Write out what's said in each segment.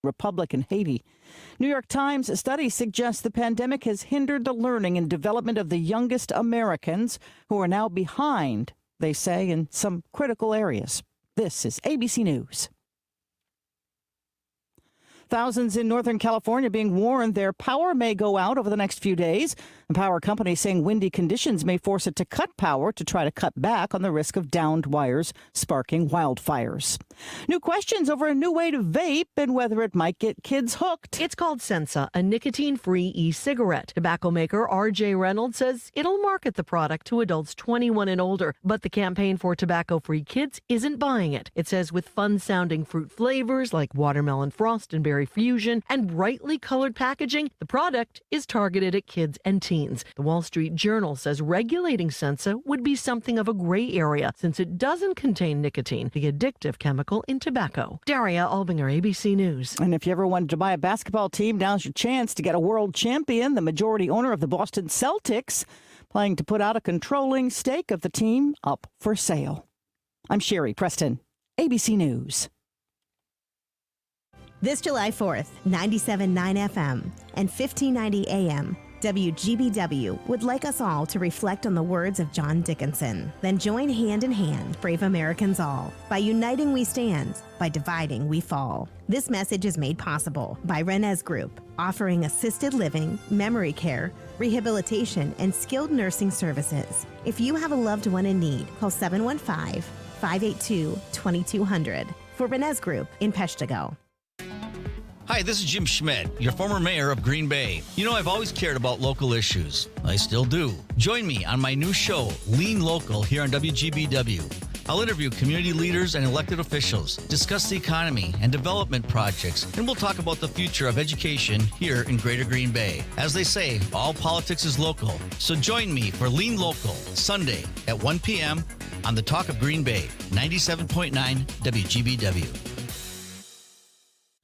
Republic in Haiti. New York Times study suggests the pandemic has hindered the learning and development of the youngest Americans, who are now behind, they say, in some critical areas. This is ABC News. Thousands in Northern California being warned their power may go out over the next few days. The power company saying windy conditions may force it to cut power to try to cut back on the risk of downed wires sparking wildfires. New questions over a new way to vape and whether it might get kids hooked. It's called Sensa, a nicotine-free e-cigarette. Tobacco maker R.J. Reynolds says it'll market the product to adults 21 and older, but the campaign for tobacco-free kids isn't buying it. It says with fun-sounding fruit flavors like watermelon frost and berry fusion and brightly colored packaging, the product is targeted at kids and teens. The Wall Street Journal says regulating Sensa would be something of a gray area since it doesn't contain nicotine, the addictive chemical in tobacco. Daria Albinger, ABC News. And if you ever wanted to buy a basketball team, now's your chance to get a world champion. The majority owner of the Boston Celtics planning to put out a controlling stake of the team up for sale. I'm Sherry Preston, ABC News. This July 4th, 97.9 FM and 1590 AM, WGBW would like us all to reflect on the words of John Dickinson. Then join hand in hand, brave Americans all. By uniting we stand, by dividing we fall. This message is made possible by Renez Group, offering assisted living, memory care, rehabilitation, and skilled nursing services. If you have a loved one in need, call 715-582-2200 for Renez Group in Peshtigo. Hi, this is Jim Schmidt, your former mayor of Green Bay. You know, I've always cared about local issues. I still do. Join me on my new show, Lean Local, here on WGBW. I'll interview community leaders and elected officials, discuss the economy and development projects, and we'll talk about the future of education here in Greater Green Bay. As they say, all politics is local. So join me for Lean Local, Sunday at 1 p.m. on the Talk of Green Bay, 97.9 WGBW.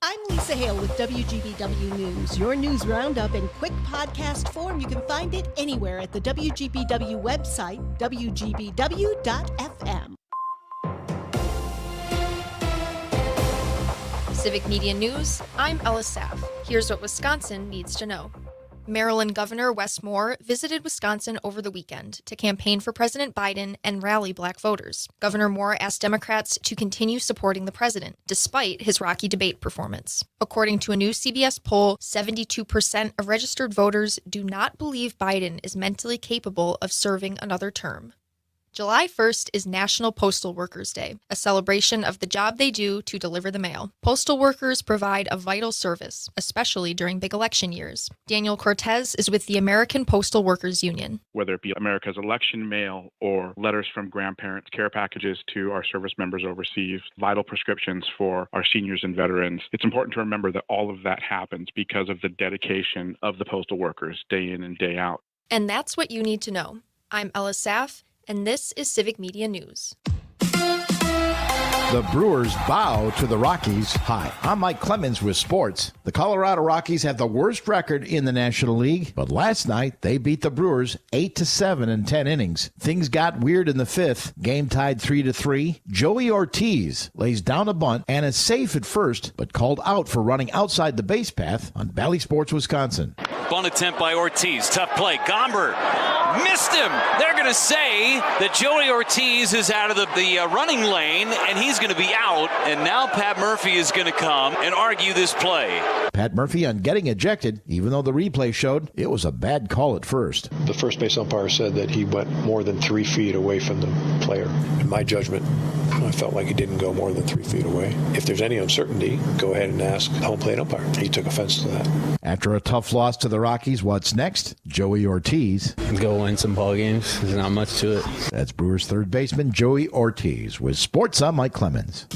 I'm Lisa Hale with WGBW News, your news roundup in quick podcast form. You can find it anywhere at the WGBW website, WGBW.fm. Civic Media News, I'm Ella Saff. Here's what Wisconsin needs to know. Maryland Governor Wes Moore visited Wisconsin over the weekend to campaign for President Biden and rally black voters. Governor Moore asked Democrats to continue supporting the president, despite his rocky debate performance. According to a new CBS poll, 72% of registered voters do not believe Biden is mentally capable of serving another term. July 1st is National Postal Workers Day, a celebration of the job they do to deliver the mail. Postal workers provide a vital service, especially during big election years. Daniel Cortez is with the American Postal Workers Union. Whether it be America's election mail or letters from grandparents, care packages to our service members overseas, vital prescriptions for our seniors and veterans, it's important to remember that all of that happens because of the dedication of the postal workers day in and day out. And that's what you need to know. I'm Ella Saff, and this is Civic Media News. The Brewers bow to the Rockies. Hi, I'm Mike Clemens with sports. The Colorado Rockies have the worst record in the National League, but last night they beat the Brewers 8-7 in 10 innings. Things got weird in the fifth. Game tied 3-3. Joey Ortiz lays down a bunt and is safe at first, but called out for running outside the base path on Bally Sports Wisconsin. Bunt attempt by Ortiz. Tough play. Gomber missed him. They're going to say that Joey Ortiz is out of the running lane, and he's going to be out. And now Pat Murphy is going to come and argue this play. Pat Murphy on getting ejected, even though the replay showed it was a bad call at first. The first base umpire said that he went more than 3 feet away from the player. In my judgment, I felt like he didn't go more than 3 feet away. If there's any uncertainty, go ahead and ask the home plate umpire. He took offense to that. After a tough loss to the Rockies, what's next? Joey Ortiz. Go win some ball games. There's not much to it. That's Brewers third baseman Joey Ortiz. With sports, I'm Mike Clemens.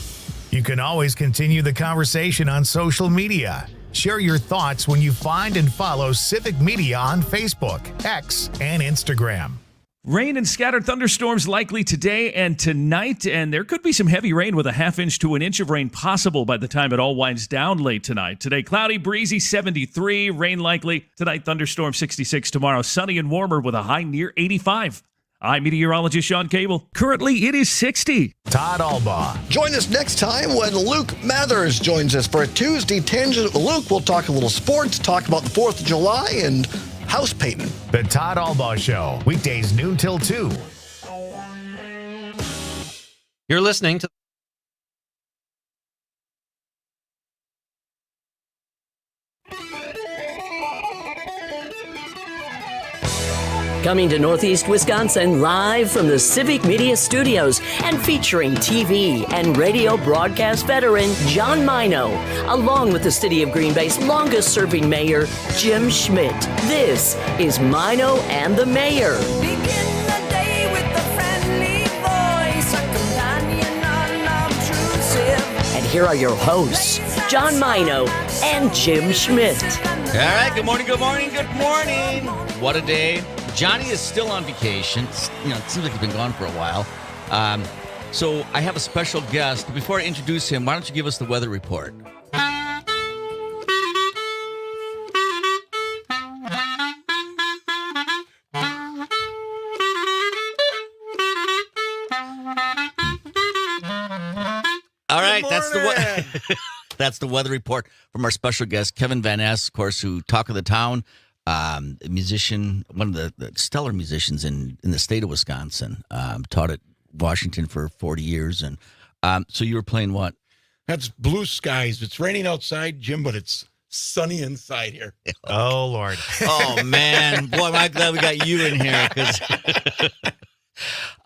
You can always continue the conversation on social media. Share your thoughts when you find and follow Civic Media on Facebook, X, and Instagram. Rain and scattered thunderstorms likely today and tonight, and there could be some heavy rain with a ½ to 1 inch of rain possible by the time it all winds down late tonight. Today, cloudy, breezy, 73, rain likely. Tonight, thunderstorm, 66. Tomorrow, sunny and warmer with a high near 85. I'm meteorologist Sean Cable. Currently, it is 60. Todd Albaugh. Join us next time when Luke Mathers joins us for a Tuesday Tangent with Luke. We'll talk a little sports, talk about the 4th of July, and house painting. The Todd Albaugh Show, weekdays noon till 2. You're listening to Coming to Northeast Wisconsin live from the Civic Media Studios and featuring TV and radio broadcast veteran John Maino, along with the City of Green Bay's longest-serving mayor, Jim Schmidt. This is Maino and the Mayor. And here are your hosts, John Maino and Jim Schmidt. All right, good morning, good morning, good morning. What a day. Johnny is still on vacation. It seems like he's been gone for a while. So I have a special guest. Before I introduce him, why don't you give us the weather report? All right, that's the weather report from our special guest, Kevin Van Ness, of course, who Talk of the Town, a musician, one of the stellar musicians in the state of Wisconsin, taught at Washington for 40 years. And so you were playing what? That's Blue Skies. It's raining outside, Jim, but it's sunny inside here. Oh, Lord. Oh, man. Boy, am I glad we got you in here.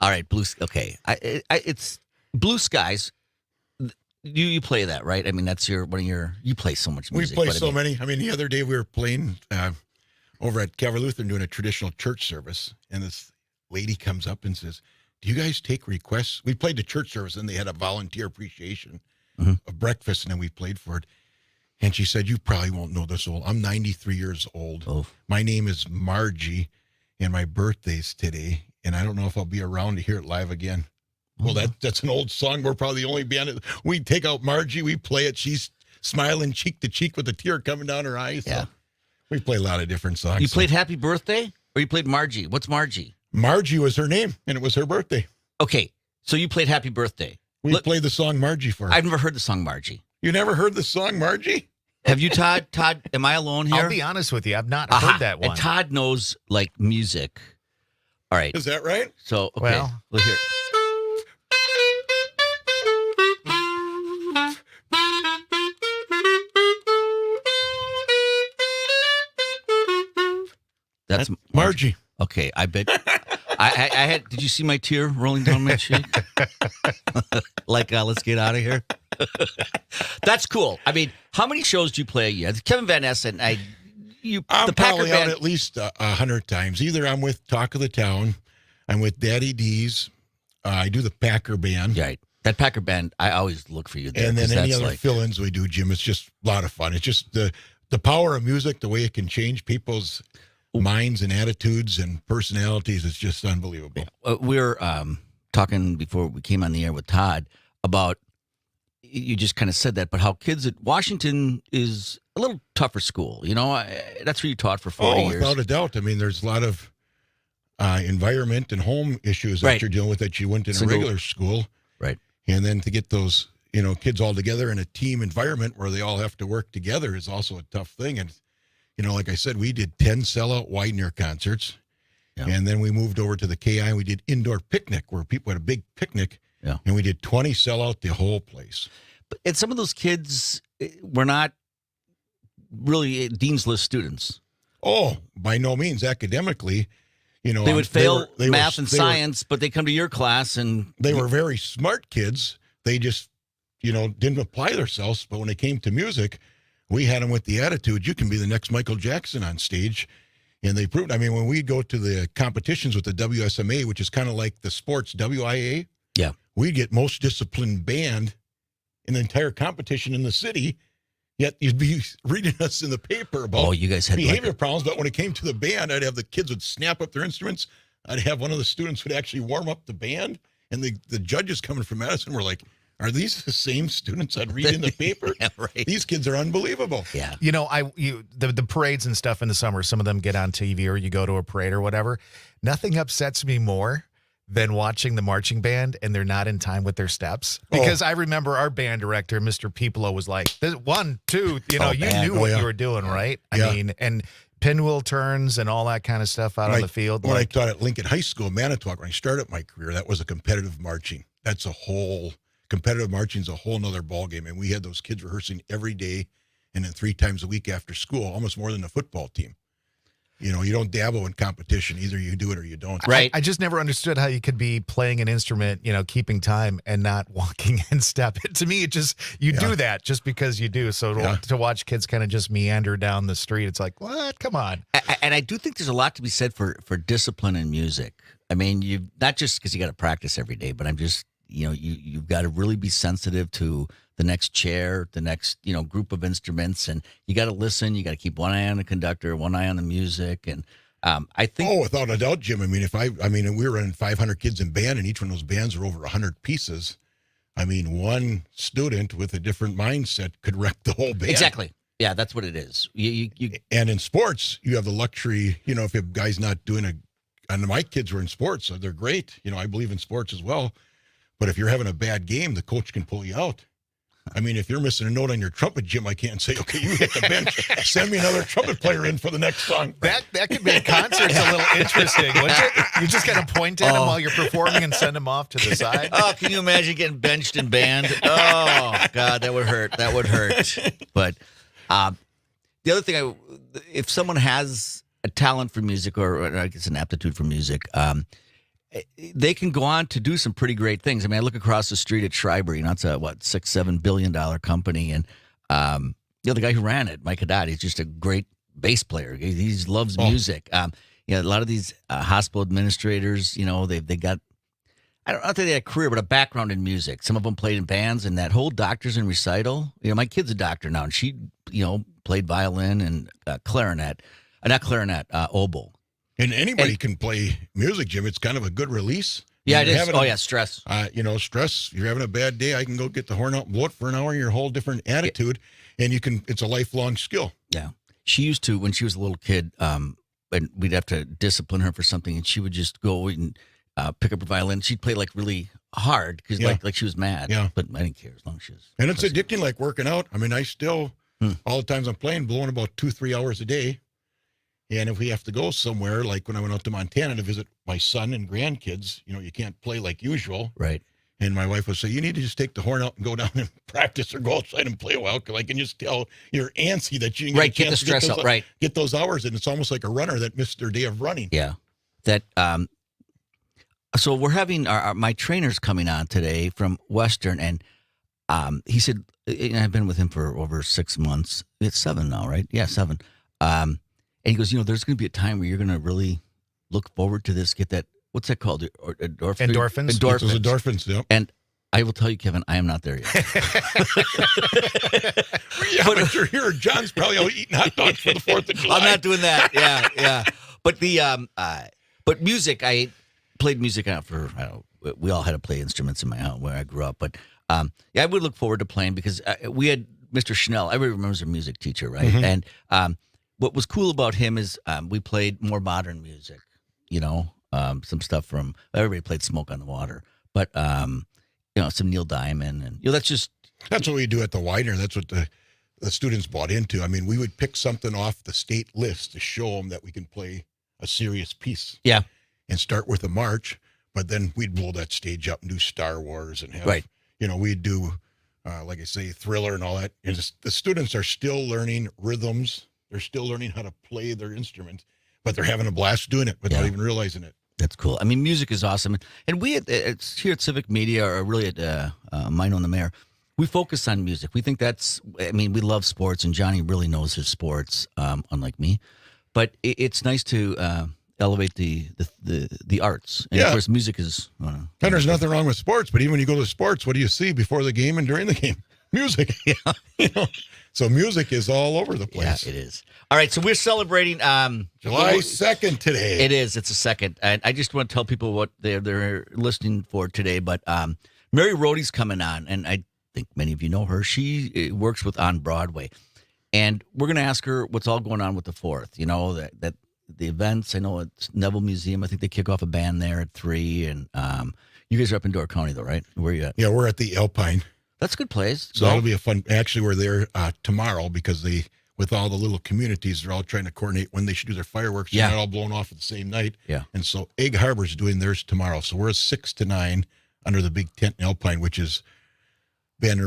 All right, okay. It's Blue Skies. You play that, right? I mean, that's you play so much music. We play so many. I mean, the other day we were playing over at Calvary Lutheran doing a traditional church service, and this lady comes up and says, "Do you guys take requests?" We played the church service, and they had a volunteer appreciation of breakfast, and then we played for it. And she said, "You probably won't know this old. I'm 93 years old. Oh. My name is Margie, and my birthday's today, and I don't know if I'll be around to hear it live again." Well, that's an old song. We're probably the only band. We take out Margie, we play it. She's smiling cheek to cheek with a tear coming down her eyes. So we play a lot of different songs. You played Happy Birthday, or you played Margie? What's Margie? Margie was her name, and it was her birthday. Okay, so you played Happy Birthday. We played the song Margie for her. I've never heard the song Margie. You never heard the song Margie? Have you, Todd? Todd, am I alone here? I'll be honest with you. I've not heard that one. And Todd knows, like, music. All right. Is that right? So, okay. We'll hear it. That's Margie. Okay, I bet. I had. Did you see my tear rolling down my cheek? Let's get out of here. That's cool. I mean, how many shows do you play a year? Kevin Van Ness and I'm the probably Packer out band. at least 100 times. Either I'm with Talk of the Town, I'm with Daddy D's, I do the Packer band. Right. That Packer band, I always look for you there. And then any other fill-ins we do, Jim, it's just a lot of fun. It's just the power of music, the way it can change people's minds and attitudes and personalities. It's just unbelievable. We were talking before we came on the air with Todd about, you just kind of said that, but how kids at Washington is a little tougher school. You know, that's where you taught for 40 years. Without a doubt. I mean, there's a lot of environment and home issues that you're dealing with that you went in a regular school. Right. And then to get those, kids all together in a team environment where they all have to work together is also a tough thing. And, like I said, we did 10 sellout Widener concerts. Yeah. And then we moved over to the KI and we did indoor picnic where people had a big picnic. Yeah. And we did 20 sellout the whole place. And some of those kids were not really Dean's List students. Oh, by no means. Academically, they would fail math and science, but they come to your class and they were very smart kids. They just, didn't apply themselves. But when it came to music, we had them with the attitude, you can be the next Michael Jackson on stage. And they proved, when we go to the competitions with the WSMA, which is kind of like the sports WIA, we'd get most disciplined band in the entire competition in the city. Yet you'd be reading us in the paper about you guys had behavior problems. But when it came to the band, I'd have the kids would snap up their instruments. I'd have one of the students would actually warm up the band. And the judges coming from Madison were like, are these the same students I'd read in the paper? Yeah, right. These kids are unbelievable. Yeah. The parades and stuff in the summer, some of them get on TV or you go to a parade or whatever. Nothing upsets me more than watching the marching band and they're not in time with their steps. Because I remember our band director, Mr. Pipolo, was like, 1, 2, you knew what you were doing, right? I mean, and pinwheel turns and all that kind of stuff out on the field. When I taught at Lincoln High School, Manitowoc, when I started my career, that was a competitive marching. Competitive marching is a whole nother ballgame. And we had those kids rehearsing every day and then 3 times a week after school, almost more than a football team. You don't dabble in competition. Either you do it or you don't. Right. I just never understood how you could be playing an instrument, keeping time and not walking in step. To me, it just, do that just because you do. So to watch kids kind of just meander down the street, it's like, what? Come on. And I do think there's a lot to be said for discipline in music. I mean, you not just because you got to practice every day, but I'm just, you've got to really be sensitive to the next chair, the next, group of instruments, and you got to listen. You got to keep one eye on the conductor, one eye on the music, and I think. Without a doubt, Jim. I mean, we were running 500 kids in band, and each one of those bands were over 100 pieces. I mean, one student with a different mindset could wreck the whole band. Exactly. Yeah, that's what it is. You And in sports, you have the luxury. If a guy's not doing and my kids were in sports, so they're great. I believe in sports as well. But if you're having a bad game, the coach can pull you out. I mean, if you're missing a note on your trumpet, Jim, I can't say, okay, you hit the bench. Send me another trumpet player in for the next song. That could make concerts a little interesting, wouldn't it? You just got to point at them while you're performing and send them off to the side. Oh, can you imagine getting benched in band? Oh, God, that would hurt. That would hurt. But the other thing, if someone has a talent for music or I guess an aptitude for music, they can go on to do some pretty great things. I mean, I look across the street at Schreiber, it's a, $6-7 billion company. And, the guy who ran it, Mike Haddad, he's just a great bass player. He loves music. A lot of these hospital administrators, they got, I don't think they had a career, but a background in music. Some of them played in bands, and that whole doctors in recital, my kid's a doctor now, and she, played violin and oboe. And anybody can play music, Jim. It's kind of a good release. Yeah, it is. Stress. Stress. You're having a bad day. I can go get the horn out and blow it for an hour. Your whole different attitude, and it's a lifelong skill. Yeah. She used to, when she was a little kid, and we'd have to discipline her for something, and she would just go and pick up her violin. She'd play like really hard because like she was mad. Yeah. But I didn't care as long as she was. And it's addicting, like working out. I mean, I still all the times I'm playing, blowing about 2-3 hours a day. And if we have to go somewhere, like when I went out to Montana to visit my son and grandkids, you can't play like usual. Right. And my wife would say, you need to just take the horn out and go down and practice or go outside and play a while. Because I can just tell you're antsy that you can get the stress out. Right. Get those hours. And it's almost like a runner that missed their day of running. Yeah. That. So we're having my trainer's coming on today from Western. And he said, and I've been with him for over 6 months. It's 7 now, right? Yeah, 7. And he goes, there's going to be a time where you're going to really look forward to this, get that, what's that called? Endorphins? Those endorphins, yeah. And I will tell you, Kevin, I am not there yet. But you're here. John's probably out eating hot dogs for the 4th of July. I'm not doing that. Yeah. But but music, I played music out for, we all had to play instruments in my house where I grew up. But I would look forward to playing because we had Mr. Schnell. Everybody remembers our music teacher, right? Mm-hmm. And what was cool about him is we played more modern music, some stuff from, everybody played Smoke on the Water, but, some Neil Diamond and, that's what we do at the Widener. That's what the students bought into. I mean, we would pick something off the state list to show them that we can play a serious piece. Yeah. And start with a march, but then we'd blow that stage up and do Star Wars and have, right. We'd do, like I say, Thriller and all that. And the students are still learning rhythms. They're still learning how to play their instrument, but they're having a blast doing it without even realizing it. That's cool. I mean, music is awesome. And we here at Civic Media, or really at Maino and the Mayor, we focus on music. We think we love sports, and Johnny really knows his sports, unlike me. But it's nice to elevate the arts. And of course, music is... and there's nothing wrong with sports, but even when you go to sports, what do you see before the game and during the game? Music. Yeah. So music is all over the place. Yeah, it is. All right, so we're celebrating July 2nd today. It is. It's the 2nd. And I just want to tell people what they're listening for today. But Mary Rohde's coming on, and I think many of you know her. She works with On Broadway. And we're going to ask her what's all going on with the 4th. events. I know it's Neville Museum. I think they kick off a band there at 3. And you guys are up in Door County, though, right? Where are you at? Yeah, we're at the Alpine. That's a good place. So that'll be a fun. Actually, we're there tomorrow because with all the little communities, they're all trying to coordinate when they should do their fireworks. Yeah. They're not all blown off at the same night. Yeah. And so Egg Harbor's doing theirs tomorrow. So we're 6 to 9 under the big tent in Alpine, which has been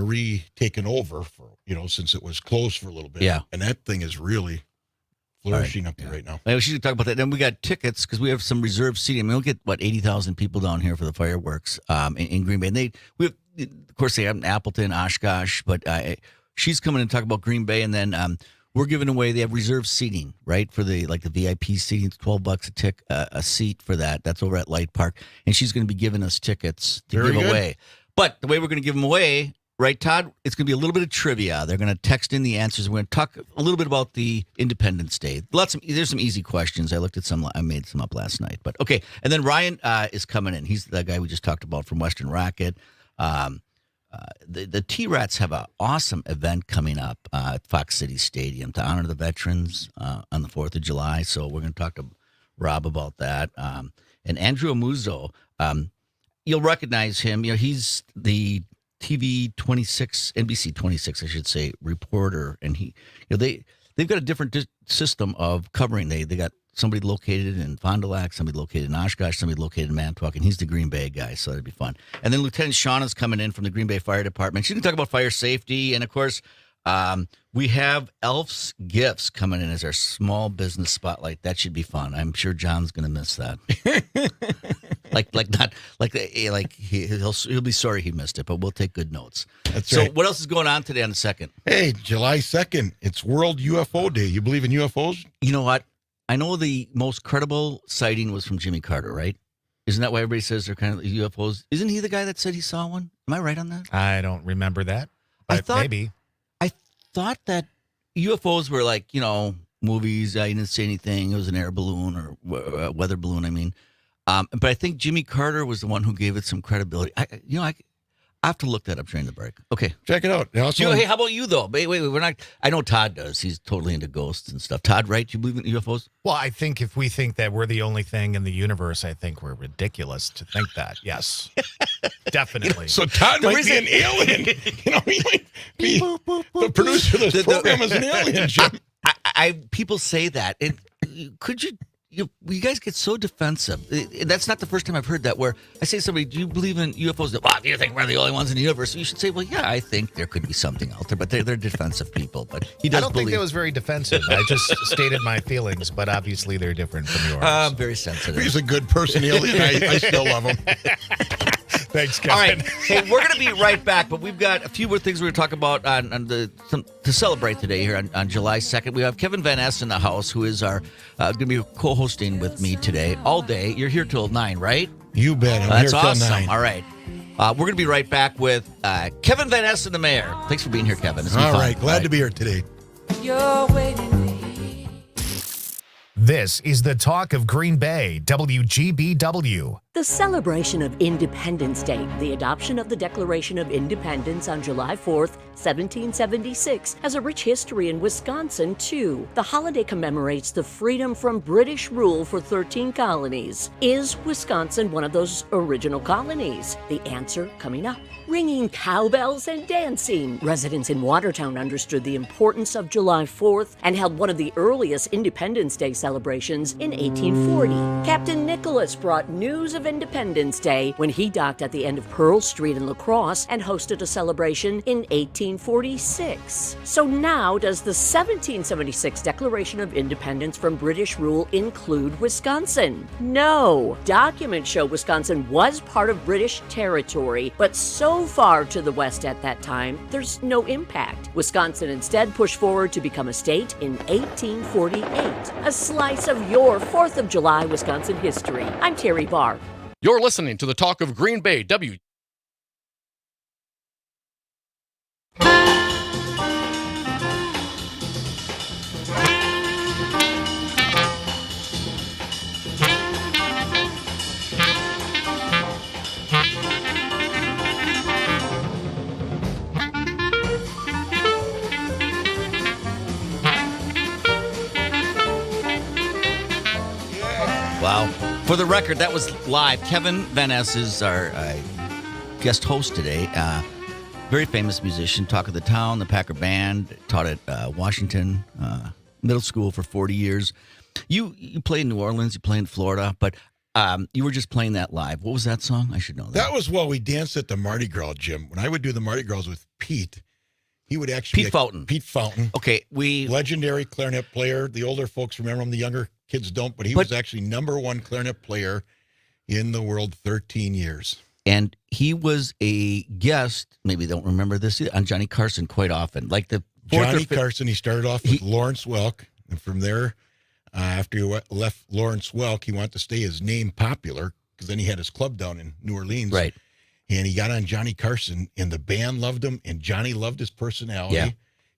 taken over for, since it was closed for a little bit. Yeah. And that thing is really flourishing up there right now. We should talk about that. Then we got tickets because we have some reserved seating. I mean, we'll get 80,000 people down here for the fireworks in Green Bay. And of course, they have in Appleton, Oshkosh, but she's coming to talk about Green Bay, and then we're giving away. They have reserved seating, right, for the VIP seating. It's $12 a seat for that. That's over at Light Park, and she's going to be giving us tickets to give away. But the way we're going to give them away. Right, Todd? It's going to be a little bit of trivia. They're going to text in the answers. We're going to talk a little bit about the Independence Day. There's some easy questions. I looked at some. I made some up last night. But okay. And then Ryan is coming in. He's the guy we just talked about from Western Rocket. The T-Rats have an awesome event coming up at Fox City Stadium to honor the veterans on the 4th of July. So we're going to talk to Rob about that. And Andrew Amuzzo, you'll recognize him. He's the TV 26, NBC 26, I should say, reporter, and they've got a different system of covering. They got somebody located in Fond du Lac, somebody located in Oshkosh, somebody located in Manitowoc, and he's the Green Bay guy, so that'd be fun. And then Lieutenant Shauna's coming in from the Green Bay Fire Department. She's going to talk about fire safety, and of course, we have Elf's Gifts coming in as our small business spotlight. That should be fun. I'm sure John's going to miss that. He'll be sorry he missed it, but we'll take good notes. That's right. So what else is going on today on the 2nd? Hey, July 2nd, it's World UFO Day. You believe in UFOs? You know what? I know the most credible sighting was from Jimmy Carter, right? Isn't that why everybody says they're kind of UFOs? Isn't he the guy that said he saw one? Am I right on that? I don't remember that, but maybe. I thought that UFOs were like, movies. I didn't say anything. It was an air balloon or weather balloon, I mean. But I think Jimmy Carter was the one who gave it some credibility. I have to look that up during the break. Okay. Check it out. Hey, how about you, though? Wait, we're not. I know Todd does. He's totally into ghosts and stuff. Todd, right? Do you believe in UFOs? Well, I think if we think that we're the only thing in the universe, I think we're ridiculous to think that. Yes. Definitely. So Todd might be an alien. He might be the producer of this program is an alien, Jim. People say that. Could you... You guys get so defensive. That's not the first time I've heard that, where I say to somebody, do you believe in UFOs? Well, do you think we're the only ones in the universe? You should say, well, yeah, I think there could be something out there, but they're defensive people. But he does I don't think that was very defensive. I just stated my feelings, but obviously they're different from yours. I'm very sensitive. He's a good person, alien. I still love him. Thanks, Kevin. All right. Hey, we're going to be right back, but we've got a few more things we're going to talk about to celebrate today here on July 2nd. We have Kevin Van Ness in the house, who is our going to be co-hosting with me today all day. You're here till 9, right? You bet. That's awesome. 9. All right. We're going to be right back with Kevin Van Ness and the mayor. Thanks for being here, Kevin. All right. Glad to be here today. You're waiting. This is the talk of Green Bay, WGBW. The celebration of Independence Day, the adoption of the Declaration of Independence on July 4th, 1776, has a rich history in Wisconsin, too. The holiday commemorates the freedom from British rule for 13 colonies. Is Wisconsin one of those original colonies? The answer coming up. Ringing cowbells and dancing. Residents in Watertown understood the importance of July 4th and held one of the earliest Independence Day celebrations in 1840. Captain Nicholas brought news of Independence Day when he docked at the end of Pearl Street in La Crosse and hosted a celebration in 1846. So now, does the 1776 Declaration of Independence from British rule include Wisconsin? No. Documents show Wisconsin was part of British territory, but so far to the west at that time, there's no impact. Wisconsin instead pushed forward to become a state in 1848. A slice of your 4th of July Wisconsin history. I'm Terry Barr. You're listening to the talk of Green Bay, For the record, that was live. Kevin Van Ness is our guest host today. Very famous musician, talk of the town, the Packer Band, taught at Washington Middle School for 40 years. You play in New Orleans, you play in Florida, but you were just playing that live. What was that song? I should know that. That was while we danced at the Mardi Gras, Jim. When I would do the Mardi Gras with Pete, he would actually... Pete Fountain. Pete Fountain. Okay, legendary clarinet player. The older folks remember him, the younger kids don't, but he was actually #1 clarinet player in the world 13 years. And he was a guest, maybe they don't remember this, on Johnny Carson quite often. Like the Johnny Carson, he started off with Lawrence Welk, and from there, after he left Lawrence Welk, he wanted to stay his name popular, because then he had his club down in New Orleans. Right. And he got on Johnny Carson, and the band loved him, and Johnny loved his personality. Yeah.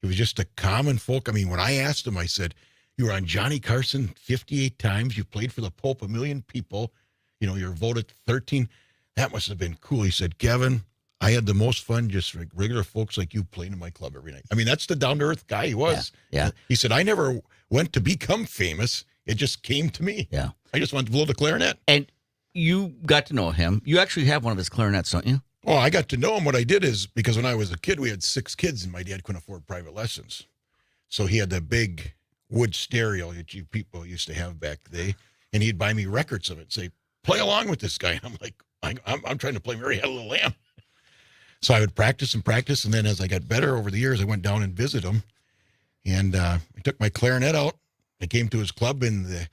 He was just a common folk. I mean, when I asked him, I said, you were on Johnny Carson 58 times. You played for the Pope, 1 million people. You know, you were voted 13. That must have been cool. He said, Kevin, I had the most fun just regular folks like you playing in my club every night. I mean, that's the down-to-earth guy he was. Yeah. He said, I never went to become famous. It just came to me. Yeah. I just wanted to blow the clarinet. And you got to know him. You actually have one of his clarinets, don't you? Oh, I got to know him. What I did is, because when I was a kid, we had 6 kids, and my dad couldn't afford private lessons. So he had the big wood stereo that you people used to have back then, and he'd buy me records of it, say, play along with this guy. And I'm like, I'm trying to play Mary Had a Little Lamb. So I would practice, and then as I got better over the years, I went down and visited him, and I took my clarinet out. I came to his club, and the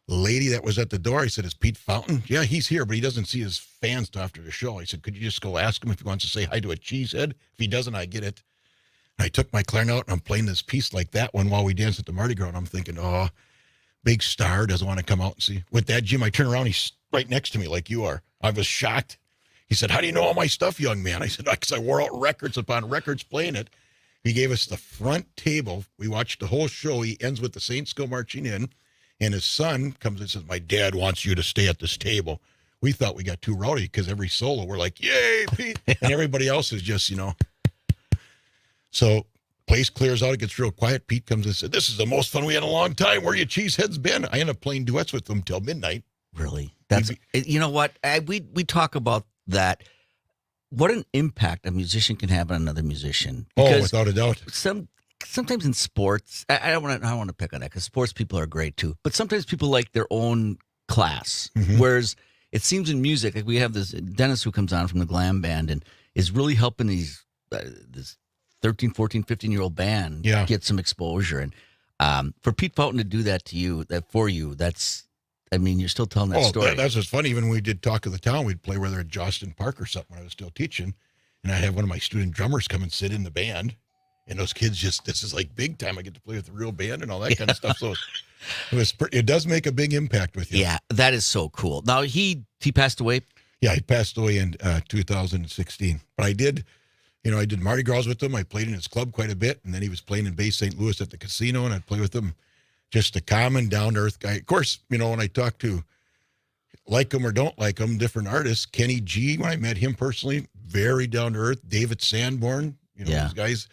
lady that was at the door, I said, is Pete Fountain? Yeah, he's here, but he doesn't see his fans till after the show. I said, could you just go ask him if he wants to say hi to a cheesehead? If he doesn't, I get it. I took my clarinet out, and I'm playing this piece like that one while we danced at the Mardi Gras, and I'm thinking, oh, big star doesn't want to come out and see. With that, Jim, I turn around, he's right next to me like you are. I was shocked. He said, how do you know all my stuff, young man? I said, because I wore out records upon records playing it. He gave us the front table. We watched the whole show. He ends with the Saints go marching in, and his son comes and says, my dad wants you to stay at this table. We thought we got too rowdy because every solo, we're like, yay, Pete. And everybody else is just, So place clears out. It gets real quiet. Pete comes and said, this is the most fun we had in a long time. Where you cheeseheads been? I end up playing duets with them till midnight. Really? That's, you know what? We talk about that. What an impact a musician can have on another musician. Because without a doubt. Sometimes in sports, I don't want to pick on that because sports people are great too. But sometimes people like their own class. Mm-hmm. Whereas it seems in music, like we have this Dennis who comes on from the glam band and is really helping this 13, 14, 15-year-old band get some exposure. And for Pete Fountain to do that to you, you're still telling that story. That's what's funny. Even when we did Talk of the Town, we'd play whether at Jostin Park or something when I was still teaching. And I'd have one of my student drummers come and sit in the band. And those kids this is like big time. I get to play with the real band and all that kind of stuff. So it does make a big impact with you. Yeah, that is so cool. Now, he passed away? Yeah, he passed away in 2016. But I did Mardi Gras with him. I played in his club quite a bit. And then he was playing in Bay St. Louis at the casino, and I'd play with him. Just a common, down-to-earth guy. Of course, when I talk to, like him or don't like him, different artists, Kenny G, when I met him personally, very down-to-earth. David Sanborn, those guys.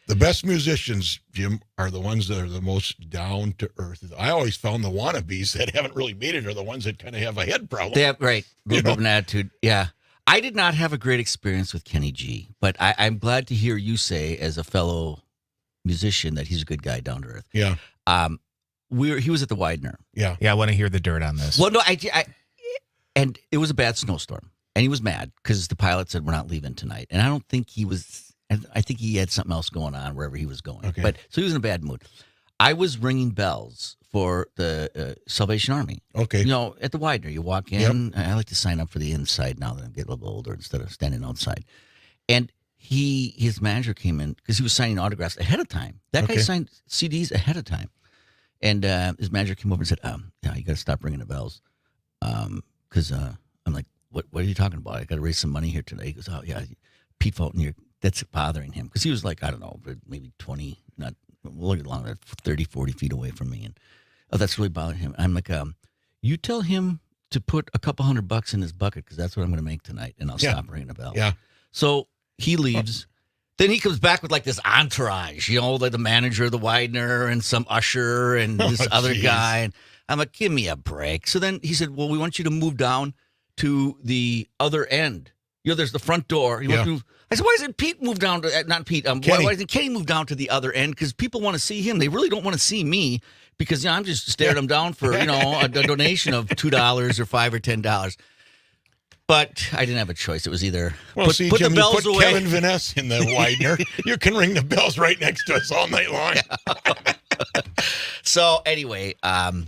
The best musicians, Jim, are the ones that are the most down-to-earth. I always found the wannabes that haven't really made it are the ones that kind of have a head problem. They have, right, a little bit of an attitude. Yeah. I did not have a great experience with Kenny G, but I'm glad to hear you say, as a fellow musician, that he's a good guy, down-to-earth. Yeah. He was at the Widener. Yeah, I want to hear the dirt on this. Well, no, and it was a bad snowstorm, and he was mad because the pilot said we're not leaving tonight, and I don't think he was. I think he had something else going on wherever he was going. Okay. But so he was in a bad mood. I was ringing bells for the Salvation Army. Okay. At the Widener, you walk in. Yep. I like to sign up for the inside now that I'm getting a little older instead of standing outside. And his manager came in because he was signing autographs ahead of time. That guy signed CDs ahead of time. And his manager came over and said, you got to stop ringing the bells. Because I'm like, what are you talking about? I got to raise some money here today. He goes, oh, yeah, Pete Fountain, that's bothering him. Because he was like, I don't know, maybe 20, not a little longer, 30, 40 feet away from me. And that's really bothering him. I'm like, you tell him to put a couple $100 in his bucket because that's what I'm going to make tonight. And I'll stop ringing the bell. Yeah. So he leaves. Then he comes back with like this entourage, like the manager of the Widener and some usher and this other guy. And I'm like, give me a break. So then he said, well, we want you to move down to the other end. There's the front door. I said, why doesn't Pete move down to, not Pete, why doesn't Kenny move down to the other end? Because people want to see him. They really don't want to see me because I'm just staring them down for, a donation of $2 or $5 or $10. But I didn't have a choice. It was either put Jim, the bells away. Kevin Vaness in the Widener. You can ring the bells right next to us all night long. So anyway, I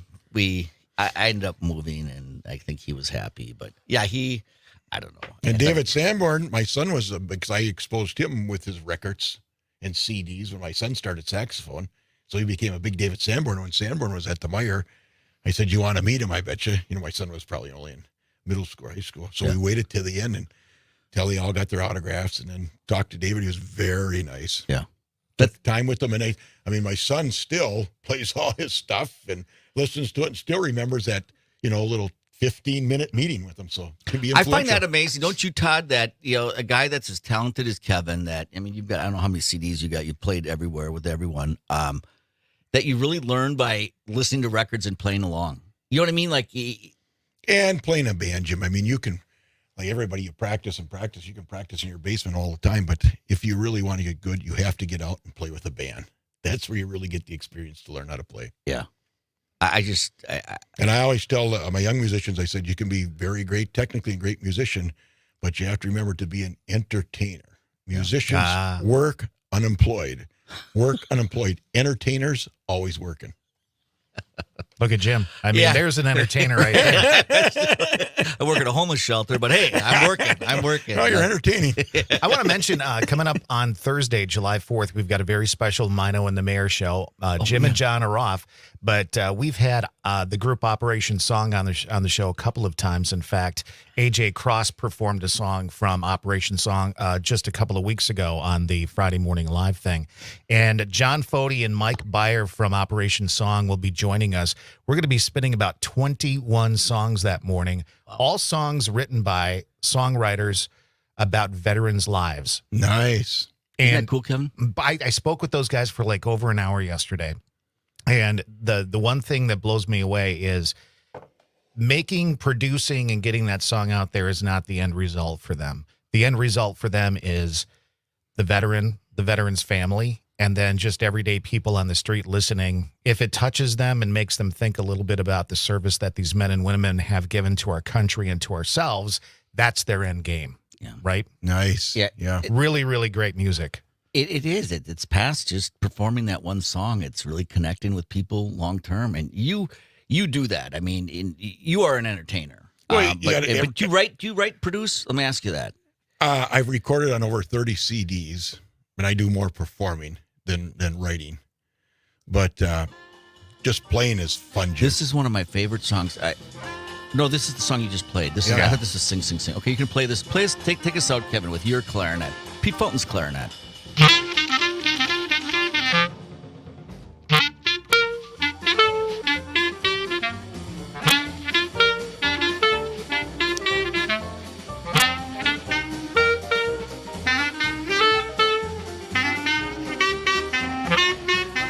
ended up moving, and I think he was happy. But yeah, I don't know. And David Sanborn, my son was, because I exposed him with his records and CDs when my son started saxophone. So he became a big David Sanborn. When Sanborn was at the Meyer, I said, you want to meet him? I bet you. My son was probably only in middle school, high school. So we waited till the end until they all got their autographs and then talked to David. He was very nice. Yeah. Took time with them. And my son still plays all his stuff and listens to it and still remembers that, little 15-minute meeting with him. So it can be I influential. find that amazing. Don't you, Todd, that, a guy that's as talented as Kevin, that, you've got, I don't know how many CDs you got. You played everywhere with everyone. That you really learn by listening to records and playing along. You know what I mean? And playing a band, Jim. You can, like everybody, you practice and practice. You can practice in your basement all the time. But if you really want to get good, you have to get out and play with a band. That's where you really get the experience to learn how to play. Yeah. And I always tell my young musicians, I said, you can be very great, technically a great musician, but you have to remember to be an entertainer. Musicians work unemployed. Entertainers always working. Look at Jim. There's an entertainer right there. I work at a homeless shelter, but hey, I'm working. Oh, you're entertaining. I want to mention coming up on Thursday, July 4th, we've got a very special Maino and the Mayor show. Jim and John are off, but we've had the group Operation Song on the show a couple of times. In fact, AJ Cross performed a song from Operation Song just a couple of weeks ago on the Friday Morning Live thing. And John Fody and Mike Byer from Operation Song will be joining us. We're going to be spinning about 21 songs that morning, all songs written by songwriters about veterans' lives. Nice. Isn't that cool, Kevin? I spoke with those guys for like over an hour yesterday. And the one thing that blows me away is making, producing, and getting that song out there is not the end result for them. The end result for them is the veteran's family, and then just everyday people on the street listening. If it touches them and makes them think a little bit about the service that these men and women have given to our country and to ourselves, that's their end game. Yeah. Right? Nice. Yeah. Really, really great music. It is. It's past just performing that one song. It's really connecting with people long term. And you do that. You are an entertainer. Well, but do you write, produce? Let me ask you that. I've recorded on over 30 CDs, and I do more performing than writing. But just playing is fun, Jim. This is one of my favorite songs. No, this is the song you just played. I thought this is Sing, Sing, Sing. Okay, you can play this. Take us out, Kevin, with your clarinet. Pete Fulton's clarinet.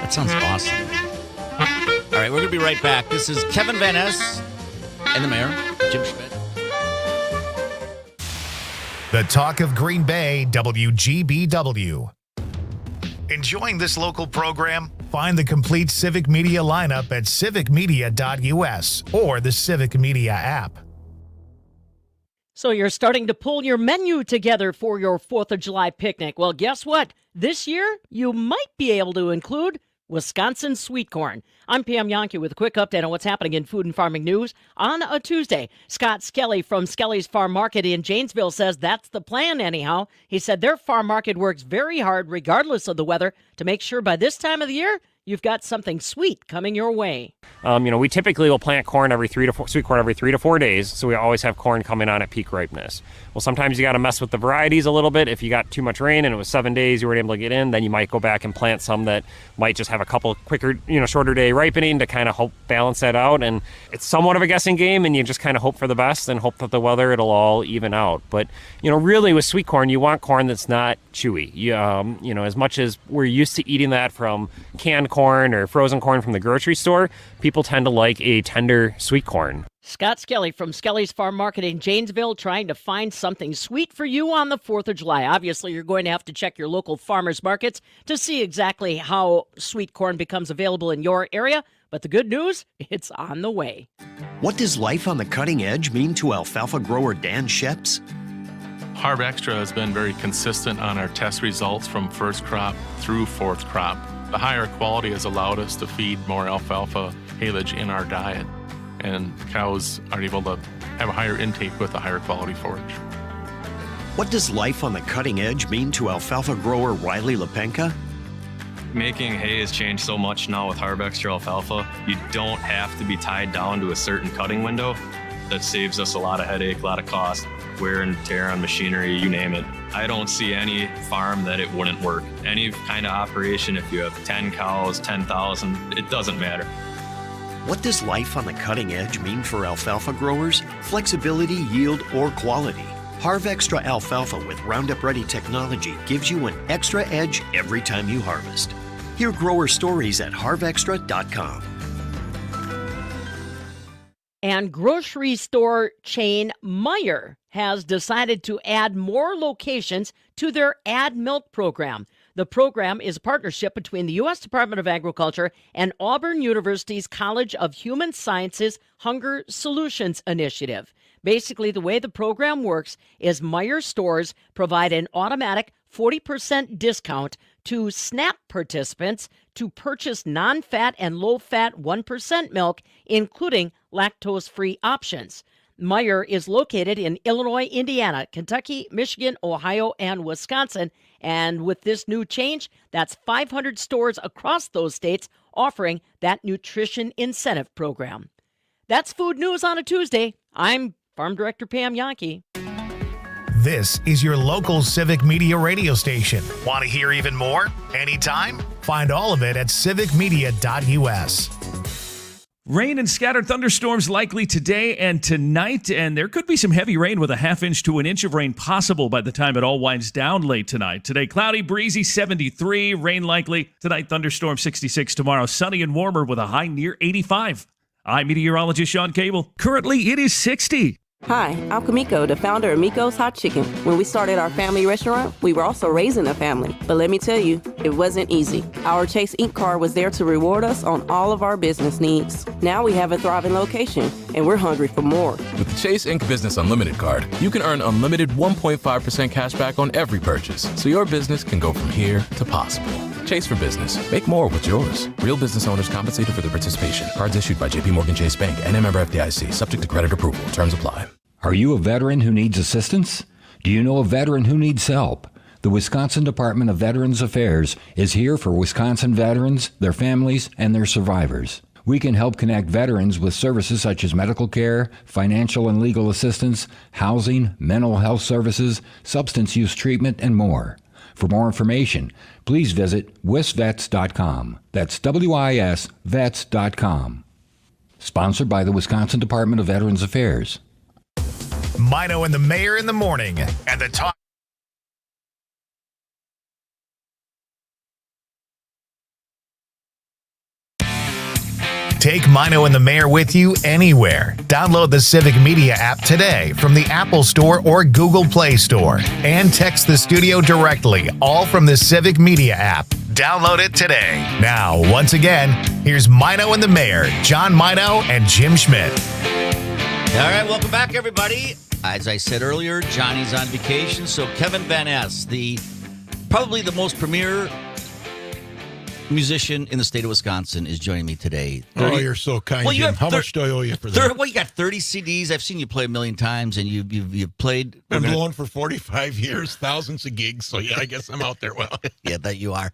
That sounds awesome. All right, we're going to be right back. This is Kevin Van Ness and the Mayor, Jim Schmidt. The Talk of Green Bay, WGBW. Enjoying this local program? Find the complete Civic Media lineup at civicmedia.us or the Civic Media app. So you're starting to pull your menu together for your 4th of July picnic. Well, guess what? This year, you might be able to include Wisconsin sweet corn. I'm Pam Yonke with a quick update on what's happening in food and farming news on a Tuesday. Scott Skelly from Skelly's Farm Market in Janesville says that's the plan anyhow. He said their farm market works very hard regardless of the weather to make sure by this time of the year you've got something sweet coming your way. We typically will plant corn sweet corn every 3 to 4 days, so we always have corn coming on at peak ripeness. Well, sometimes you got to mess with the varieties a little bit. If you got too much rain and it was 7 days you weren't able to get in, then you might go back and plant some that might just have a couple quicker, shorter day ripening to kind of help balance that out. And it's somewhat of a guessing game, and you just kind of hope for the best and hope that the weather, it'll all even out. But, really with sweet corn, you want corn that's not chewy. As much as we're used to eating that from canned corn corn or frozen corn from the grocery store, people tend to like a tender sweet corn. Scott Skelly from Skelly's Farm Market in Janesville trying to find something sweet for you on the 4th of July. Obviously, you're going to have to check your local farmers markets to see exactly how sweet corn becomes available in your area. But the good news, it's on the way. What does life on the cutting edge mean to alfalfa grower Dan Sheps? Harv Extra has been very consistent on our test results from first crop through fourth crop. The higher quality has allowed us to feed more alfalfa haylage in our diet, and cows are able to have a higher intake with a higher quality forage. What does life on the cutting edge mean to alfalfa grower Riley Lepenka? Making hay has changed so much now with Harv Extra alfalfa. You don't have to be tied down to a certain cutting window. That saves us a lot of headache, a lot of cost, wear and tear on machinery, you name it. I don't see any farm that it wouldn't work. Any kind of operation, if you have 10 cows, 10,000, it doesn't matter. What does life on the cutting edge mean for alfalfa growers? Flexibility, yield, or quality? Harv Extra alfalfa with Roundup Ready technology gives you an extra edge every time you harvest. Hear grower stories at harvextra.com. And grocery store chain Meijer has decided to add more locations to their Add Milk program. The program is a partnership between the U.S. Department of Agriculture and Auburn University's College of Human Sciences Hunger Solutions Initiative. Basically, the way the program works is Meijer stores provide an automatic 40% discount to SNAP participants to purchase non-fat and low-fat 1% milk, including lactose-free options. Meijer is located in Illinois, Indiana, Kentucky, Michigan, Ohio, and Wisconsin. And with this new change, that's 500 stores across those states offering that nutrition incentive program. That's food news on a Tuesday. I'm Farm Director Pam Yankee. This is your local civic media radio station. Want to hear even more? Anytime? Find all of it at civicmedia.us. Rain and scattered thunderstorms likely today and tonight, and there could be some heavy rain with a half inch to an inch of rain possible by the time it all winds down late tonight. Today, cloudy, breezy, 73, rain likely. Tonight, thunderstorm, 66. Tomorrow, sunny and warmer with a high near 85. I'm meteorologist Sean Cable. Currently, it is 60. Hi, I'm Kamiko, the founder of Miko's Hot Chicken. When we started our family restaurant, we were also raising a family. But let me tell you, it wasn't easy. Our Chase Ink card was there to reward us on all of our business needs. Now we have a thriving location, and we're hungry for more. With the Chase Ink Business Unlimited card, you can earn unlimited 1.5% cash back on every purchase, so your business can go from here to possible. Chase for Business. Make more with yours. Real business owners compensated for their participation. Cards issued by JPMorgan Chase Bank and a member FDIC. Subject to credit approval. Terms apply. Are you a veteran who needs assistance? Do you know a veteran who needs help? The Wisconsin Department of Veterans Affairs is here for Wisconsin veterans, their families, and their survivors. We can help connect veterans with services such as medical care, financial and legal assistance, housing, mental health services, substance use treatment, and more. For more information, please visit wisvets.com. That's WIS vets.com. Sponsored by the Wisconsin Department of Veterans Affairs. Maino and the Mayor in the morning, and the talk. Take Maino and the Mayor with you anywhere. Download the Civic Media app today from the Apple Store or Google Play Store. And text the studio directly, all from the Civic Media app. Download it today. Now, once again, here's Maino and the Mayor, John Maino and Jim Schmidt. All right, welcome back, everybody. As I said earlier, Johnny's on vacation, so Kevin Van Ness, probably the most premier musician in the state of Wisconsin, is joining me today. Oh, you're so kind, Jim. How much do I owe you for that? Well, you got 30 CDs. I've seen you play a million times, and you've played. Been blowing for 45 years, thousands of gigs, so yeah, I guess I'm out there well. Yeah, that you are.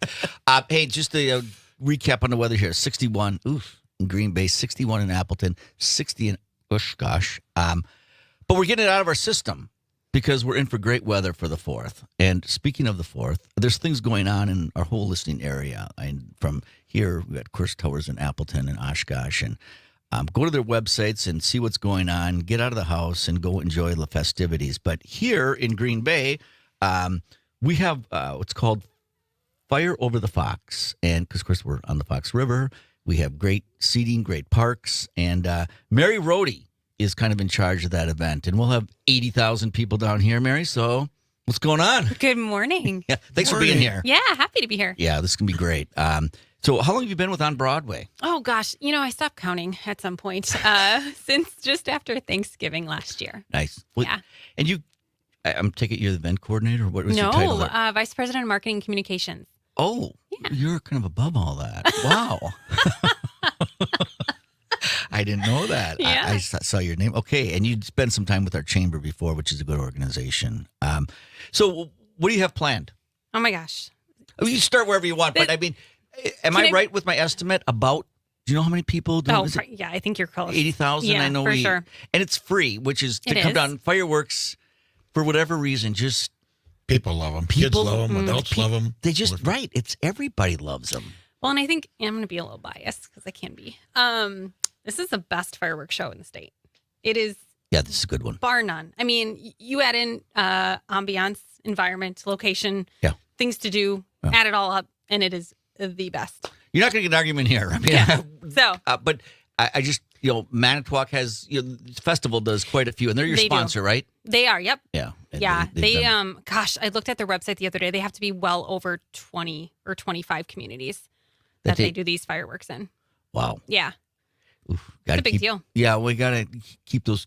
Hey, just a recap on the weather here. 61 in Green Bay, 61 in Appleton, 60 in Oshkosh. But we're getting it out of our system because we're in for great weather for the 4th. And speaking of the 4th, there's things going on in our whole listening area. And from here, we've got Chris Towers in Appleton and Oshkosh. And go to their websites and see what's going on. Get out of the house and go enjoy the festivities. But here in Green Bay, we have what's called Fire Over the Fox. And because, of course, we're on the Fox River. We have great seating, great parks. And Mary Rohde is kind of in charge of that event. And we'll have 80,000 people down here, Mary. So what's going on? Good morning. Yeah, thanks for being here. Yeah, happy to be here. Yeah, this is going to be great. So how long have you been with On Broadway? Oh, gosh. I stopped counting at some point since just after Thanksgiving last year. Nice. Well, yeah. And I'm taking it you're the event coordinator? What was your title? No, Vice President of Marketing and Communications. Oh, yeah. You're kind of above all that. Wow. I didn't know that. Yeah. I saw your name. Okay, and you'd spent some time with our chamber before, which is a good organization. So what do you have planned? Oh, my gosh. You start wherever you want, but I mean, am I right with my estimate about, do you know how many people do it? Yeah, I think you're close. 80,000, yeah, I know. For sure. And it's free, which is to It come is. down. Fireworks, for whatever reason, just... People love them. Kids love them. Adults love them. They just, right. It's everybody loves them. Well, and I think I'm going to be a little biased because I can be. This is the best fireworks show in the state. It is. Yeah, this is a good one. Bar none. I mean, you add in ambiance, environment, location, things to do, add it all up, and it is the best. You're not going to get an argument here. I mean, Yeah. So, but I just, Manitowoc has, the festival does quite a few, and they're your They do. sponsor, right? They are. Yep. Yeah. And Yeah. they've done- Gosh, I looked at their website the other day. They have to be well over 20 or 25 communities that they do these fireworks in. Wow. Yeah. Gotta It's a big deal. Yeah, we got to keep those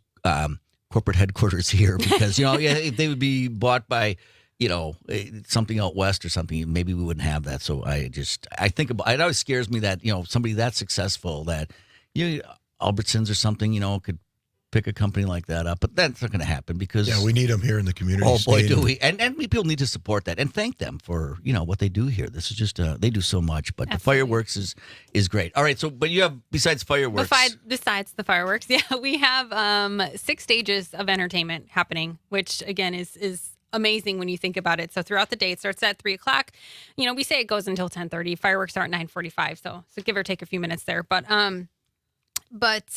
corporate headquarters here because, if they would be bought by, something out west or something, maybe we wouldn't have that. So I think about it. Always scares me that, somebody that successful that, Albertsons or something, could pick a company like that up. But that's not going to happen because... Yeah, we need them here in the community. Oh, boy, do we. And people need to support that and thank them for, what they do here. This is just, they do so much. But the fireworks is great. All right, so, but you have, besides fireworks... Besides the fireworks, we have 6 stages of entertainment happening, which, again, is amazing when you think about it. So throughout the day, it starts at 3 o'clock. We say it goes until 10:30. Fireworks are at 9:45, so give or take a few minutes there. But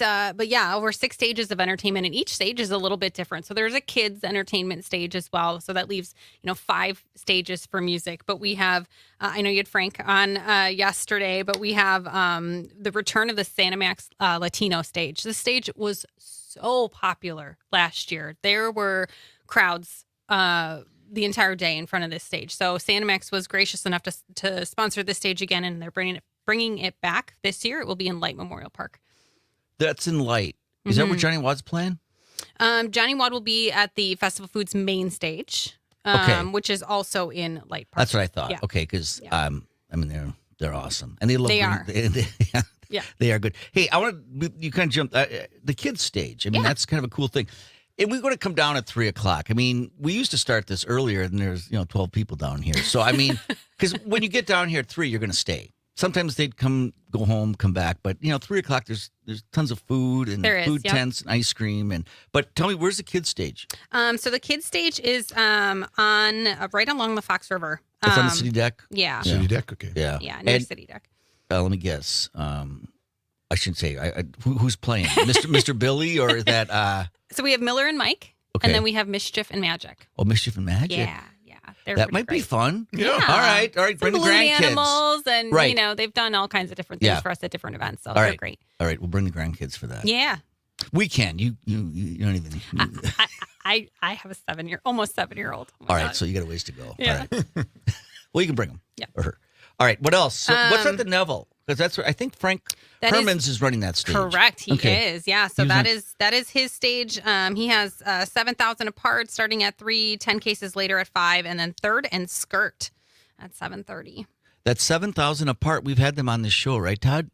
yeah, over 6 stages of entertainment, and each stage is a little bit different. So there's a kids entertainment stage as well. So that leaves 5 stages for music. But we have, I know you had Frank on yesterday, but we have the return of the Sanimax Latino stage. This stage was so popular last year. There were crowds the entire day in front of this stage. So Sanimax was gracious enough to sponsor this stage again, and they're bringing it back this year. It will be in Light Memorial Park. That's in Light. Is that where Johnny Wadd's playing? Johnny Wad will be at the Festival Foods main stage, which is also in Light Park. That's what I thought. Yeah. Okay, because they're awesome, and they love. They are. Yeah, they are good. Hey, I want you kind of jump the kids stage. I mean, that's kind of a cool thing. And we're going to come down at 3 o'clock. I mean, we used to start this earlier, and there's 12 people down here. So I mean, because when you get down here at 3, you're going to stay. Sometimes they'd go home, come back, but 3 o'clock there's tons of food and food tents and ice cream but tell me, where's the kids stage? So the kids stage is on right along the Fox River. It's on the city deck. Yeah. City deck. Okay. Yeah. Yeah, near city deck. Let me guess. I shouldn't say. Who's playing? Mr. Billy or is that? So we have Miller and Mike, and then we have Mischief and Magic. Oh, Mischief and Magic. Yeah. That might be fun. Yeah. All right. Some Bring the balloon grandkids. animals, and Right. they've done all kinds of different things for us at different events. So All they're right. great. All right. We'll bring the grandkids for that. Yeah. We can. You don't even. I have a almost 7-year-old. Oh All right. So you got a ways to go. Yeah. All right. Well, you can bring them. Yeah. Or her. All right. What else? So what's at the Neville? Because that's what I think Frank Hermans is running that stage. Correct. He is. Yeah. So He that is his stage. He has 7,000 apart starting at 3, 10 cases later at 5, and then third and skirt at 7:30. That's 7,000 apart. We've had them on this show, right, Todd?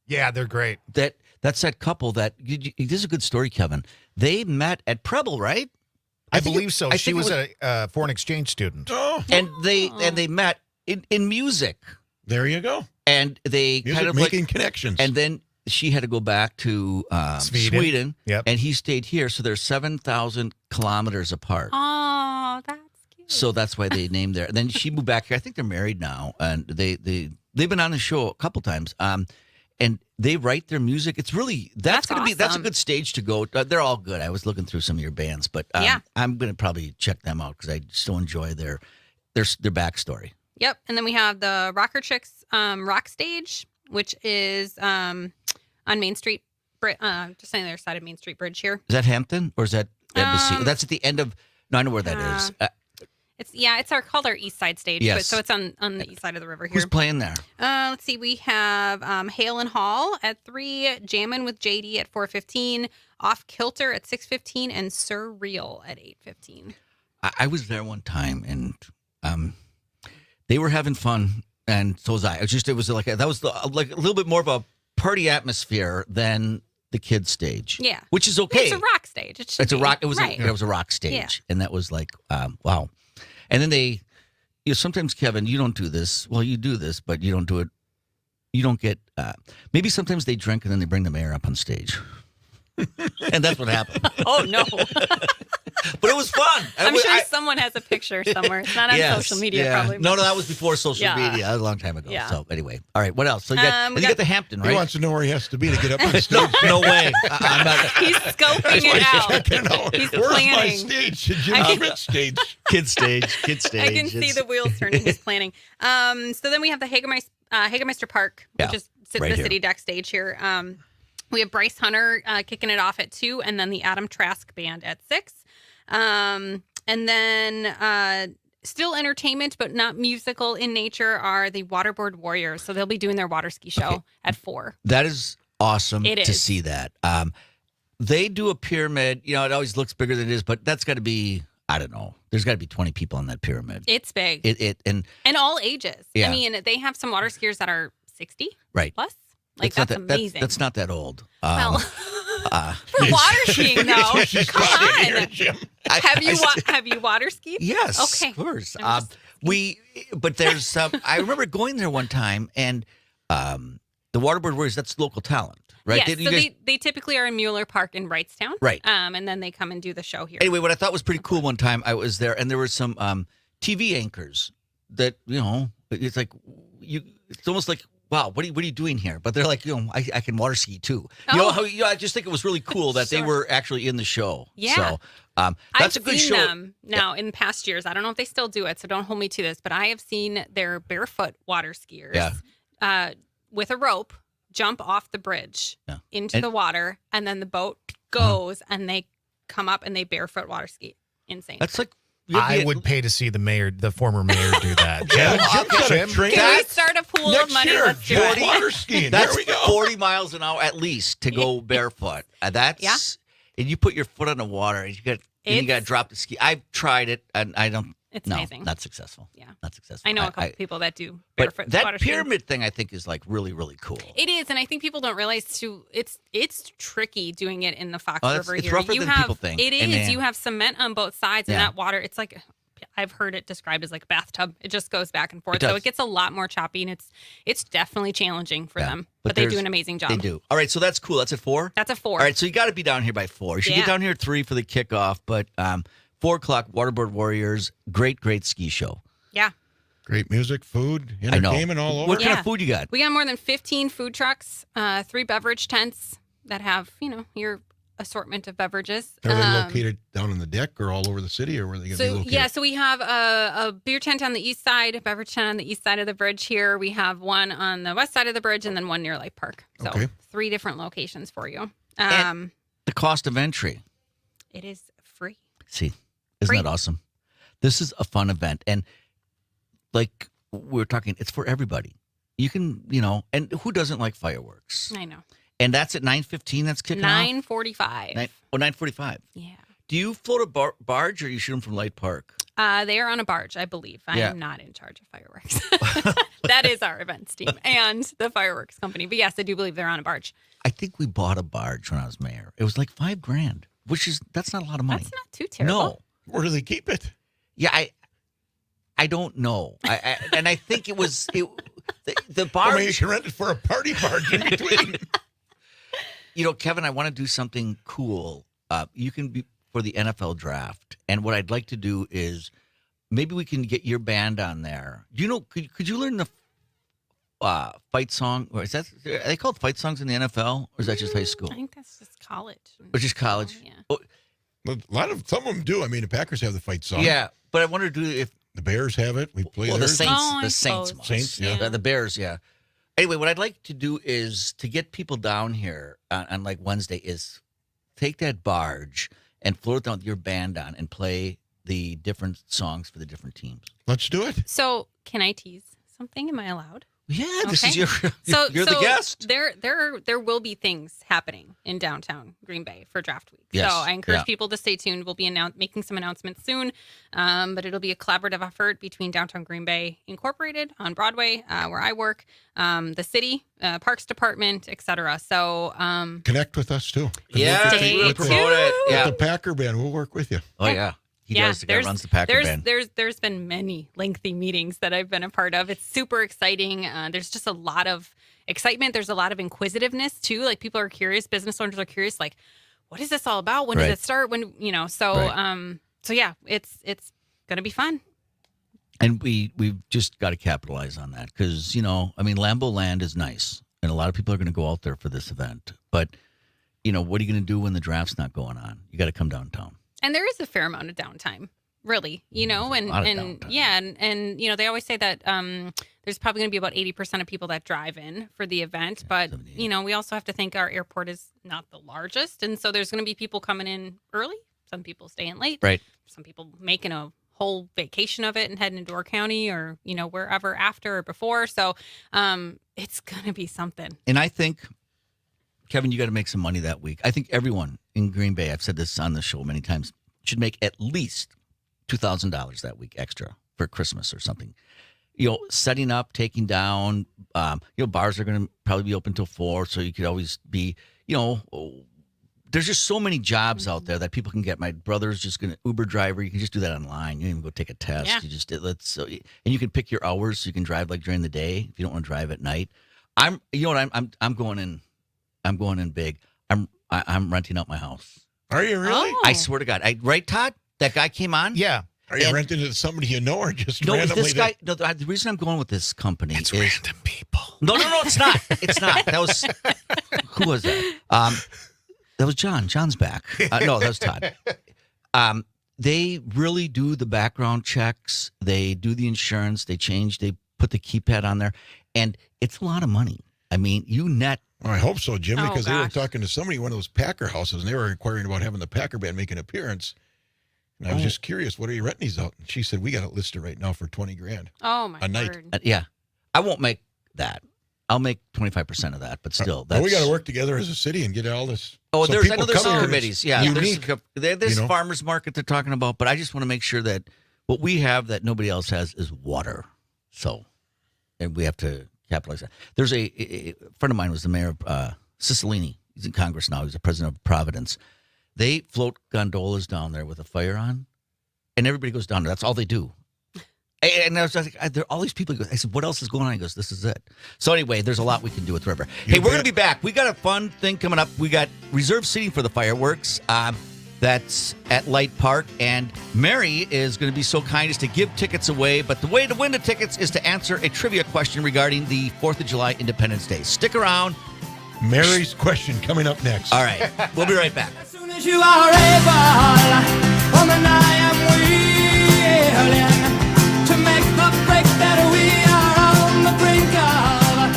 Yeah, they're great. That's that couple that this is a good story, Kevin. They met at Preble, right? I believe so. She was a foreign exchange student. Oh. And they met in music. There you go. And they Music kind of making connections. And then she had to go back to Sweden. Yep. And he stayed here. So they're 7,000 kilometers apart. Oh, that's cute. So that's why they named there. And then she moved back here. I think they're married now. And they've been on the show a couple times. And they write their music. It's really that's going to be that's a good stage to go. They're all good. I was looking through some of your bands, but I'm going to probably check them out because I still enjoy their backstory. Yep. And then we have the Rocker Chicks rock stage, which is on Main Street, just on the other side of Main Street Bridge here. Is that Hampton or is that Embassy? That's at the end of. No, I know where that is. It's called our East Side stage. Yes. But, so it's on the east side of the river here. Who's playing there? Let's see. We have Hale and Hall at 3, Jammin' with JD at 4:15, Off Kilter at 6:15, and Surreal at 8:15. I was there one time, and they were having fun, and so was I. It was like that was like a little bit more of a party atmosphere than the kids stage. Yeah, which is okay. It's a rock stage. It's a rock. It was right. it was a rock stage, and that was like wow. And then sometimes Kevin, you don't do this. Well, you do this, but you don't do it. You don't get. Maybe sometimes they drink and then they bring the mayor up on stage, and that's what happened. Oh no. But it was fun. I'm sure someone has a picture somewhere. It's not on social media, probably. No, that was before social media. That was a long time ago. Yeah. So anyway, all right. What else? So you got the Hampton, right? He wants to know where he has to be to get up on stage. No way. I'm not. He's scoping it out. He's Where's planning. my stage? Jim Schmidt stage. Kid stage. I can see the wheels turning. He's planning. So then we have the Hagemeister Park, which is right the here. city deck stage here. We have Bryce Hunter kicking it off at 2, and then the Adam Trask Band at 6. And then still entertainment, but not musical in nature, are the Waterboard Warriors. So they'll be doing their water ski show at 4. That is awesome It to is. see that. They do a pyramid. It always looks bigger than it is, but that's got to be, I don't know. There's got to be 20 people on that pyramid. It's big. And all ages. Yeah. I mean, they have some water skiers that are 60 right. plus. Like, that's amazing. That's not that old. Well, for water skiing, though, come on. Have you water skied? Yes, Okay. of course. But there's some. I remember going there one time, and the Waterboard Warriors. That's local talent, right? Yes, they typically are in Mueller Park in Wrightstown, right? And then they come and do the show here. Anyway, what I thought was pretty cool one time, I was there, and there were some TV anchors that it's like it's almost like. Wow, what are you doing here? But they're like, I can water ski too. I just think it was really cool that they were actually in the show. Yeah. So that's I've a good seen show. them now in past years. I don't know if they still do it, so don't hold me to this. But I have seen their barefoot water skiers with a rope jump off the bridge into the water, and then the boat goes, and they come up and they barefoot water ski. Insane. That's like. I would pay to see the former mayor do that. Jim, Can we start a pool of money? Year, Let's do it. water skiing. That's there we go. 40 miles an hour at least to go barefoot. That's and you put your foot on the water and you got to drop the ski. I've tried it and I don't. It's no, amazing. Not successful. Yeah, not successful. I know a couple people that do but barefoot that water skiing. pyramid thing, I think, is like really, really cool. It is, and I think people don't realize too. It's tricky doing it in the Fox River it's here. rougher than people think. It is. You have cement on both sides, and that water. It's like. I've heard it described as like a bathtub. It just goes back and forth. So it gets a lot more choppy, and it's definitely challenging for them. But they do an amazing job. They do. All right, so that's cool. That's at 4? That's at 4. All right, so you got to be down here by 4. You should get down here at 3 for the kickoff, but 4 o'clock, Waterboard Warriors, great ski show. Yeah. Great music, food, entertainment all over. What kind of food you got? We got more than 15 food trucks, 3 beverage tents that have, your assortment of beverages. Are they located down on the deck or all over the city, or where are they going to be located? Yeah, so we have a beer tent on the east side, a beverage tent on the east side of the bridge here. We have one on the west side of the bridge, and then one near Lake Park. So 3 different locations for you. And the cost of entry. It is free. See, isn't that awesome? This is a fun event. And like we were talking, it's for everybody. You can, and who doesn't like fireworks? I know. And that's at 9:15. That's kicking 9:45. 9:45. Yeah. Do you float a barge or you shoot them from Light Park? They are on a barge, I believe. I am not in charge of fireworks. That is our events team and the fireworks company. But yes, I do believe they're on a barge. I think we bought a barge when I was mayor. It was like $5,000, that's not a lot of money. That's not too terrible. No. Where do they keep it? Yeah, I don't know. And I think it was the barge. I mean, you can rent it for a party barge in between. Kevin, I want to do something cool. You can be for the NFL draft. And what I'd like to do is maybe we can get your band on there. Could you learn the fight song? Or are they called fight songs in the NFL? Or is that just high school? I think that's just college. Or just college? Yeah. Oh, some of them do. I mean, the Packers have the fight song. yeah, but I wonder if The Bears have it. We play Well, theirs. the Saints. Saints, yeah. The Bears, yeah. Anyway, what I'd like to do is to get people down here on like Wednesday is take that barge and float down with your band on and play the different songs for the different teams. Let's do it. So, can I tease something? Am I allowed? Yeah, this Okay. is you're So the guest. There will be things happening in downtown Green Bay for draft week. Yes. So I encourage Yeah. people to stay tuned. We'll be making some announcements soon, but it'll be a collaborative effort between Downtown Green Bay Incorporated on Broadway, where I work, the city, Parks Department, etc. So Connect with us too. Yeah, Stay promote it. Yeah. The Packer band, we'll work with you. Oh yeah. He does. The guy runs the Packer band. There's been many lengthy meetings that I've been a part of. It's super exciting. There's just a lot of excitement. There's a lot of inquisitiveness too. Like people are curious. Business owners are curious. Like, what is this all about? When does it start? When So so yeah, it's gonna be fun. And we've just got to capitalize on that because Lambeau Land is nice, and a lot of people are going to go out there for this event. But what are you going to do when the draft's not going on? You got to come downtown. And there is a fair amount of downtime, really, and they always say that there's probably going to be about 80% of people that drive in for the event. But, we also have to think our airport is not the largest. And so there's going to be people coming in early. Some people staying late. Right. Some people making a whole vacation of it and heading to Door County or, wherever after or before. So it's going to be something. And I think, Kevin, you got to make some money that week. I think everyone in Green Bay, I've said this on the show many times, should make at least $2,000 that week extra for Christmas or something. Setting up, taking down, bars are going to probably be open till 4, so you could always be, there's just so many jobs out there that people can get. My brother's just going to Uber driver. You can just do that online. You don't even go take a test. Yeah. You just and you can pick your hours so you can drive like during the day if you don't want to drive at night. I'm going in. I'm going in big. I'm renting out my house. Are you really? Oh. I swear to God. Right, Todd? That guy came on? Yeah. Are you renting it to somebody you know or just No, randomly? this guy. No, the reason I'm going with this company is random people. No, it's not. It's not. That was who was that? That was John. John's back. No, that was Todd. They really do the background checks. They do the insurance. They put the keypad on there, and it's a lot of money. I mean, you net. I hope so, Jim, Oh, because they were gosh. talking to somebody in one of those Packer houses, and they were inquiring about having the Packer band make an appearance. And I was just curious, what are you renting these out? And she said, we got it listed right now for $20,000 Oh, my a night. word. Yeah, I won't make that. I'll make 25% of that, but still, Well, we got to work together as a city and get all this. Oh, so I people know there's come some here, committees. it's Yeah, unique. there's farmers market they're talking about, but I just want to make sure that what we have that nobody else has is water. So, and we have to capitalize that. There's a friend of mine was the mayor of Cicilline. He's in Congress now. He's the president of Providence. They float gondolas down there with a fire on, and everybody goes down there. That's all they do. And I was like, there are all these people. I said, what else is going on? He goes, this is it. So anyway, there's a lot we can do with the river. Hey, we're going to be back. We got a fun thing coming up. We got reserved seating for the fireworks. That's at Light Park. And Mary is going to be so kind as to give tickets away. But the way to win the tickets is to answer a trivia question regarding the 4th of July Independence Day. Stick around. Mary's question coming up next. All right. We'll be right back. As soon as you are able, on the night I'm willing to make the break that we are on the brink of.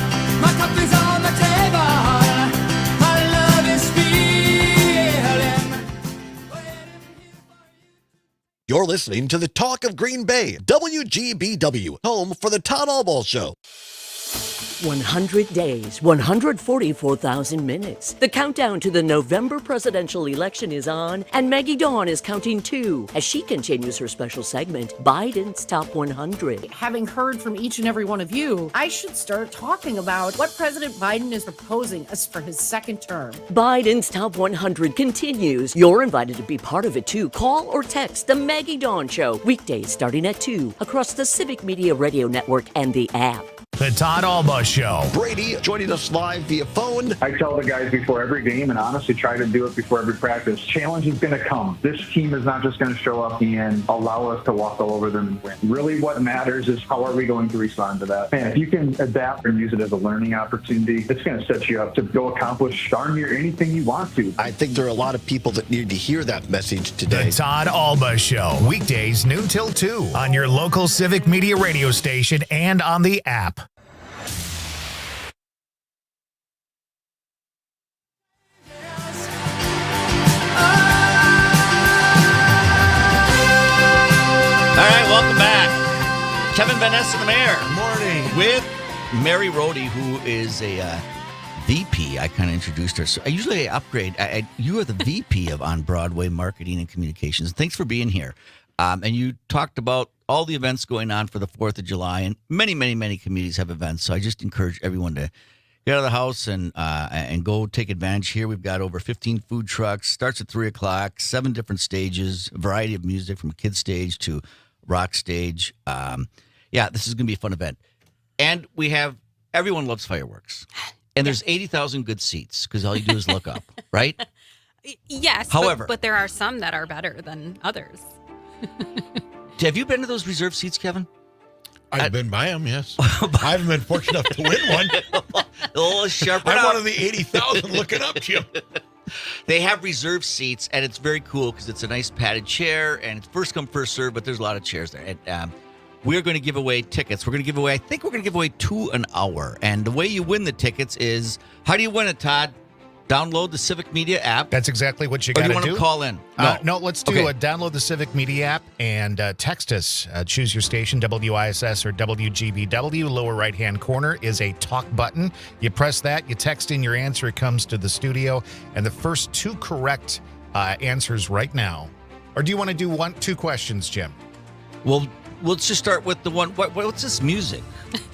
My cup is on the table, my love is feeling. You're listening to the Talk of Green Bay, WGBW, home for the Todd Allball Show. 100 days, 144,000 minutes. The countdown to the November presidential election is on, and Maggie Dawn is counting too as she continues her special segment, Biden's Top 100. Having heard from each and every one of you, I should start talking about what President Biden is proposing as for his second term. Biden's Top 100 continues. You're invited to be part of it too. Call or text the Maggie Dawn Show, weekdays starting at 2 across the Civic Media Radio Network and the app. The Todd Alba Show. Brady joining us live via phone. I tell the guys before every game, and honestly try to do it before every practice, challenge is going to come. This team is not just going to show up and allow us to walk all over them and win. Really what matters is how are we going to respond to that. And if you can adapt and use it as a learning opportunity, it's going to set you up to go accomplish darn near anything you want to. I think there are a lot of people that need to hear that message today. The Todd Alba Show. Weekdays noon till 2 on your local Civic Media radio station and on the app. All right, welcome back. Kevin Van Ness and the Mayor. Morning. With Mary Rohde, who is a VP. I kind of introduced her. So I usually upgrade. You are the VP of On Broadway Marketing and Communications. Thanks for being here. And you talked about all the events going on for the 4th of July, and many, many, many communities have events. So I just encourage everyone to get out of the house and go take advantage here. We've got over 15 food trucks. Starts at 3 o'clock, 7 different stages, a variety of music from kids stage to rock stage. This is going to be a fun event. And we have, everyone loves fireworks. And there's 80,000 good seats because all you do is look up, right? Yes. However, but there are some that are better than others. Have you been to those reserved seats, Kevin? I've been by them, yes. I haven't been fortunate enough to win one. A little sharp. I'm one of the 80,000 looking up, Jim. They have reserved seats, and it's very cool because it's a nice padded chair, and it's first come, first serve, but there's a lot of chairs there. And we're going to give away tickets. We're going to give away, I think we're going to give away 2 an hour. And the way you win the tickets is, how do you win it, Todd? Download the Civic Media app. That's exactly what you got got to do. do. You want to call in? No, let's do download the Civic Media app and text us. Choose your station, WISS or WGBW. Lower right-hand corner is a talk button. You press that, you text in your answer, it comes to the studio. And the first 2 correct answers right now. Or do you want to do 2 questions, Jim? Well, let's just start with the one. What's this music?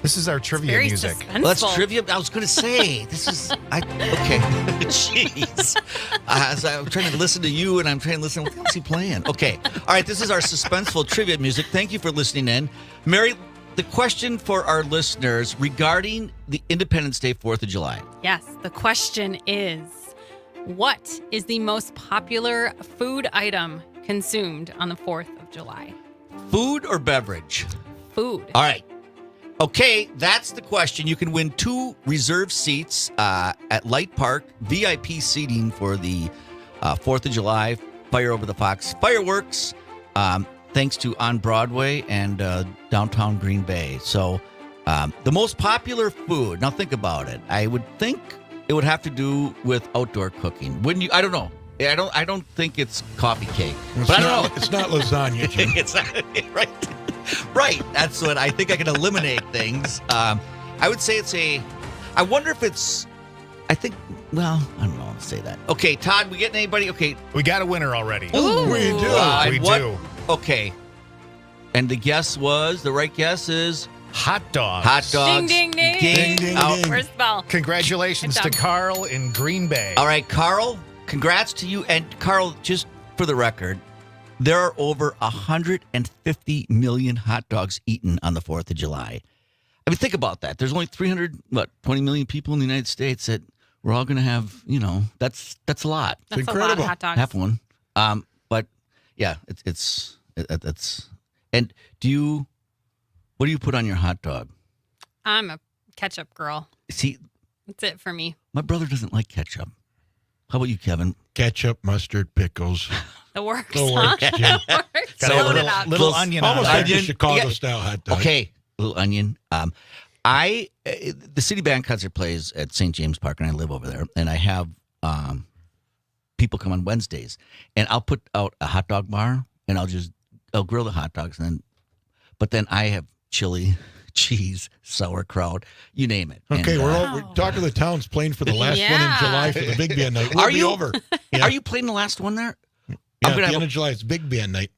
This is our trivia music. Suspenseful. Well, that's trivia. I was going to say this is. Okay, jeez. So I'm trying to listen to you, and I'm trying to listen. What's he playing? Okay, all right. This is our suspenseful trivia music. Thank you for listening in, Mary. The question for our listeners regarding the Independence Day, 4th of July. Yes. The question is, what is the most popular food item consumed on the 4th of July? Food or beverage? Food. All right. Okay, that's the question. You can win 2 reserved seats at Light Park, VIP seating for the 4th of July Fire Over the Fox fireworks, thanks to On Broadway and downtown Green Bay. So the most popular food, now think about it. I would think it would have to do with outdoor cooking. Wouldn't you? I don't know. I don't think it's coffee cake. But I don't know. It's not lasagna, Jim. It's not, right. Right. That's what I think. I can eliminate things. I would say I wonder if it's, I think, well, I don't know how to say that. Okay, Todd, we getting anybody? Okay. We got a winner already. Ooh. We do. We do. Okay. And the right guess is? Hot dogs. Hot dogs. Ding, ding, ding. Ding, ding, ding. Where's the bell? Congratulations to Carl in Green Bay. All right, Carl, congrats to you. And Carl, just for the record, there are over 150 million hot dogs eaten on the 4th of July. I mean, think about that. There's only 20 million people in the United States that we're all going to have, that's a lot. That's incredible. A lot of hot dogs. Half one. But yeah, it's and what do you put on your hot dog? I'm a ketchup girl. See, that's it for me. My brother doesn't like ketchup. How about you, Kevin? Ketchup, mustard, pickles. The works. The works, Jim. The works. Got a little onion on almost it. like a Chicago-style hot dog. Okay, little onion. The City Band concert plays at St. James Park, and I live over there. And I have people come on Wednesdays, and I'll put out a hot dog bar, and I'll grill the hot dogs, but then I have chili, cheese, sauerkraut, you name it. Okay, we're talking to the towns playing for the last one in July for the big band night. We'll be over. Yeah. Are you playing the last one there? Yeah, at the end of July, it's big band night.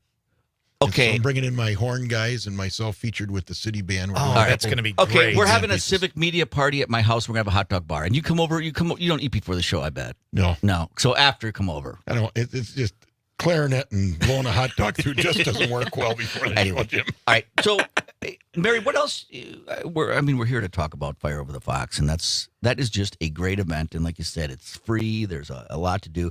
Okay. So I'm bringing in my horn guys and myself featured with the city band. That's going to be great. Okay, we're having a civic media party at my house. We're going to have a hot dog bar. And you come over, you don't eat before the show, I bet. No. So after, come over. I don't. It's just clarinet and blowing a hot dog through just doesn't work well before the show, Jim. All right. So, Mary, what else? We're here to talk about Fire Over the Fox, and that is just a great event. And like you said, it's free. There's a lot to do.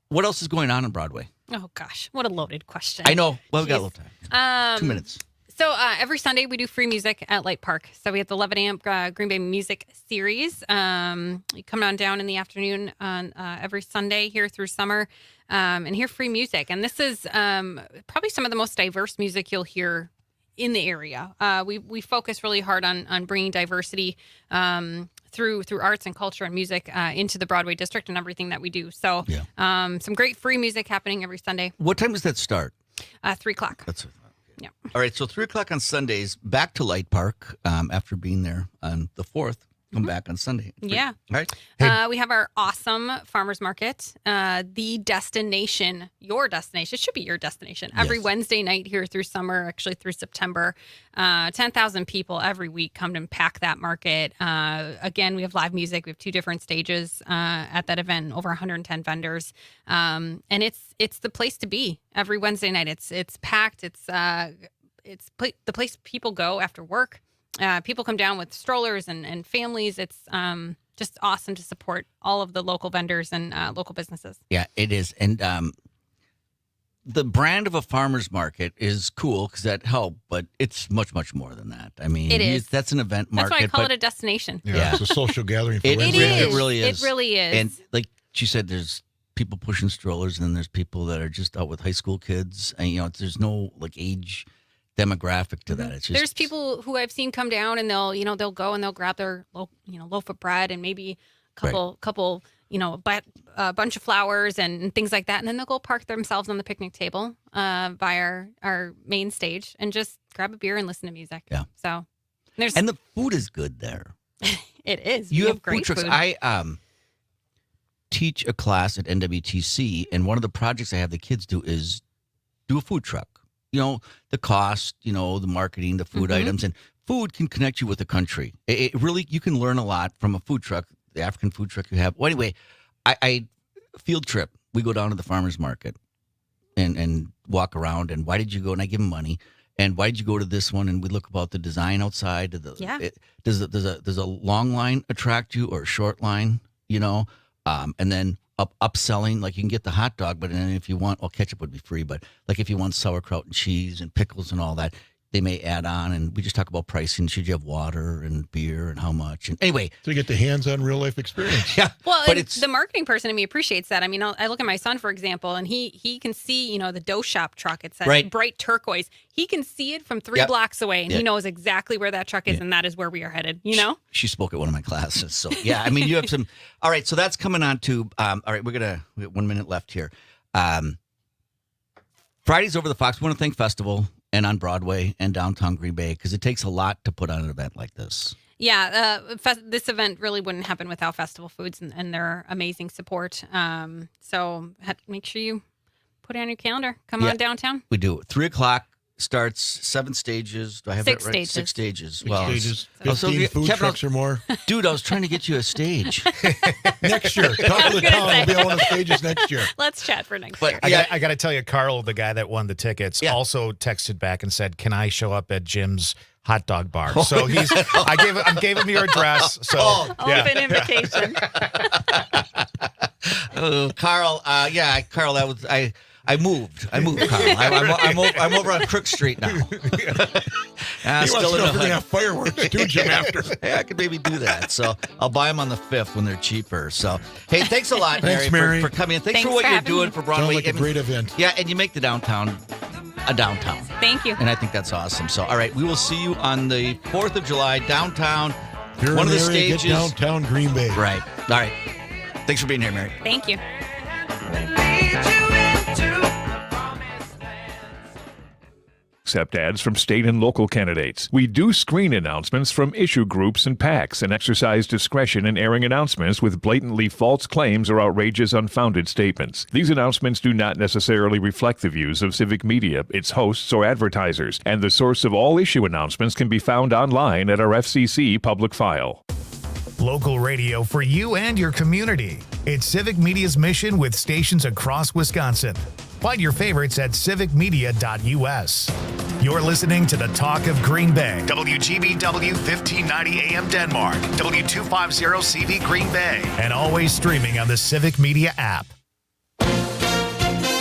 What else is going on Broadway? Oh gosh, what a loaded question. I know. Well, we got a little time. 2 minutes. So every Sunday we do free music at Light Park. So we have the 11 amp Green Bay Music Series. You come on down in the afternoon on every Sunday here through summer and hear free music. And this is probably some of the most diverse music you'll hear in the area. We focus really hard on bringing diversity through arts and culture and music into the Broadway district and everything that we do. So some great free music happening every Sunday. What time does that start? 3 o'clock. That's yeah. All right, so 3 o'clock on Sundays, back to Light Park after being there on the 4th. Come back on Sunday. Yeah. All right. We have our awesome farmers market, the destination, your destination. It should be your destination. Every Wednesday night here through summer, actually through September. 10,000 people every week come and pack that market. Again, we have live music. We have 2 different stages at that event, over 110 vendors. And it's the place to be every Wednesday night. It's packed. It's the place people go after work. People come down with strollers and families. It's just awesome to support all of the local vendors and local businesses. Yeah, it is. And the brand of a farmer's market is cool because that helped, but it's much, much more than that. I mean, it is. That's an event market. That's why I call it a destination. Yeah, it's a social gathering. For it is. really is. It really is. And like she said, there's people pushing strollers, and then there's people that are just out with high school kids. And, there's no age demographic to that. It's just, there's people who I've seen come down and they'll go and they'll grab their loaf of bread and maybe a couple a bunch of flowers and things like that, and then they'll go park themselves on the picnic table by our main stage and just grab a beer and listen to music. Yeah. So and the food is good there. It is. You We have great food trucks. food. I teach a class at NWTC, and one of the projects I have the kids do is do a food truck. The cost, the marketing, the food items, and food can connect you with the country. It really, you can learn a lot from a food truck, the African food truck you have. Well, anyway, I field trip. We go down to the farmer's market and walk around. And why did you go? And I give them money. And why did you go to this one? And we look about the design outside. Does a long line attract you or a short line? And then upselling, like you can get the hot dog, but then if you want, ketchup would be free, but like if you want sauerkraut and cheese and pickles and all that, they may add on. And we just talk about pricing. Should you have water and beer and how much? And anyway, so you get the hands-on real-life experience. Yeah, well, but it's the marketing person in me appreciates that. I mean, I look at my son, for example, and he can see, the dough shop truck. It's that bright turquoise. He can see it from 3 blocks away, and he knows exactly where that truck is, and that is where we are headed. She spoke at one of my classes, so yeah. I mean, you have some. All right, so that's coming on to. All right, we got 1 minute left here. Fridays Over the Fox. We want to thank Festival and on Broadway and downtown Green Bay because it takes a lot to put on an event like this. Yeah, this event really wouldn't happen without Festival Foods and their amazing support. So make sure you put it on your calendar. Come on downtown. We do. 3 o'clock starts, 7 stages. Do I have 6 that right? stages. 6 stages. 6 stages. 15 food trucks or more. Dude, I was trying to get you a stage. Next year. Top of the town will be on one of the stages next year. Let's chat for next But year. I got to tell you, Carl, the guy that won the tickets, also texted back and said, "Can I show up at Jim's hot dog bar?" So I gave him your address. So open invitation. Carl, Carl, that was I moved, Carl. I'm over on Crook Street now. He wants to know if we're gonna have fireworks too, Jim. After, hey, I could maybe do that. So I'll buy them on the 5th when they're cheaper. So hey, thanks a lot, Thanks, Mary. for coming in. Thanks for Thanks what for you're having doing me. for Broadway. Sounds like a great event. Yeah, and you make the downtown a downtown. Thank you. And I think that's awesome. So all right, we will see you on the 4th of July downtown. If you're one in of the area, stages. get downtown Green Bay. Right. All right. Thanks for being here, Mary. Thank you. Accept ads from state and local candidates. We do screen announcements from issue groups and PACs and exercise discretion in airing announcements with blatantly false claims or outrageous, unfounded statements. These announcements do not necessarily reflect the views of Civic Media, its hosts, or advertisers, and the source of all issue announcements can be found online at our FCC public file. Local radio for you and your community. It's Civic Media's mission with stations across Wisconsin. Find your favorites at civicmedia.us. You're listening to the Talk of Green Bay. WGBW 1590 AM Denmark. W250CV Green Bay. And always streaming on the Civic Media app.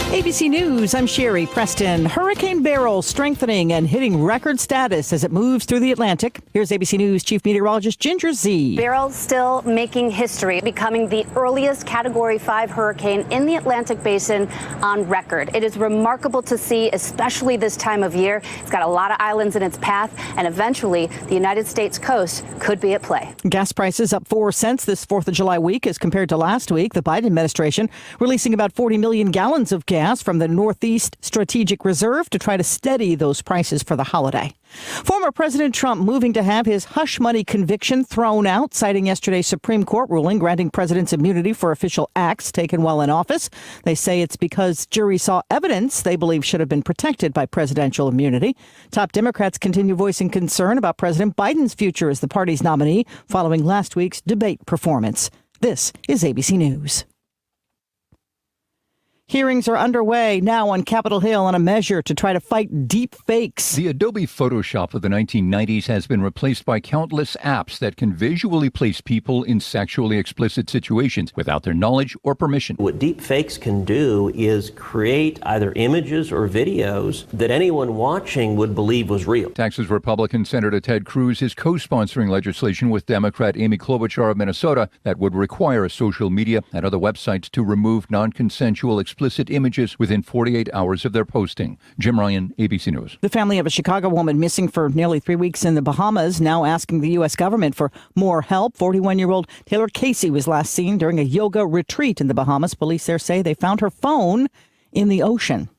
ABC News, I'm Sherry Preston. Hurricane Beryl strengthening and hitting record status as it moves through the Atlantic. Here's ABC News Chief Meteorologist Ginger Z. Beryl still making history, becoming the earliest Category 5 hurricane in the Atlantic Basin on record. It is remarkable to see, especially this time of year. It's got a lot of islands in its path, and eventually the United States coast could be at play. Gas prices up 4 cents this 4th of July week as compared to last week. The Biden administration releasing about 40 million gallons of gas from the Northeast Strategic Reserve to try to steady those prices for the holiday. Former President Trump moving to have his hush money conviction thrown out, citing yesterday's Supreme Court ruling granting presidents immunity for official acts taken while in office. They say it's because juries saw evidence they believe should have been protected by presidential immunity. Top Democrats continue voicing concern about President Biden's future as the party's nominee following last week's debate performance. This is ABC News. Hearings are underway now on Capitol Hill on a measure to try to fight deep fakes. The Adobe Photoshop of the 1990s has been replaced by countless apps that can visually place people in sexually explicit situations without their knowledge or permission. What deep fakes can do is create either images or videos that anyone watching would believe was real. Texas Republican Senator Ted Cruz is co-sponsoring legislation with Democrat Amy Klobuchar of Minnesota that would require social media and other websites to remove non-consensual explicit images within 48 hours of their posting. Jim Ryan, ABC News. The family of a Chicago woman missing for nearly 3 weeks in the Bahamas now asking the U.S. government for more help. 41-year-old Taylor Casey was last seen during a yoga retreat in the Bahamas. Police there say they found her phone in the ocean.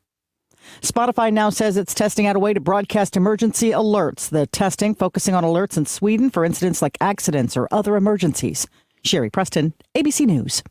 Spotify now says it's testing out a way to broadcast emergency alerts. The testing focusing on alerts in Sweden for incidents like accidents or other emergencies. Sherry Preston, ABC News.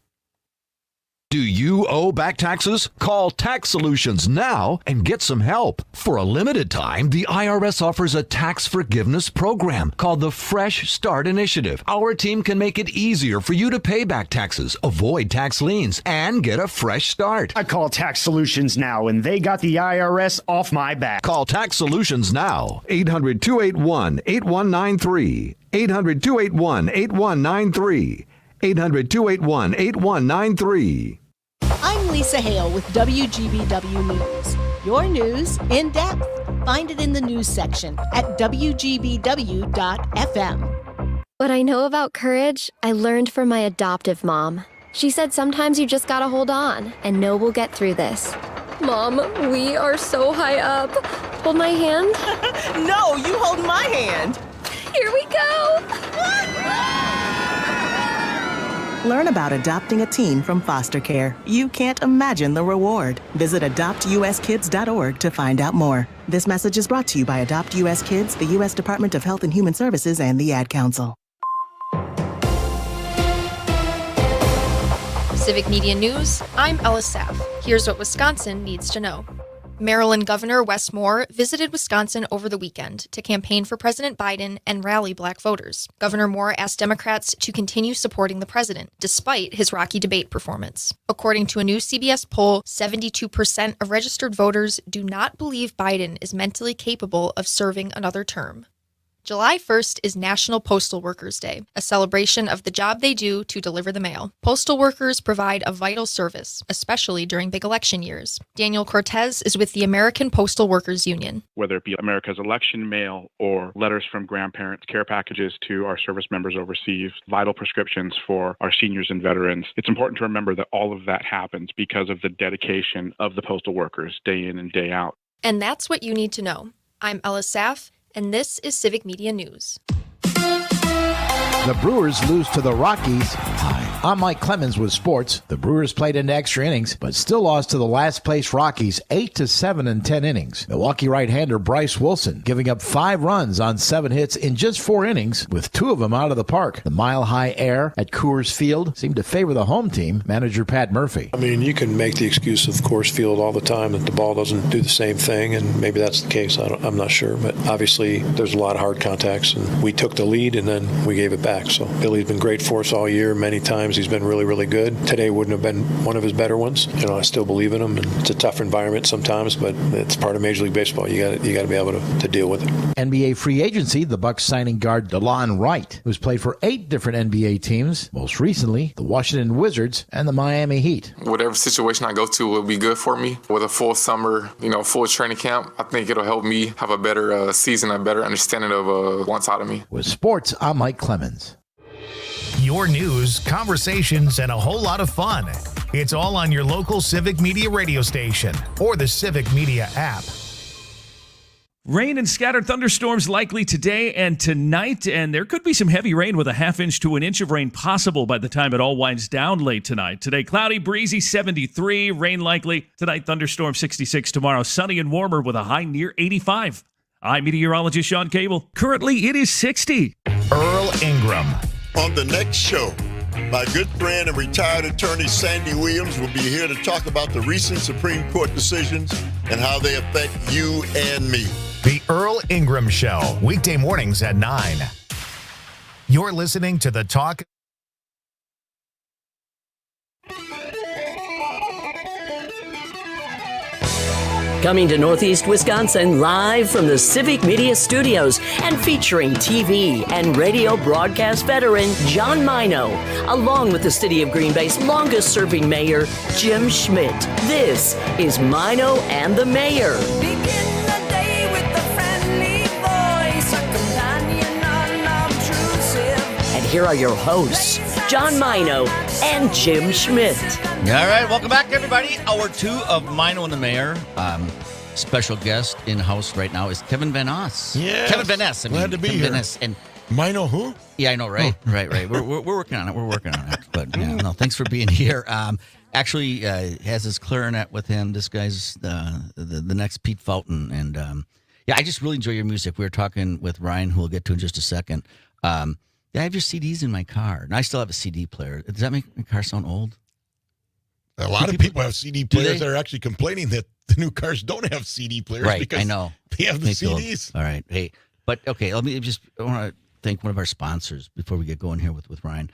Do you owe back taxes? Call Tax Solutions now and get some help. For a limited time, the IRS offers a tax forgiveness program called the Fresh Start Initiative. Our team can make it easier for you to pay back taxes, avoid tax liens, and get a fresh start. I call Tax Solutions now, and they got the IRS off my back. Call Tax Solutions now. 800-281-8193. 800-281-8193. 800-281-8193. I'm Lisa Hale with WGBW News. Your news in depth. Find it in the news section at WGBW.FM. What I know about courage, I learned from my adoptive mom. She said sometimes you just gotta hold on and know we'll get through this. Mom, we are so high up. Hold my hand. No, you hold my hand. Here we go. Learn about adopting a teen from foster care. You can't imagine the reward. Visit adoptuskids.org to find out more. This message is brought to you by Adopt US Kids, the U.S. Department of Health and Human Services, and the Ad Council. Civic Media News, I'm Ella Saff. Here's what Wisconsin needs to know. Maryland Governor Wes Moore visited Wisconsin over the weekend to campaign for President Biden and rally black voters. Governor Moore asked Democrats to continue supporting the president, despite his rocky debate performance. According to a new CBS poll, 72% of registered voters do not believe Biden is mentally capable of serving another term. July 1st is National Postal Workers Day, a celebration of the job they do to deliver the mail. Postal workers provide a vital service, especially during big election years. Daniel Cortez is with the American Postal Workers Union. Whether it be America's election mail or letters from grandparents, care packages to our service members overseas, vital prescriptions for our seniors and veterans, it's important to remember that all of that happens because of the dedication of the postal workers day in and day out. And that's what you need to know. I'm Ella Saff, and this is Civic Media News. The Brewers lose to the Rockies. Hi, I'm Mike Clemens with sports. The Brewers played into extra innings, but still lost to the last-place Rockies 8-7 in 10 innings. Milwaukee right-hander Bryce Wilson giving up 5 runs on 7 hits in just 4 innings, with 2 of them out of the park. The mile-high air at Coors Field seemed to favor the home team, manager Pat Murphy. I mean, you can make the excuse of Coors Field all the time that the ball doesn't do the same thing, and maybe that's the case. I'm not sure, but obviously there's a lot of hard contacts, and we took the lead, and then we gave it back. back. So Billy's been great for us all year. Many times he's been really, really good. Today wouldn't have been one of his better ones. I still believe in him, and it's a tough environment sometimes, but it's part of Major League Baseball. You got to be able to deal with it. NBA free agency, the Bucks signing guard DeLon Wright, who's played for 8 different NBA teams, most recently the Washington Wizards and the Miami Heat. Whatever situation I go to will be good for me. With a full summer, full training camp, I think it'll help me have a better season, a better understanding of what's out of me. With sports, I'm Mike Clemens. Your news, conversations, and a whole lot of fun. It's all on your local Civic Media radio station or the Civic Media app. Rain and scattered thunderstorms likely today and tonight, and there could be some heavy rain with a half inch to an inch of rain possible by the time it all winds down late tonight. Today, cloudy, breezy, 73, rain likely. Tonight, thunderstorm, 66. Tomorrow, sunny and warmer with a high near 85. I'm meteorologist Sean Cable. Currently, it is 60. Earl Ingram. On the next show, my good friend and retired attorney Sandy Williams will be here to talk about the recent Supreme Court decisions and how they affect you and me. The Earl Ingram Show, weekday mornings at 9. You're listening to The Talk. Coming to Northeast Wisconsin live from the Civic Media Studios and featuring TV and radio broadcast veteran John Maino, along with the City of Green Bay's longest-serving mayor, Jim Schmidt. This is Maino and the Mayor. And here are your hosts, John Maino and Jim Schmidt. All right, welcome back, everybody. Hour 2 of Maino and the Mayor. Special guest in-house right now is Kevin Van Oss. Yeah, Kevin Van Ness. Glad to be Kevin here. Van Ness. And Maino who? Yeah, I know, right? Oh. Right. We're working on it. We're working on it. But yeah, no, thanks for being here. Actually, has his clarinet with him. This guy's the next Pete Fountain. And yeah, I just really enjoy your music. We were talking with Ryan, who we'll get to in just a second. Yeah, I have your CDs in my car, and I still have a CD player. Does that make my car sound old? A lot of people have CD players that are actually complaining that the new cars don't have CD players because I know. they have the CDs. All right. Hey, but okay, I want to thank one of our sponsors before we get going here with Ryan.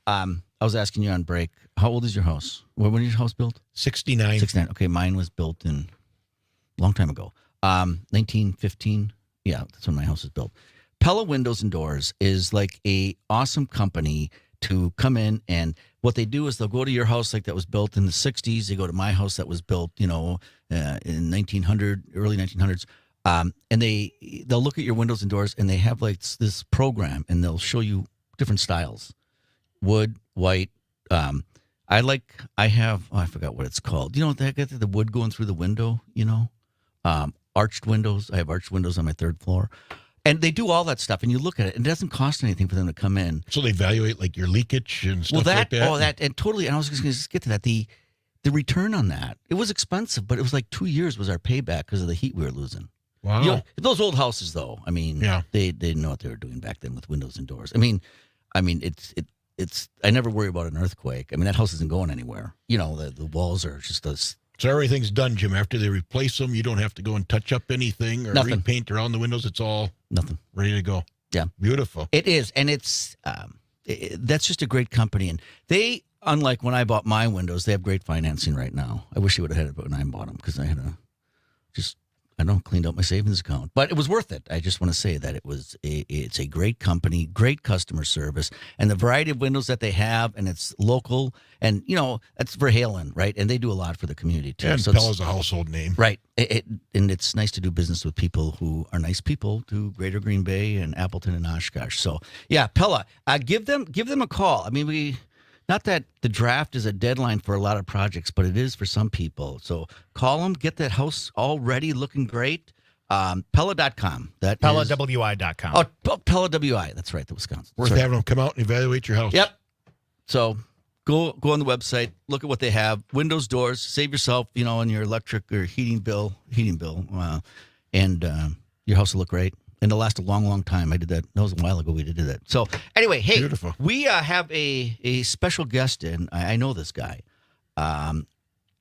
I was asking you on break, how old is your house? When was your house built? 69. 69. Okay, mine was built in a long time ago. 1915. Yeah, that's when my house was built. Pella Windows and Doors is like a awesome company to come in, and what they do is they'll go to your house like that was built in the 60s. They go to my house that was built, in 1900, early 1900s. And they'll look at your windows and doors, and they have like this program, and they'll show you different styles. Wood, white. I forgot what it's called. They got the wood going through the window, arched windows. I have arched windows on my third floor. And they do all that stuff, and you look at it, and it doesn't cost anything for them to come in. So they evaluate like your leakage and stuff like that? And totally, and I was just going to get to that. The return on that, it was expensive, but it was like 2 years was our payback because of the heat we were losing. Wow. Those old houses, though, they didn't know what they were doing back then with windows and doors. It's I never worry about an earthquake. That house isn't going anywhere. The walls are just those. So everything's done, Jim. After they replace them, you don't have to go and touch up anything or repaint around the windows. It's all ready to go. Yeah. Beautiful. It is. And it's that's just a great company. And they, unlike when I bought my windows, they have great financing right now. I wish you would have had it when I bought them because I had cleaned up my savings account. But it was worth it. I just want to say that it's a great company, great customer service, and the variety of windows that they have, and it's local, and that's Verhalen, right? And they do a lot for the community too. And Pella's a household name, right? And it's nice to do business with people who are nice people to Greater Green Bay and Appleton and Oshkosh. So yeah, Pella, give them a call. Not that the draft is a deadline for a lot of projects, but it is for some people. So call them, get that house all ready, looking great. Pella.com. PellaWI.com. Oh, Pella WI. That's right, the Wisconsin. Worth having them come out and evaluate your house. Yep. So go on the website, look at what they have. Windows, doors, save yourself, on your electric or heating bill, and your house will look great. And it'll last a long, long time. I did that. That was a while ago we did that. So anyway, hey, beautiful. We have a special guest in. I know this guy.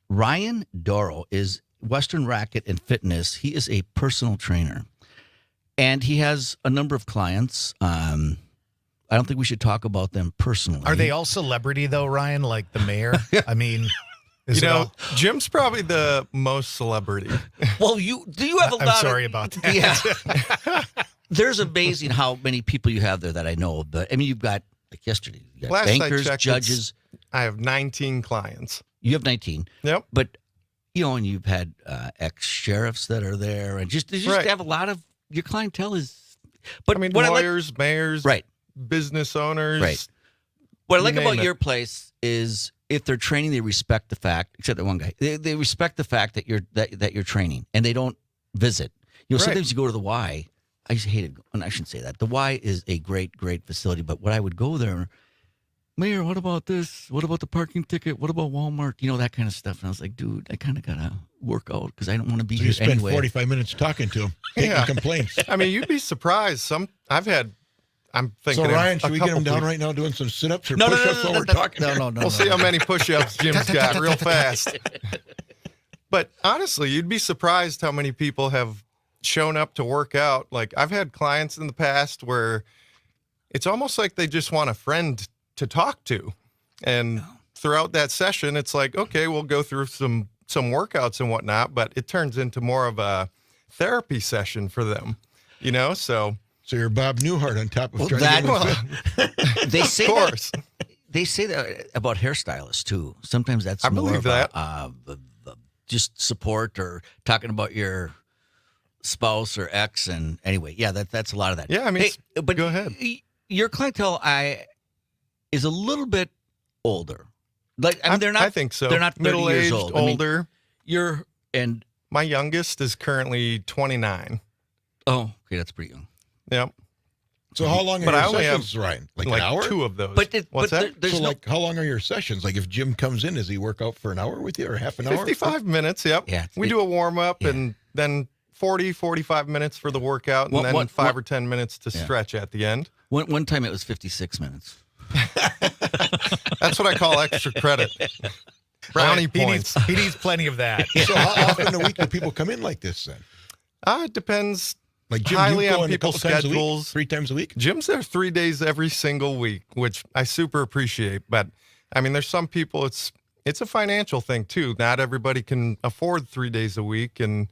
Ryan Doro is Western Racket and Fitness. He is a personal trainer. And he has a number of clients. I don't think we should talk about them personally. Are they all celebrity though, Ryan? Like the mayor? I mean, Jim's probably the most celebrity. Well, you have a lot. I'm sorry about that. Yeah. There's amazing how many people you have there that I know. But I mean, you've got like yesterday, you got Last bankers, I checked, judges. I have 19 clients. You have 19. Yep. But and you've had ex-sheriffs that are there, and just have a lot of your clientele is. But I mean, what lawyers, mayors, right, business owners, right. What I like about it. your place is if they're training, they respect the fact. Except that one guy, they respect the fact that you're training, and they don't visit. Sometimes you go to the Y. I just hated, and I shouldn't say that. The Y is a great facility, but when I would go there, Mayor, what about this? What about the parking ticket? What about Walmart? You that kind of stuff. And I was like, dude, I kind of got to work out because I don't want to be here anyway. You spend anyway. 45 minutes talking to him, taking complaints. I mean, you'd be surprised. I'm thinking. So, Ryan, should we get him down right now doing some sit-ups or push-ups while we're talking? No. We'll see how many push-ups Jim's got real fast. But honestly, you'd be surprised how many people have shown up to work out. Like, I've had clients in the past where it's almost like they just want a friend to talk to. And throughout that session, it's like, okay, we'll go through some workouts and whatnot, but it turns into more of a therapy session for them, so you're Bob Newhart on top of trying to get they say of course. They say that about hairstylists too. Sometimes that's I more believe of that. Just support or talking about your spouse or ex. And anyway, that's a lot of that. Yeah, I mean, but go ahead. Your clientele is a little bit older. Like, I mean, they're not. I think so. They're not 30 middle-aged, years old. older. And my youngest is currently 29. Oh, okay, that's pretty young. Yep. So how long are your sessions, Ryan? Like an hour? 2 of those. What's that? So how long are your sessions? Like if Jim comes in, does he work out for an hour with you or half an hour? 55 minutes, yep. Yeah. We do a warm-up and then 45 minutes for the workout and then 5 or 10 minutes to stretch at the end. One time it was 56 minutes. That's what I call extra credit. Brownie points. He needs plenty of that. So how often a week do people come in like this then? It depends. Like Jim, highly you go on in a people's couple times a week? schedules. 3 times a week? Jim's there 3 days every single week, which I super appreciate. But I mean, there's some people it's a financial thing too. Not everybody can afford 3 days a week, and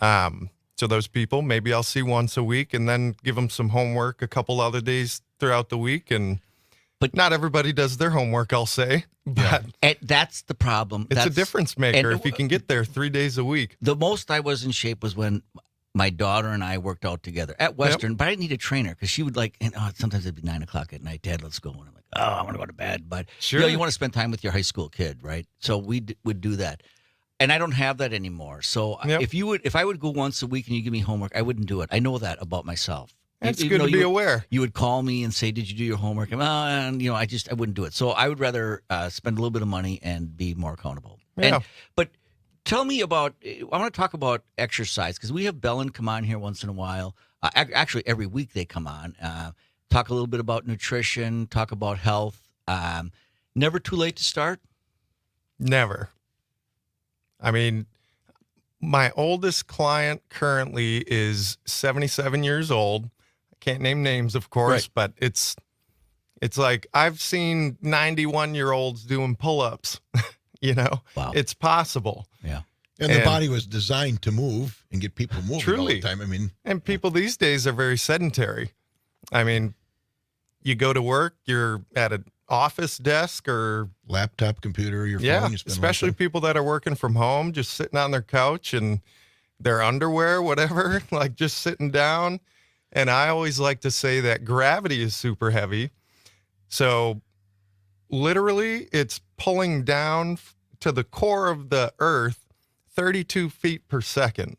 so those people maybe I'll see once a week, and then give them some homework a couple other days throughout the week. But not everybody does their homework, I'll say. But and that's the problem. It's a difference maker if you can get there 3 days a week. The most I was in shape was when my daughter and I worked out together at Western, but I didn't need a trainer because she would sometimes it'd be 9 o'clock at night. Dad, let's go. And I'm like, I want to go to bed. But sure. You want to spend time with your high school kid, right? So we would do that. And I don't have that anymore. So if I would go once a week and you give me homework, I wouldn't do it. I know that about myself. It's good to be aware. You would call me and say, "Did you do your homework?" And I wouldn't do it. So I would rather spend a little bit of money and be more accountable. Yeah. But tell me about. I want to talk about exercise because we have Bellin come on here once in a while. Actually, every week they come on. Talk a little bit about nutrition. Talk about health. Never too late to start. Never. I mean, my oldest client currently is 77 years old. Can't name names, of course, but it's like I've seen 91-year-olds doing pull-ups. Wow. It's possible. Yeah. And the body was designed to move and get people moving all the time. I mean, and people these days are very sedentary. I mean, you go to work, you're at an office desk or laptop, computer, your phone. Yeah, you spend especially people that are working from home, just sitting on their couch and their underwear, whatever, like just sitting down. And I always like to say that gravity is super heavy. So literally it's pulling down to the core of the earth 32 feet per second,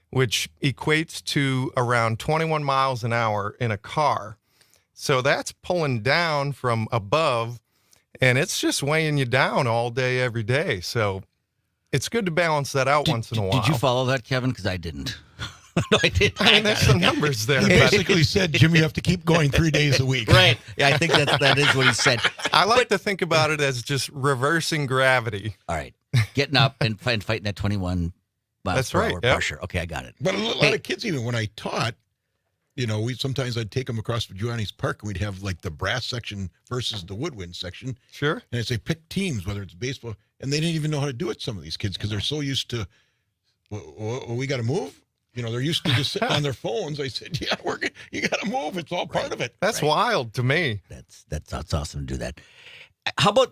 which equates to around 21 miles an hour in a car. So that's pulling down from above, and it's just weighing you down all day, every day. So it's good to balance that out once in a while. Did you follow that, Kevin? Because I didn't. No, I didn't. I mean, there's some numbers there. He basically said, Jim, you have to keep going 3 days a week. Right. Yeah, I think that is what he said. I like to think about it as just reversing gravity. All right. Getting up and fighting that 21 miles per hour pressure. Okay, I got it. But a lot of kids, even when I taught, sometimes I'd take them across to Giuliani's Park and we'd have like the brass section versus the woodwind section. Sure. And I'd say pick teams, whether it's baseball, and they didn't even know how to do it. Some of these kids because they're so used to, we got to move. They're used to just sitting on their phones. I said, yeah, you got to move. It's all part of it. That's wild to me. That's awesome to do that.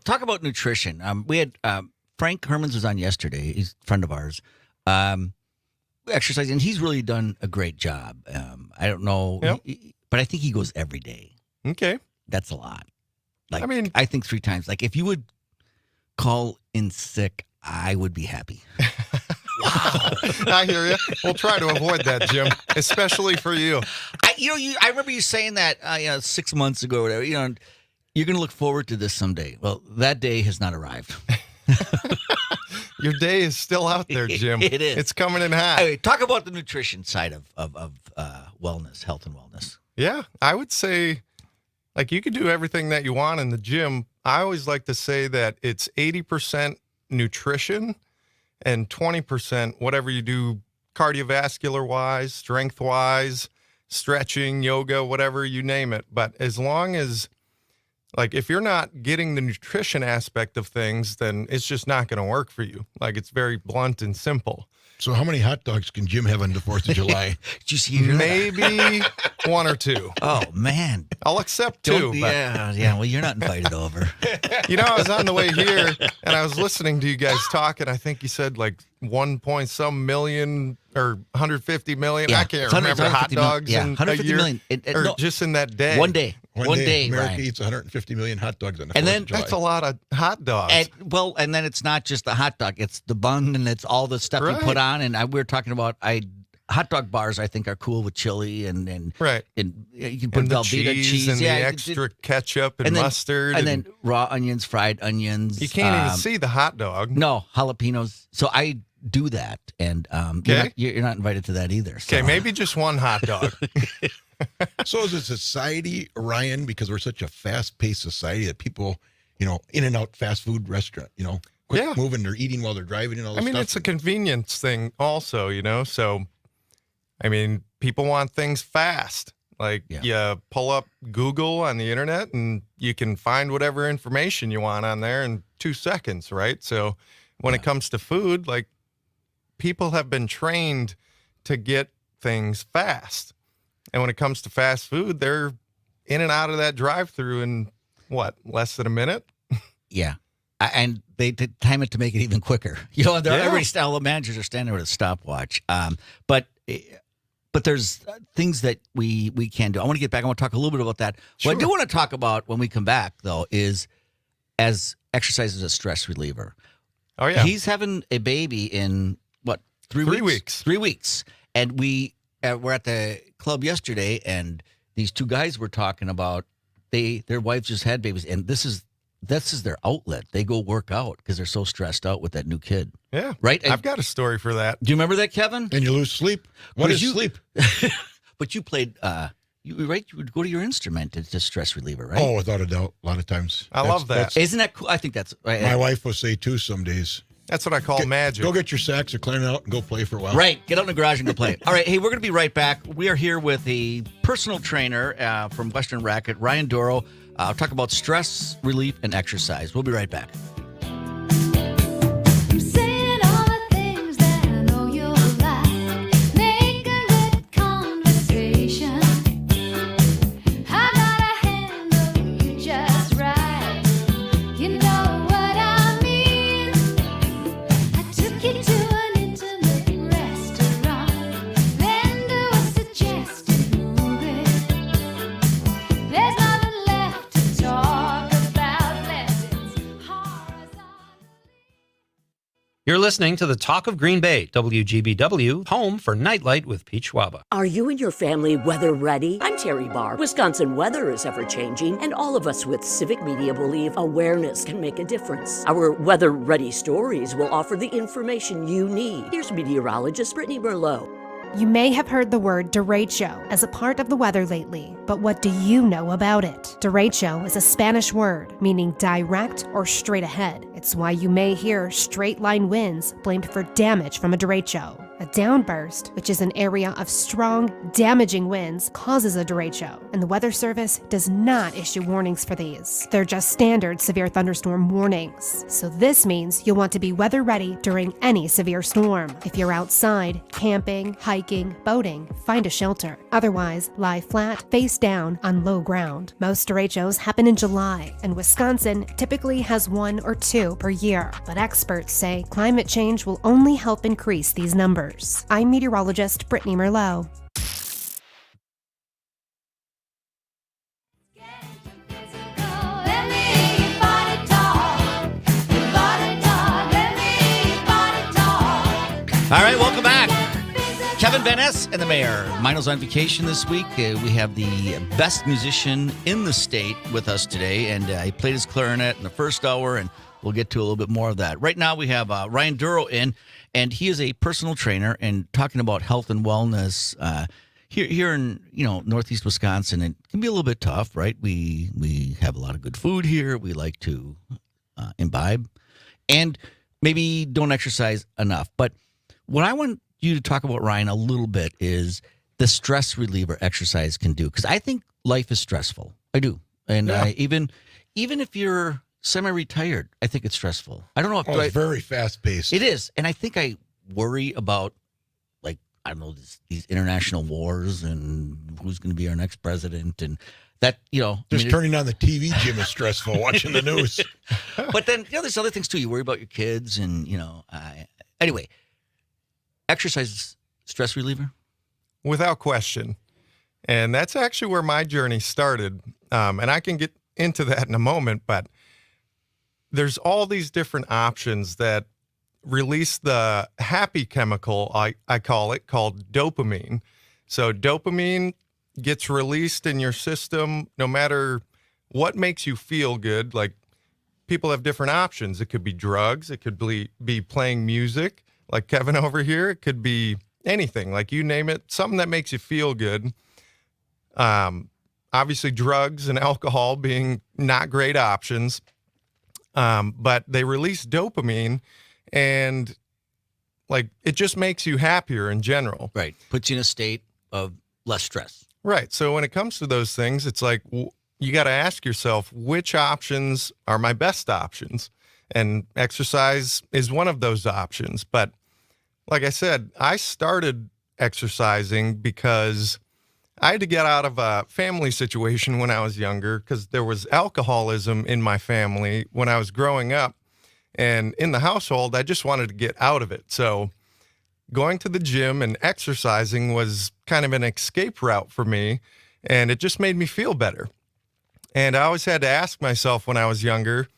Talk about nutrition. We had Frank Hermans was on yesterday. He's a friend of ours. Exercising, and he's really done a great job. I don't know, but I think he goes every day. Okay. That's a lot. I think 3 times. Like, if you would call in sick, I would be happy. Wow. I hear you. We'll try to avoid that, Jim, especially for you. I remember you saying that 6 months ago or whatever. You're going to look forward to this someday. Well, that day has not arrived. Your day is still out there, Jim. It is. It's coming in hot. Anyway, talk about the nutrition side of wellness, health and wellness. Yeah, I would say, you could do everything that you want in the gym. I always like to say that it's 80% nutrition and 20% whatever you do cardiovascular-wise, strength-wise, stretching, yoga, whatever, you name it. But as long as, if you're not getting the nutrition aspect of things, then it's just not going to work for you. It's very blunt and simple. So how many hot dogs can Jim have on the 4th of July? Did you see Maybe 1 or 2. Oh, man. I'll accept 2. Yeah. Well, you're not invited over. I was on the way here, and I was listening to you guys talk, and I think you said 1 point some million or 150 million. Yeah, I can't remember hot dogs in 150 a year, million. or just in that day. One day. One day America Ryan. eats 150 million hot dogs on the 4th of July. That's a lot of hot dogs. And then it's not just the hot dog. It's the bun, and it's all the stuff you put on. And we were talking about hot dog bars, I think, are cool with chili and right. And you can put the Velveeta cheese and the extra ketchup and mustard. And then raw onions, fried onions. You can't even see the hot dog. No, jalapenos. So I do that. And you're not invited to that either. So. Okay, maybe just 1 hot dog. So as a society, Ryan, because we're such a fast-paced society that people, in and out fast food restaurant, quick moving, they're eating while they're driving and all this stuff. It's a convenience thing also, So, people want things fast. You pull up Google on the internet and you can find whatever information you want on there in 2 seconds, right? So when it comes to food, people have been trained to get things fast. And when it comes to fast food, they're in and out of that drive-through in, less than a minute? Yeah. And they time it to make it even quicker. All the managers are standing there with a stopwatch. But there's things that we can do. I want to get back. I want to talk a little bit about that. Sure. What I do want to talk about when we come back, though, is as exercise as a stress reliever. Oh, yeah. He's having a baby in, 3 weeks? 3 weeks. 3 weeks. And we were at the club yesterday, and these 2 guys were talking about their wives just had babies, and this is their outlet. They go work out because they're so stressed out with that new kid. Yeah. Right? I've got a story for that. Do you remember that, Kevin? And you lose sleep. What is sleep? But you played, you would go to your instrument. It's a stress reliever, right? Oh, without a doubt. A lot of times. I love that. Isn't that cool? I think that's right. My wife will say, too, some days. That's what I call magic. Go get your sax or clarinet and go play for a while. Right. Get out in the garage and go play. All right. Hey, we're going to be right back. We are here with a personal trainer from Western Racket, Ryan Doro. Talk about stress relief and exercise. We'll be right back. You're listening to the Talk of Green Bay, WGBW, home for Nightlight with Pete Schwaba. Are you and your family weather ready? I'm Terry Barr. Wisconsin weather is ever-changing, and all of us with Civic Media believe awareness can make a difference. Our weather-ready stories will offer the information you need. Here's meteorologist Brittany Merlot. You may have heard the word derecho as a part of the weather lately, but what do you know about it? Derecho is a Spanish word meaning direct or straight ahead. It's why you may hear straight line winds blamed for damage from a derecho. A downburst, which is an area of strong, damaging winds, causes a derecho, and the Weather Service does not issue warnings for these. They're just standard severe thunderstorm warnings. So this means you'll want to be weather ready during any severe storm. If you're outside, camping, hiking, boating, find a shelter. Otherwise, lie flat, face down on low ground. Most derechos happen in July, and Wisconsin typically has 1 or 2 per year. But experts say climate change will only help increase these numbers. I'm meteorologist Brittany Merlot. All right, welcome back. Kevin Van Ness and the mayor. Maino's on vacation this week. We have the best musician in the state with us today, and he played his clarinet in the first hour, and we'll get to a little bit more of that. Right now we have Ryan Duro in, and he is a personal trainer and talking about health and wellness here in Northeast Wisconsin. It can be a little bit tough, right? We have a lot of good food here. We like to imbibe, and maybe don't exercise enough. But what I want you to talk about, Ryan, a little bit is the stress reliever exercise can do, because I think life is stressful. I do, and even if you're semi-retired, I think it's stressful. I don't know if it's very fast-paced. It is, and I think I worry about, like, I don't know, these international wars and who's going to be our next president, and that, turning on the TV, Jim, is stressful. Watching the news, but then there's other things too. You worry about your kids, and anyway. Exercise stress reliever? Without question. And that's actually where my journey started. And I can get into that in a moment, but there's all these different options that release the happy chemical, I call it, called dopamine. So dopamine gets released in your system no matter what makes you feel good. Like, people have different options. It could be drugs. It could be playing music. Like Kevin over here, it could be anything, like you name it, something that makes you feel good. Obviously, drugs and alcohol being not great options, but they release dopamine, and it just makes you happier in general. Right. Puts you in a state of less stress. Right. So when it comes to those things, it's like you got to ask yourself, which options are my best options? And exercise is one of those options. But like I said, I started exercising because I had to get out of a family situation when I was younger, because there was alcoholism in my family when I was growing up. And in the household, I just wanted to get out of it. So going to the gym and exercising was kind of an escape route for me. And it just made me feel better. And I always had to ask myself when I was younger,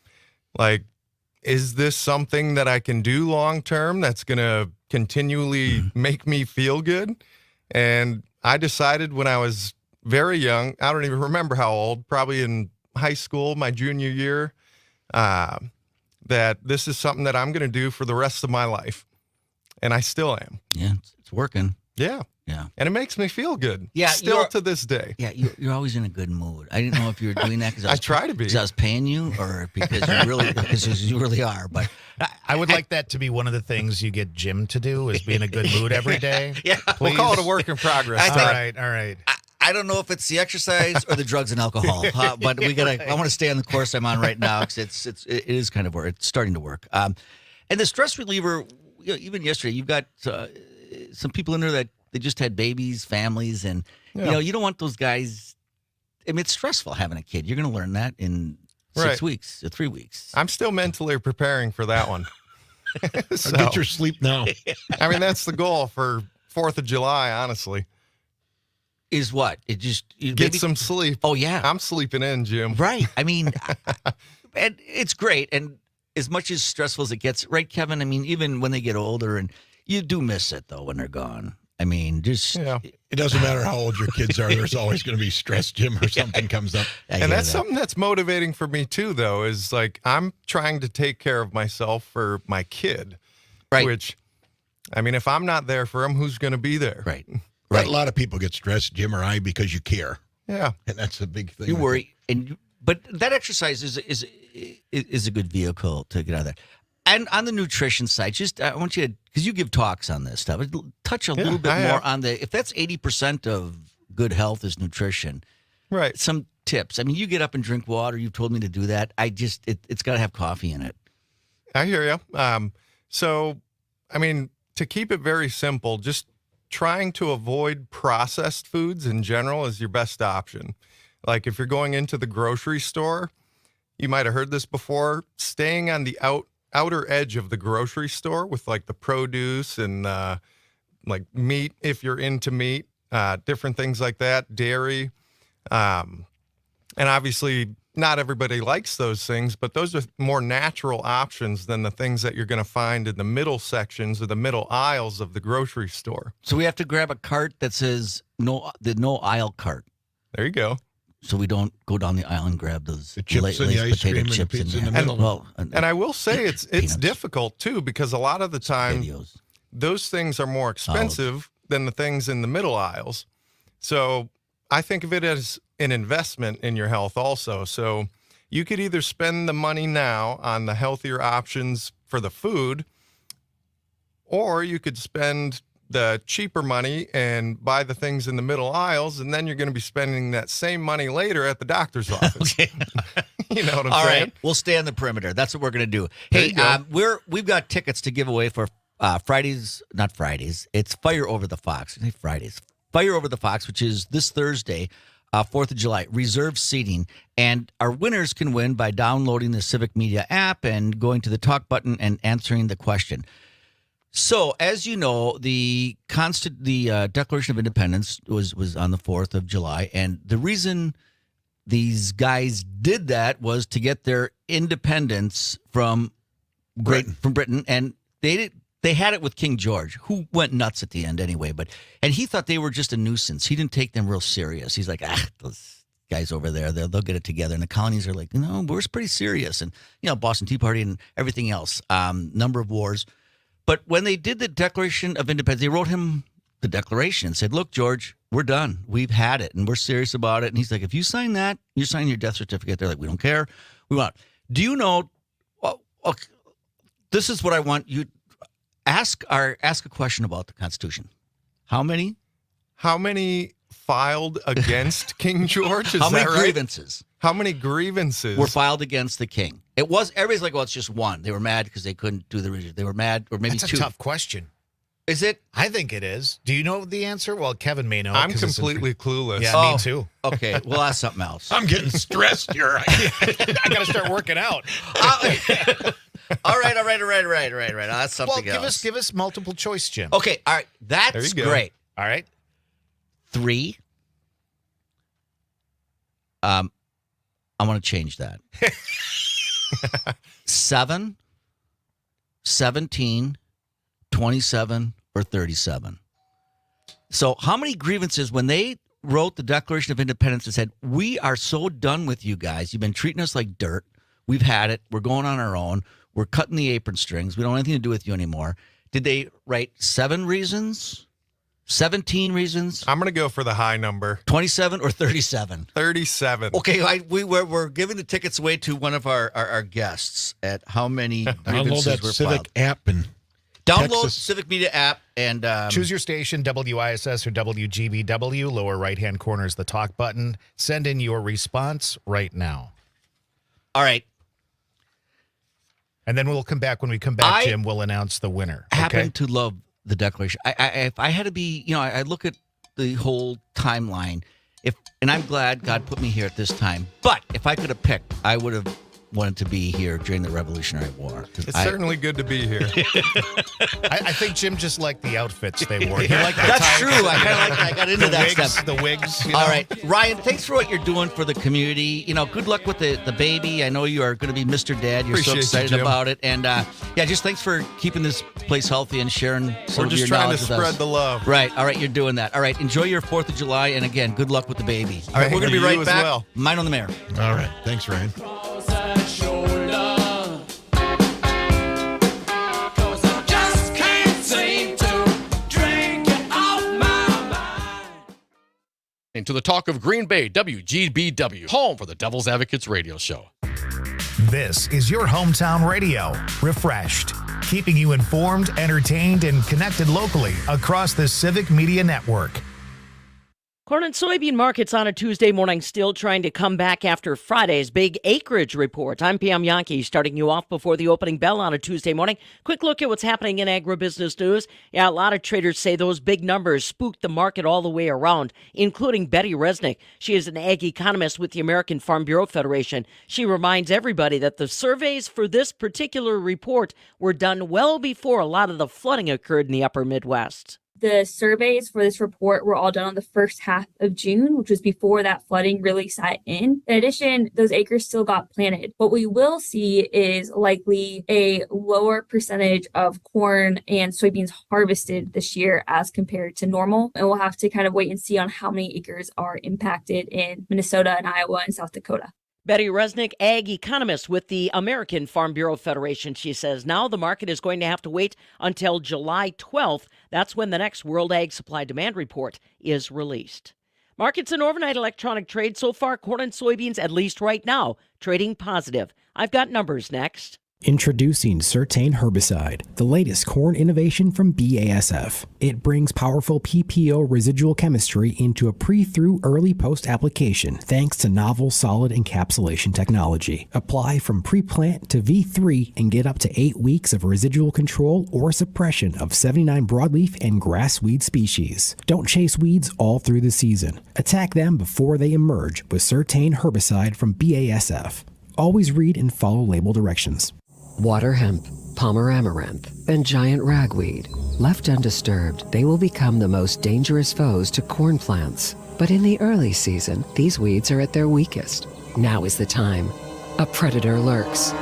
is this something that I can do long term that's going to continually make me feel good? And I decided when I was very young, I don't even remember how old, probably in high school, my junior year, that this is something that I'm going to do for the rest of my life. And I still am. Yeah, it's working. Yeah. Yeah. And it makes me feel good. Yeah. Still to this day. Yeah, you're always in a good mood. I didn't know if you were doing that because I try to be. Because I was paying you, or because you really are. But I would like that to be one of the things you get Jim to do, is be in a good mood every day. Yeah. We'll call it a work in progress. All right. I don't know if it's the exercise or the drugs and alcohol, but I want to stay on the course I'm on right now, because it is kind of it's starting to work. And the stress reliever, even yesterday, you've got some people in there that they just had babies, families, and you don't want those guys. I mean, it's stressful having a kid. You're going to learn that in 6 weeks or 3 weeks. I'm still mentally preparing for that one. So, get your sleep now. I mean, that's the goal for 4th of July, honestly. Is what? It just get some sleep. Oh, yeah. I'm sleeping in, Jim. Right. I mean, and it's great. And as much as stressful as it gets, right, Kevin? I mean, even when they get older, and you do miss it, though, when they're gone. I mean, it doesn't matter how old your kids are. There's always going to be stress, Jim, or something comes up. And that's something that's motivating for me too, though, is I'm trying to take care of myself for my kid. Right. Which, I mean, if I'm not there for him, who's going to be there? Right. Right. A lot of people get stressed, Jim or I, because you care. Yeah. And that's a big thing. You worry. But that exercise is a good vehicle to get out of that. And on the nutrition side, I want you to, because you give talks on this stuff, touch a little bit more on if that's 80% of good health is nutrition. Right. Some tips. I mean, you get up and drink water. You've told me to do that. It's got to have coffee in it. I hear you. So, I mean, to keep it very simple, just trying to avoid processed foods in general is your best option. Like if you're going into the grocery store, you might have heard this before, staying on the outer edge of the grocery store with like the produce and like meat, if you're into meat, different things like that, dairy. And obviously not everybody likes those things, but those are more natural options than the things that you're going to find in the middle sections or the middle aisles of the grocery store. So we have to grab a cart that says no aisle cart. There you go. So we don't go down the aisle and grab those the chips and the ice potato cream chips and the pizza in the there. middle. And I will say it's difficult too, because a lot of the time those things are more expensive than the things in the middle aisles. So I think of it as an investment in your health also. So you could either spend the money now on the healthier options for the food, or you could spend the cheaper money and buy the things in the middle aisles, and then you're going to be spending that same money later at the doctor's office. Okay. You know what I'm All saying? right, we'll stay on the perimeter. That's what we're going to do. Hey, we've got tickets to give away for Fridays, not Fridays. It's Fire Over the Fox. I say Fridays. Fire Over the Fox, which is this Thursday, 4th of July, reserved seating. And our winners can win by downloading the Civic Media app and going to the talk button and answering the question. So, as you know, the Declaration of Independence was on the 4th of July, and the reason these guys did that was to get their independence from Britain, and they had it with King George, who went nuts at the end anyway. And he thought they were just a nuisance. He didn't take them real serious. He's like, those guys over there, they'll get it together. And the colonies are like, no, we're pretty serious. And Boston Tea Party and everything else, number of wars. But when they did the Declaration of Independence, they wrote him the Declaration and said, look, George, we're done. We've had it, and we're serious about it. And he's like, if you sign that, you're signing your death certificate. They're like, we don't care. We want. Do you know? Okay, this is what I want you ask a question about the Constitution. How many filed against King George? How many grievances? How many grievances were filed against the king? It was everybody's like, well, it's just one. They were mad because they couldn't do the region. They were mad, or maybe That's two. a tough question. Is it? I think it is. Do you know the answer? Well, Kevin may know. I'm completely clueless. Yeah, me too. Okay, well, that's something else. I'm getting stressed here. I got to start working out. All right. That's something else. Give us multiple choice, Jim. Okay, all right. That's great. All right. 3. I want to change that. 7, 17, 27, or 37. So how many grievances when they wrote the Declaration of Independence and said, we are so done with you guys. You've been treating us like dirt. We've had it. We're going on our own. We're cutting the apron strings. We don't have anything to do with you anymore. Did they write 7 reasons? 17 reasons? I'm going to go for the high number. 27 or 37? 37. Okay, we're giving the tickets away to one of our guests at how many grievances Download that were Civic filed. app and Download Texas. Civic Media app and choose your station, WISS or WGBW. Lower right-hand corner is the talk button. Send in your response right now. All right. And then we'll come back. When we come back, Jim, we'll announce the winner. Happen to love the Declaration. If I had to be, I look at the whole timeline. And I'm glad God put me here at this time. But if I could have picked, I would have wanted to be here during the Revolutionary War. It's certainly good to be here. I think Jim just liked the outfits they wore. He liked the That's tie. true. I kind of like that. I got into that wigs, stuff. The wigs. All right. Ryan, thanks for what you're doing for the community. Good luck with the baby. I know you are going to be Mr. Dad. You're so excited about it. And just thanks for keeping this place healthy and sharing some of your knowledge with us. We're just trying to spread the love. Right. All right. You're doing that. All right. Enjoy your 4th of July. And again, good luck with the baby. All right. We're going to be right back. Well. Mine on the Mayor. All right. Thanks, Ryan. Into the talk of Green Bay, WGBW, home for the Devil's Advocates radio show. This is your hometown radio, refreshed, keeping you informed, entertained, and connected locally across the Civic Media Network. Corn and soybean markets on a Tuesday morning still trying to come back after Friday's big acreage report. I'm Pam Yankee, starting you off before the opening bell on a Tuesday morning. Quick look at what's happening in agribusiness news. Yeah, a lot of traders say those big numbers spooked the market all the way around, including Betty Resnick. She is an ag economist with the American Farm Bureau Federation. She reminds everybody that the surveys for this particular report were done well before a lot of the flooding occurred in the upper Midwest. The surveys for this report were all done on the first half of June, which was before that flooding really set in. In addition, those acres still got planted. What we will see is likely a lower percentage of corn and soybeans harvested this year as compared to normal. And we'll have to kind of wait and see on how many acres are impacted in Minnesota and Iowa and South Dakota. Betty Resnick, ag economist with the American Farm Bureau Federation. She says now the market is going to have to wait until July 12th. That's when the next World Ag Supply Demand Report is released. Markets in overnight electronic trade so far, corn and soybeans, at least right now, trading positive. I've got numbers next. Introducing Certain Herbicide, the latest corn innovation from BASF. It brings powerful PPO residual chemistry into a pre through early post application thanks to novel solid encapsulation technology. Apply from pre-plant to V3 and get up to 8 weeks of residual control or suppression of 79 broadleaf and grass weed species. Don't chase weeds all through the season. Attack them before they emerge with Certain Herbicide from BASF. Always read and follow label directions. Water hemp, Palmer amaranth, and giant ragweed. Left undisturbed, they will become the most dangerous foes to corn plants. But in the early season, these weeds are at their weakest. Now is the time. A predator lurks.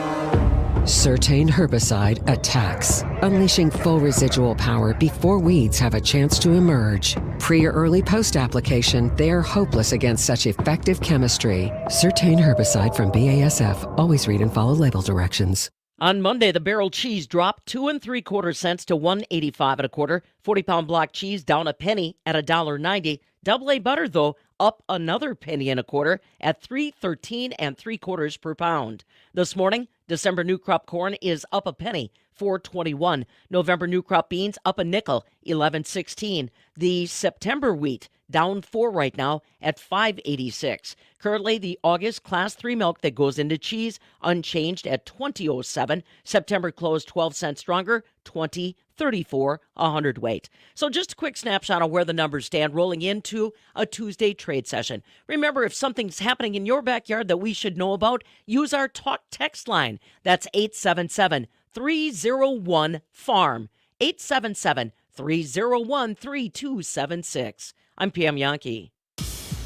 Certain Herbicide attacks, unleashing full residual power before weeds have a chance to emerge. Pre or early post application, they are hopeless against such effective chemistry. Certain Herbicide from BASF. Always read and follow label directions. On Monday, the barrel cheese dropped 2 3/4 cents to $1.85 1/4. 40-pound block cheese down a penny at $1.90. Double A butter, though, up another penny and a quarter at $3.13 3/4 per pound. This morning, December new crop corn is up a penny, $4.21. November new crop beans up a nickel, $11.16. The September wheat down 4 right now at $5.86. Currently, the August Class 3 milk that goes into cheese unchanged at $20.07. September closed 12 cents stronger, $20.34 a hundredweight. So just a quick snapshot of where the numbers stand rolling into a Tuesday trade session. Remember, if something's happening in your backyard that we should know about, use our talk text line. That's 877-301-FARM. 877-301-3276. I'm Pam Yankee.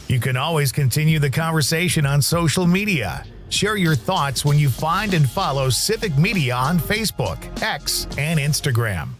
You can always continue the conversation on social media. Share your thoughts when you find and follow Civic Media on Facebook, X, and Instagram.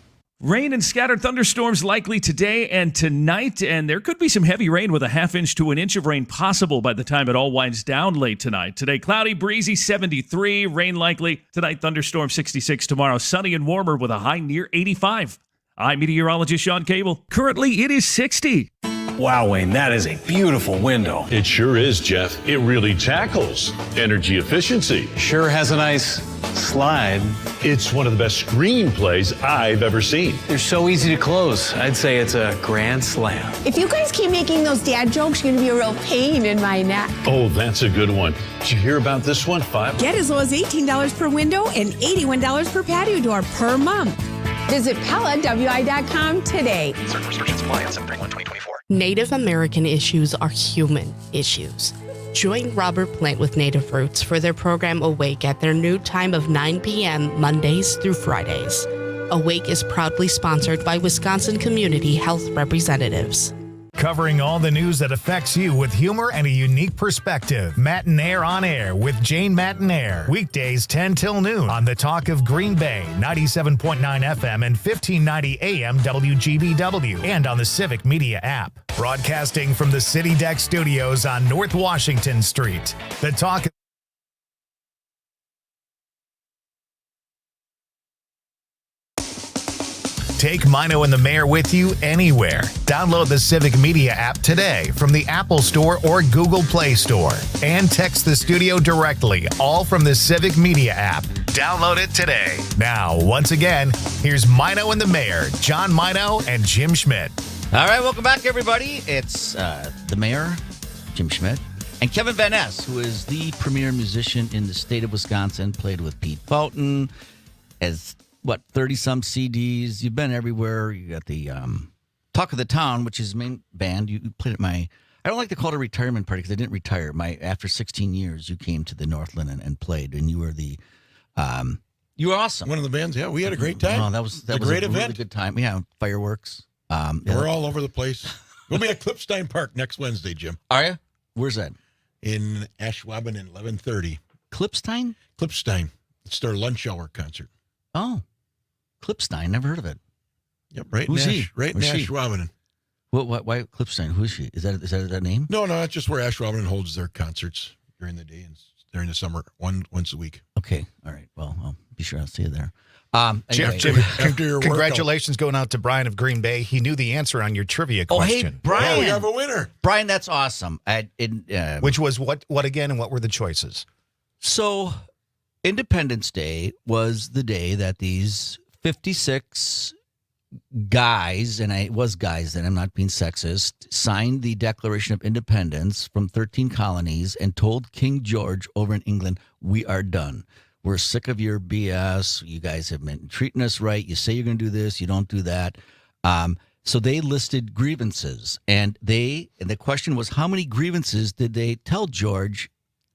Rain and scattered thunderstorms likely today and tonight, and there could be some heavy rain with a 1/2 inch to 1 inch of rain possible by the time it all winds down late tonight. Today, cloudy, breezy, 73, rain likely. Tonight, thunderstorm 66. Tomorrow, sunny and warmer with a high near 85. I'm meteorologist Sean Cable. Currently, it is 60. Wow, Wayne, that is a beautiful window. It sure is, Jeff. It really tackles energy efficiency. Sure has a nice slide. It's one of the best screenplays I've ever seen. They're so easy to close. I'd say it's a grand slam. If you guys keep making those dad jokes, you're going to be a real pain in my neck. Oh, that's a good one. Did you hear about this one? Get as low as $18 per window and $81 per patio door per month. Visit PellaWI.com today. Certain restrictions apply on 7/31/2024. Native American issues are human issues. Join Robert Plant with Native Roots for their program Awake at their new time of 9 p.m. Mondays through Fridays. Awake is proudly sponsored by Wisconsin Community Health Representatives. Covering all the news that affects you with humor and a unique perspective. Matinaire on Air with Jane Matinaire. Weekdays 10 till noon on the Talk of Green Bay, 97.9 FM and 1590 AM WGBW, and on the Civic Media app. Broadcasting from the City Deck Studios on North Washington Street. The Talk. Take Maino and the Mayor with you anywhere. Download the Civic Media app today from the Apple Store or Google Play Store. And text the studio directly, all from the Civic Media app. Download it today. Now, once again, here's Maino and the Mayor, John Maino and Jim Schmidt. All right, welcome back, everybody. It's the Mayor, Jim Schmidt, and Kevin Van Ness, who is the premier musician in the state of Wisconsin, played with Pete Fountain, has, 30-some CDs. You've been everywhere. You got the Talk of the Town, which is his main band. You played at my, I don't like to call it a retirement party because I didn't retire. After 16 years, you came to the Northland and played, and you were you were awesome. One of the bands, yeah. We had a great time. Oh, that was a great event. Really good time. Yeah, fireworks. We're all over the place. We'll be at Clipstein Park next Wednesday, Jim. Are you? Where's that? In Ashwaubenon in 11:30. Clipstein? Clipstein. It's their lunch hour concert. Oh, Clipstein. Never heard of it. Yep, right. Who's in he? Right in Ashwaubenon. Why Clipstein? Who is she? Is that name? No, that's just where Ashwaubenon holds their concerts during the day and during the summer, once a week. Okay, all right. Well, I'll be sure I'll see you there. Jim, After your congratulations going out to Brian of Green Bay. He knew the answer on your trivia question. Oh, hey, Brian. Yeah, we have a winner. Brian, that's awesome. Which was what again, and what were the choices? So, Independence Day was the day that these 56 guys, and I was guys then, I'm not being sexist, signed the Declaration of Independence from 13 colonies and told King George over in England, we are done. We're sick of your BS. You guys have been treating us right. You say you're going to do this, you don't do that. So they listed grievances, and the question was, how many grievances did they tell George?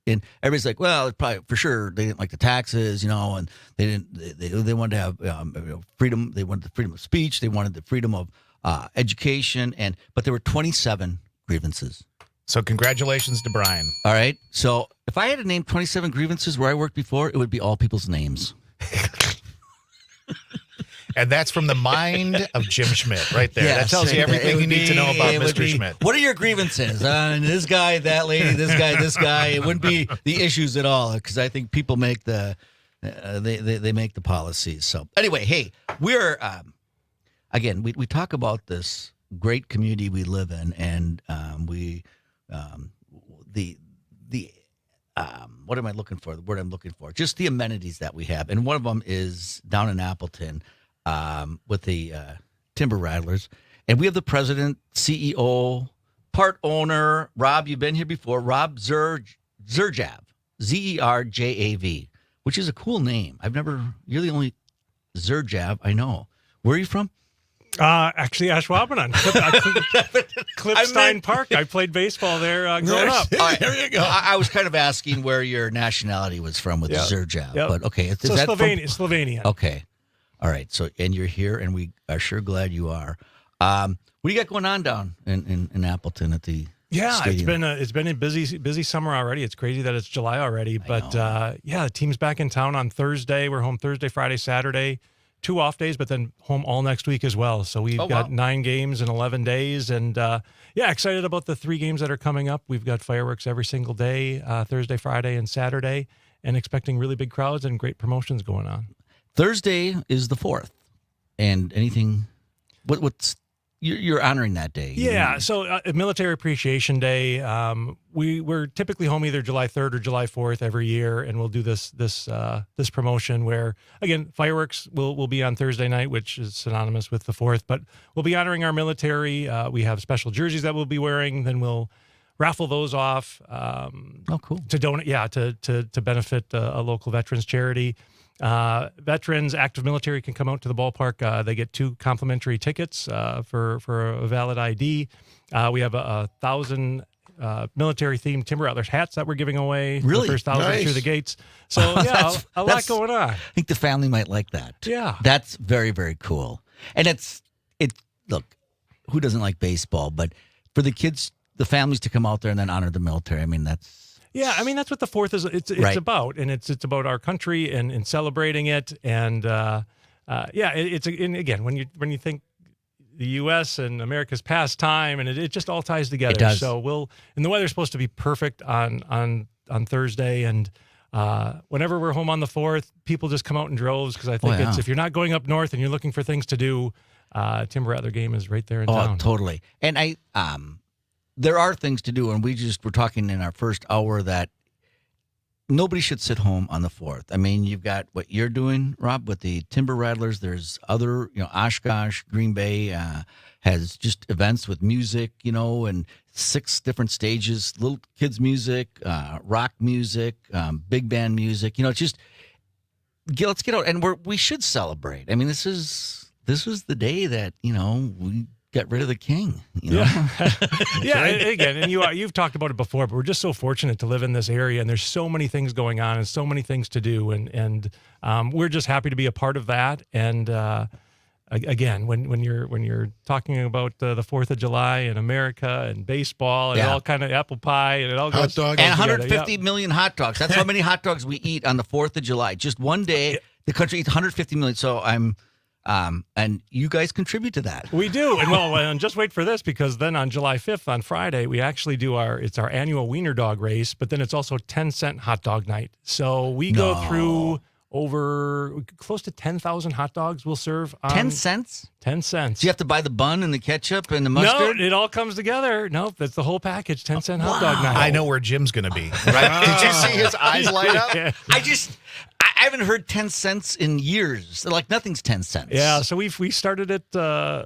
And everybody's like, well, probably for sure they didn't like the taxes, and they wanted to have freedom. They wanted the freedom of speech. They wanted the freedom of education, but there were 27 grievances. So congratulations to Brian. All right. So if I had to name 27 grievances where I worked before, it would be all people's names. And that's from the mind of Jim Schmidt right there. Yes, that tells you everything you need to know about Mr. Schmidt. What are your grievances? And this guy, that lady, this guy. It wouldn't be the issues at all because I think people make they make the policies. So anyway, hey, we're again we talk about this great community we live in, and what am I looking for? The word I'm looking for, just the amenities that we have, and one of them is down in Appleton. With the Timber Rattlers. And we have the president, CEO, part owner, Rob, you've been here before, Rob Zerjav, Zerjav, which is a cool name. You're the only Zerjav I know. Where are you from? Actually, Ashwaubenon, Clipstein Park. I played baseball there growing up. All right, there you go. I was kind of asking where your nationality was from with Zerjav. Yep. But okay. So Slovenia. Okay. All right. So, and you're here, and we are sure glad you are. What do you got going on down in Appleton at the stadium? It's been a busy summer already. It's crazy that it's July already, but the team's back in town on Thursday. We're home Thursday, Friday, Saturday, 2 off days, but then home all next week as well. So we've got 9 games in 11 days, and excited about the 3 games that are coming up. We've got fireworks every single day, Thursday, Friday, and Saturday, and expecting really big crowds and great promotions going on. Thursday is the 4th, and anything. What's you're honoring that day? Yeah, so Military Appreciation Day. We're typically home either July 3rd or July 4th every year, and we'll do this promotion where, again, fireworks will be on Thursday night, which is synonymous with the 4th. But we'll be honoring our military. We have special jerseys that we'll be wearing. Then we'll raffle those off. Cool. To donate, to benefit a local veterans charity. Veterans, active military can come out to the ballpark. They get 2 complimentary tickets for a valid ID. We have 1,000 military-themed Timber Rattlers hats that we're giving away. Really? The first 1,000 through the gates. So, a lot going on. I think the family might like that. Yeah. That's very, very cool. And look, who doesn't like baseball? But for the kids, the families to come out there and then honor the military, I mean, that's... Yeah, I mean, that's what the 4th is. It's right. about, and it's about our country and celebrating it. And and again, when you think the U.S. and America's past time, and it just all ties together. It does. So and the weather's supposed to be perfect on Thursday, and whenever we're home on the 4th, people just come out in droves because I think if you're not going up north and you're looking for things to do, Timber Rattler game is right there in Oh, town. totally. And there are things to do, and we're talking in our first hour that nobody should sit home on the 4th. I mean, you've got what you're doing, Rob, with the Timber Rattlers. There's other, Oshkosh, Green Bay has just events with music, and 6 different stages, little kids music, rock music, big band music. It's just, let's get out. And we should celebrate. I mean, this was the day that, we got rid of the king. Yeah. Yeah. Again, and you've talked about it before, but we're just so fortunate to live in this area, and there's so many things going on and so many things to do, and we're just happy to be a part of that. And again, when you're talking about the 4th of July in America and baseball and all kind of apple pie and it all goes and 150 million hot dogs. That's how many hot dogs we eat on the 4th of July. Just one day, the country eats 150 million. So and you guys contribute to that. We do. And just wait for this, because then on July 5th, on Friday, we actually do our annual wiener dog race, but then it's also 10-cent hot dog night. So we go through over close to 10,000 hot dogs we'll serve. 10 cents? 10 cents. Do you have to buy the bun and the ketchup and the mustard? No, it all comes together. Nope, that's the whole package, 10-cent hot dog night. I know where Jim's going to be. Right? Did you see his eyes light up? Yeah. I haven't heard 10 cents in years. Like, nothing's 10 cents. Yeah, so we started it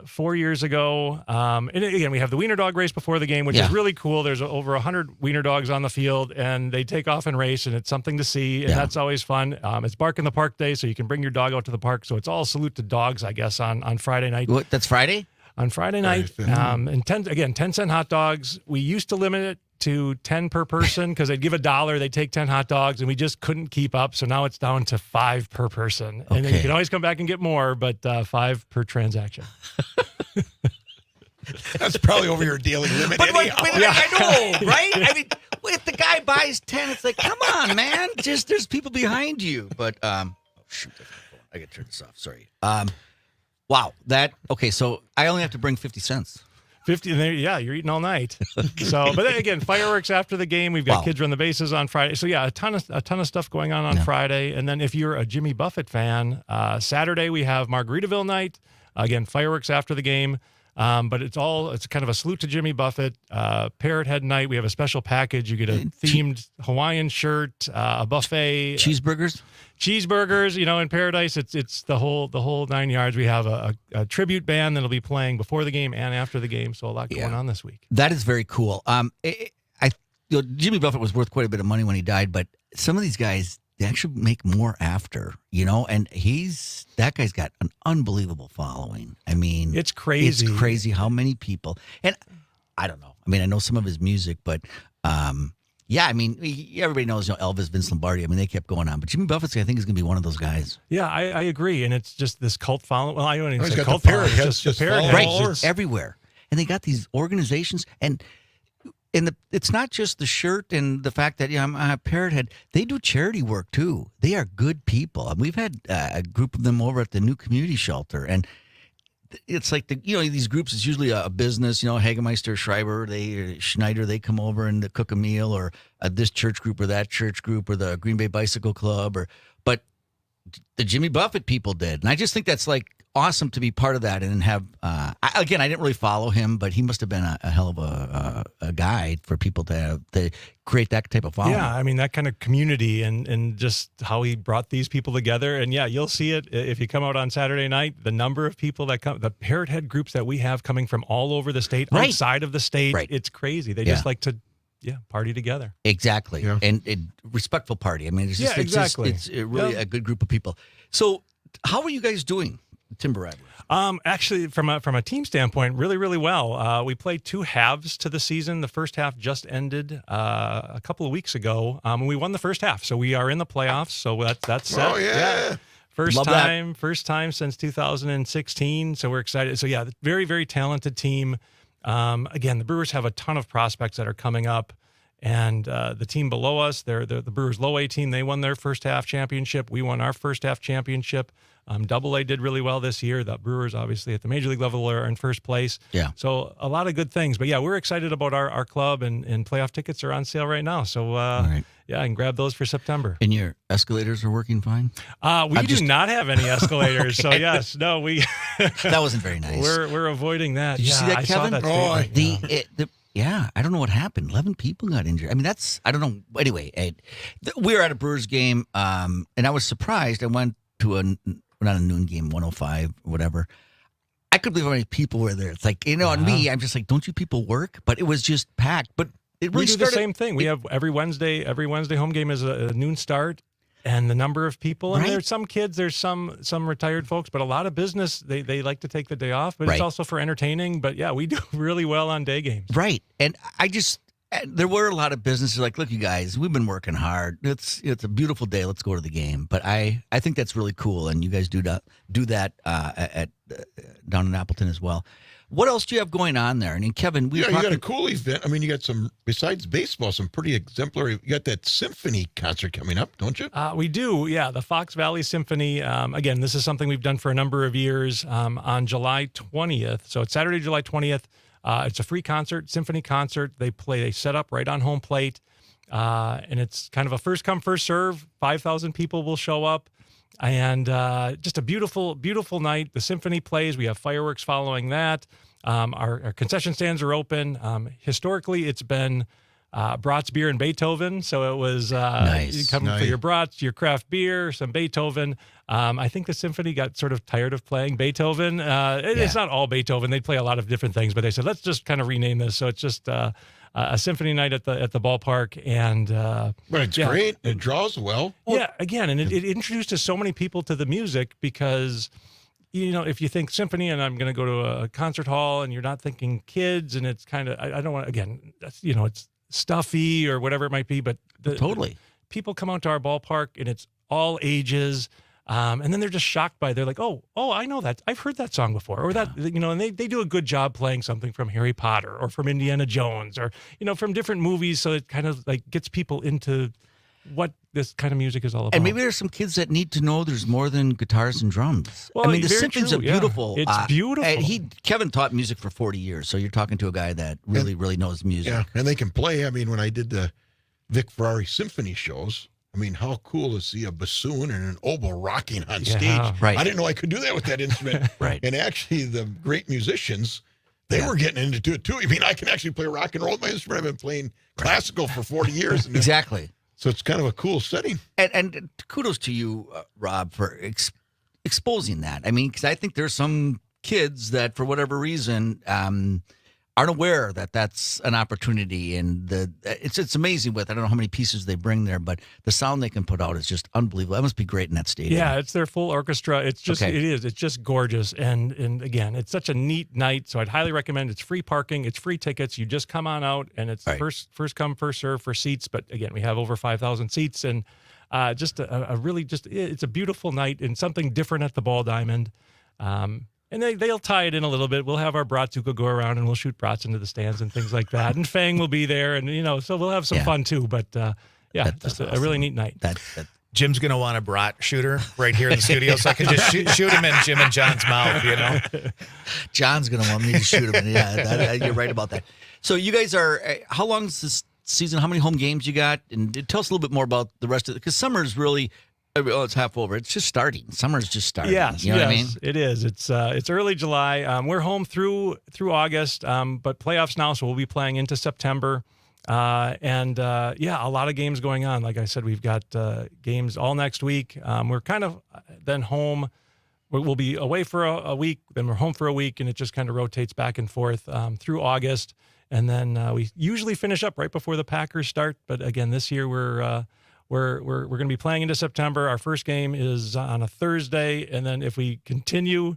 4 years ago. And again, we have the wiener dog race before the game, which is really cool. There's over 100 wiener dogs on the field, and they take off and race, and it's something to see, and that's always fun. It's Bark in the Park Day, so you can bring your dog out to the park. So it's all salute to dogs, I guess, on Friday night. What, that's Friday? On Friday night. And 10-cent hot dogs. We used to limit it to 10 per person because they'd give $1, they'd take 10 hot dogs, and we just couldn't keep up. So now it's down to 5 per person. Okay. And then you can always come back and get more, but 5 per transaction. That's probably over your daily limit. But I know, right? I mean, if the guy buys 10, it's like, come on, man. Just there's people behind you. But shoot, I got to turn this off. Sorry. Wow. Okay, so I only have to bring 50 cents. 50, yeah, you're eating all night. So, but then again, fireworks after the game. We've got kids run the bases on Friday. So yeah, a ton of stuff going on Friday. And then if you're a Jimmy Buffett fan, Saturday we have Margaritaville night. Again, fireworks after the game. But it's kind of a salute to Jimmy Buffett. Parrot Head night. We have a special package. You get a themed Hawaiian shirt, a buffet, cheeseburgers. In Paradise, it's the whole 9 yards. We have a tribute band that'll be playing before the game and after the game. So a lot going on this week. That is very cool. Jimmy Buffett was worth quite a bit of money when he died, but some of these guys, they actually make more after, and that guy's got an unbelievable following. I mean, it's crazy. It's crazy how many people, and I don't know. I mean, I know some of his music, but yeah, I mean, everybody knows, Elvis, Vince Lombardi. I mean, they kept going on, but Jimmy Buffett, I think, is going to be one of those guys. Yeah, I agree, and it's just this cult following. Well, I don't even say cult following. It's just It's everywhere, and they got these organizations and. It's not just the shirt and the fact that I'm a Parrot Head. They do charity work too. They are good people. And we've had a group of them over at the new community shelter, and it's like these groups. It's usually a business. Hagemeister, Schreiber, Schneider. They come over and they cook a meal, or this church group or that church group, or the Green Bay Bicycle Club, but the Jimmy Buffett people did, and I just think that's like awesome to be part of that and have. I didn't really follow him, but he must have been a hell of a guy for people to create that type of following. Yeah, I mean, that kind of community and just how he brought these people together. And yeah, you'll see it if you come out on Saturday night. The number of people that come, the Parrot Head groups that we have coming from all over the state, outside of the state, it's crazy. They just like to. Yeah, party together. Exactly. Yeah. And respectful party. I mean, it's just, exactly. It's really a good group of people. So how are you guys doing, Timber Rattlers? Actually, from a team standpoint, really, really well. We played 2 halves to the season. The first half just ended a couple of weeks ago, and we won the first half. So we are in the playoffs. So that's set. Oh, yeah. First time since 2016. So we're excited. So yeah, very, very talented team. Again, the Brewers have a ton of prospects that are coming up, And the team below us, they're the Brewers low A team. They won their first half championship. We won our first half championship. Double A did really well this year. The Brewers, obviously, at the major league level are in first place. Yeah. So a lot of good things. But, yeah, we're excited about our club, and playoff tickets are on sale right now. So, yeah, I can grab those for September. And your escalators are working fine? We do not have any escalators. So, yes, no, we that wasn't very nice. We're avoiding that. Did you see that, I Kevin? Saw that Yeah, I don't know what happened. 11 people got injured. I mean, I don't know. Anyway, we were at a Brewers game, and I was surprised. I went to not a noon game, 105 or whatever. I couldn't believe how many people were there. It's like, on me, I'm just like, don't you people work? But it was just packed. But it really we do the same thing. We have every Wednesday home game is a noon start. And the number of people, and there's some kids, there's some retired folks, but a lot of business, they like to take the day off, but it's also for entertaining. But yeah, we do really well on day games. Right. And there were a lot of businesses like, look, you guys, we've been working hard. It's a beautiful day. Let's go to the game. But I think that's really cool. And you guys do that at down in Appleton as well. What else do you have going on there? I mean, Kevin, you got a cool event. I mean, you got some, besides baseball, some pretty exemplary. You got that symphony concert coming up, don't you? We do, yeah. The Fox Valley Symphony. Again, this is something we've done for a number of years. On July 20th, so it's Saturday, July 20th. It's a free concert, symphony concert. They set up right on home plate, and it's kind of a first come, first serve. 5,000 people will show up. And just a beautiful, beautiful night. The symphony plays. We have fireworks following that. Our concession stands are open. Historically, it's been Brats beer and Beethoven. So it was you come for your Brats, your craft beer, some Beethoven. I think the symphony got sort of tired of playing Beethoven. It's not all Beethoven. They play a lot of different things, but they said, let's just kind of rename this. So it's just a symphony night at the ballpark, and but it's great. It draws well. Yeah, again, and it introduces so many people to the music because, if you think symphony and I'm going to go to a concert hall, and you're not thinking kids, and it's kind of I don't want it's stuffy or whatever it might be, but totally people come out to our ballpark and it's all ages. And then they're just shocked they're like, oh, I know that. I've heard that song before. Or that, and they do a good job playing something from Harry Potter or from Indiana Jones or, from different movies. So it kind of like gets people into what this kind of music is all about. And maybe there's some kids that need to know there's more than guitars and drums. Well, I mean, the symphony's beautiful. Yeah. It's beautiful. And Kevin taught music for 40 years. So you're talking to a guy that really knows music. Yeah, and they can play. I mean, when I did the Vic Ferrari symphony shows, I mean, how cool to see a bassoon and an oboe rocking on stage. Right. I didn't know I could do that with that instrument. Right. And actually, the great musicians, they were getting into it too. I mean, I can actually play rock and roll with my instrument. I've been playing classical for 40 years. Exactly. So it's kind of a cool setting. And kudos to you, Rob, for exposing that. I mean, because I think there's some kids that, for whatever reason, aren't aware that that's an opportunity, and it's amazing with I don't know how many pieces they bring there, but the sound they can put out is just unbelievable. That must be great in that stadium. Yeah, it's their full orchestra. It's just it's just gorgeous, and again, it's such a neat night. So I'd highly recommend. It's free parking, it's free tickets. You just come on out, and it's first come, first serve for seats. But again, we have over 5,000 seats, and just a really it's a beautiful night and something different at the Ball Diamond. And they'll tie it in a little bit. We'll have our brats who could go around and we'll shoot brats into the stands and things like that. And Fang will be there, and so we'll have some fun too. But just a really neat night. Jim's going to want a brat shooter right here in the studio, so I can just shoot him in Jim and John's mouth, John's going to want me to shoot him. You're right about that. So you guys are, how long is this season? How many home games you got? And tell us a little bit more about the rest of it, because summer's really... Oh, it's half over. It's just starting. Summer's just starting. Yes, you know what I mean? It is. It's early July. We're home through August, but playoffs now, so we'll be playing into September. A lot of games going on. Like I said, we've got games all next week. We're kind of then home. We'll be away for a week, then we're home for a week, and it just kind of rotates back and forth through August. And then we usually finish up right before the Packers start. But again, this year we're going to be playing into September. Our first game is on a Thursday, and then if we continue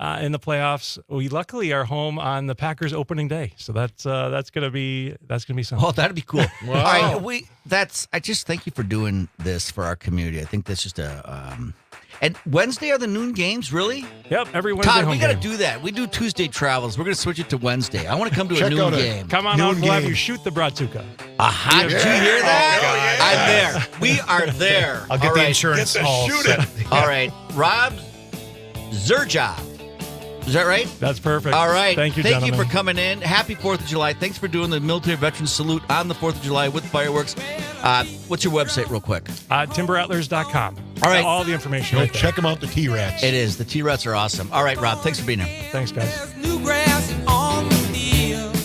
in the playoffs, we luckily are home on the Packers opening day. So that's going to be something. Oh, that'd be cool. Wow. All right, I just thank you for doing this for our community. I think that's just And Wednesday are the noon games, really? Yep, every Wednesday. Todd, home we got to game. do that. We do Tuesday travels. We're going to switch it to Wednesday. I want to come to a Check noon out game. Come on out. We'll have you shoot the Bratzuka. Aha! Did you hear that? I'm there. We are there. I'll get All the right. insurance Get the all shoot set. it. All right. Rob Zerja. Is that right? That's perfect. All right. Thank you, Thank gentlemen. you for coming in. Happy 4th of July. Thanks for doing the military veterans salute on the 4th of July with fireworks. What's your website real quick? TimberAttlers.com. All right. All the information Go right there. check them out, the T-Rats. It is. The T-Rats are awesome. All right, Rob. Thanks for being here. Thanks, guys. New grass on the field.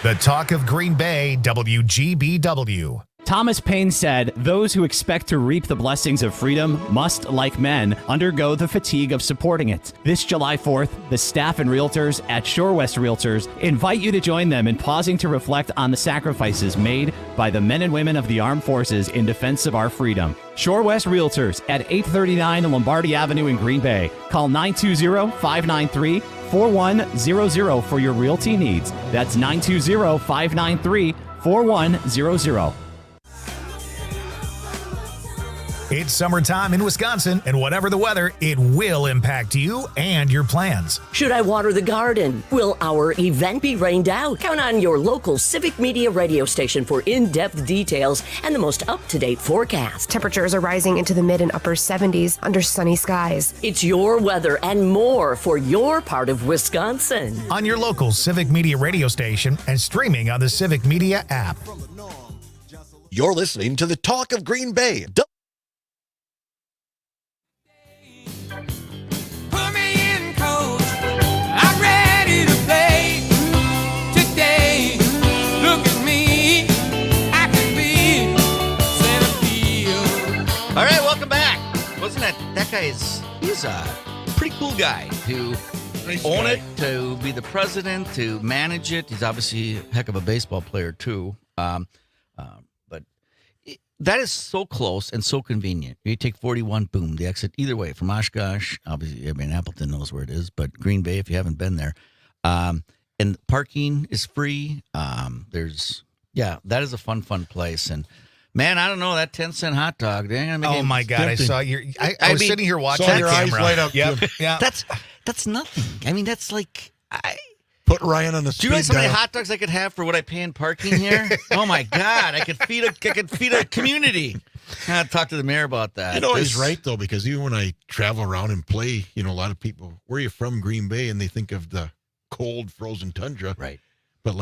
The Talk of Green Bay, WGBW. Thomas Paine said, "Those who expect to reap the blessings of freedom must, like men, undergo the fatigue of supporting it." This July 4th, the staff and realtors at Shore West Realtors invite you to join them in pausing to reflect on the sacrifices made by the men and women of the armed forces in defense of our freedom. Shore West Realtors at 839 Lombardi Avenue in Green Bay. Call 920-593-4100 for your realty needs. That's 920-593-4100. It's summertime in Wisconsin, and whatever the weather, it will impact you and your plans. Should I water the garden? Will our event be rained out? Count on your local Civic Media radio station for in-depth details and the most up-to-date forecast. Temperatures are rising into the mid and upper 70s under sunny skies. It's your weather and more for your part of Wisconsin. On your local Civic Media radio station and streaming on the Civic Media app. You're listening to the Talk of Green Bay. Put me in, coach. I'm ready to play today. Look at me. I can be center field. All right, welcome back. Wasn't that guy's, he's a pretty cool guy to own it, to be the president, to manage it. He's obviously a heck of a baseball player, too. But that is so close and so convenient. You take 41, boom, the exit either way from Oshkosh. Obviously, I mean, Appleton knows where it is, but Green Bay, if you haven't been there. And parking is free. That is a fun place. And man, I don't know, that 10-cent hot dog. Oh my God! I saw your. I was mean, sitting here watching saw the your eyes camera. light up. Yep. Yeah. That's nothing. I mean, that's like Put Ryan on the do speed you realize how many dial. hot dogs I could have for what I pay in parking here? Oh my God, I could feed a community. I talk to the mayor about that. You know, he's right, though, because even when I travel around and play, a lot of people, where are you from, Green Bay? And they think of the cold, frozen tundra. Right. But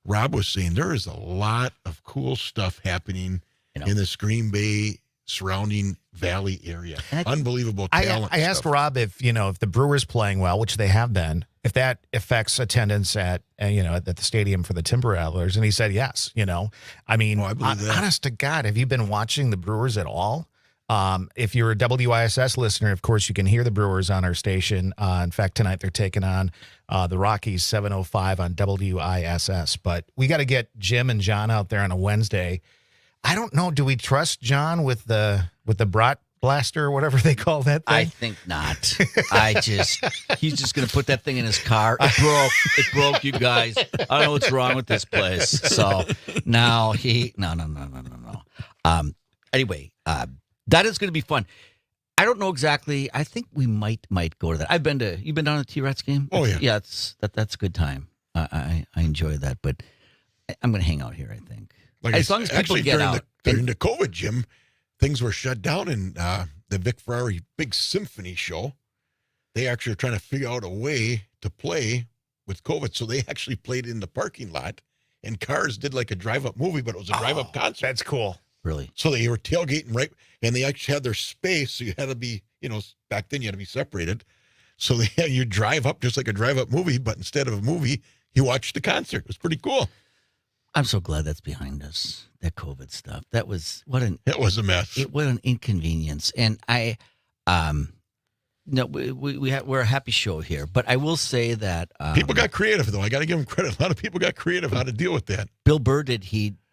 Rob was saying, there is a lot of cool stuff happening in this Green Bay surrounding Valley area. Unbelievable talent. I asked Rob if the Brewers playing well, which they have been, if that affects attendance at the stadium for the Timber Rattlers, and he said yes. I mean, I believe that. honest to God, have you been watching the Brewers at all? If you're a WISS listener, of course, you can hear the Brewers on our station. In fact, tonight they're taking on the Rockies, 7:05 on WISS. But we got to get Jim and John out there on a Wednesday. I don't know. Do we trust John with the Brat Blaster or whatever they call that thing? I think not. He's just going to put that thing in his car. It broke, you guys. I don't know what's wrong with this place. So now no. Anyway, that is going to be fun. I don't know exactly. I think we might go to that. You've been down to the T-Rats game? Oh, yeah. Yeah, that's a good time. I enjoy that, but I'm going to hang out here, I think. As long as people get out. During the COVID, Jim, things were shut down, and the Vic Ferrari Big Symphony show, they actually are trying to figure out a way to play with COVID. So they actually played in the parking lot, and cars did like a drive-up movie, but it was a drive-up concert. That's cool. Really? So they were tailgating right, and they actually had their space. So you had to be, back then you had to be separated. So you drive up just like a drive-up movie, but instead of a movie, you watch the concert. It was pretty cool. I'm so glad that's behind us. That COVID stuff. It was a mess. What an inconvenience. And we're a happy show here. But I will say that people got creative, though. I got to give them credit. A lot of people got creative how to deal with that. Bill Burr did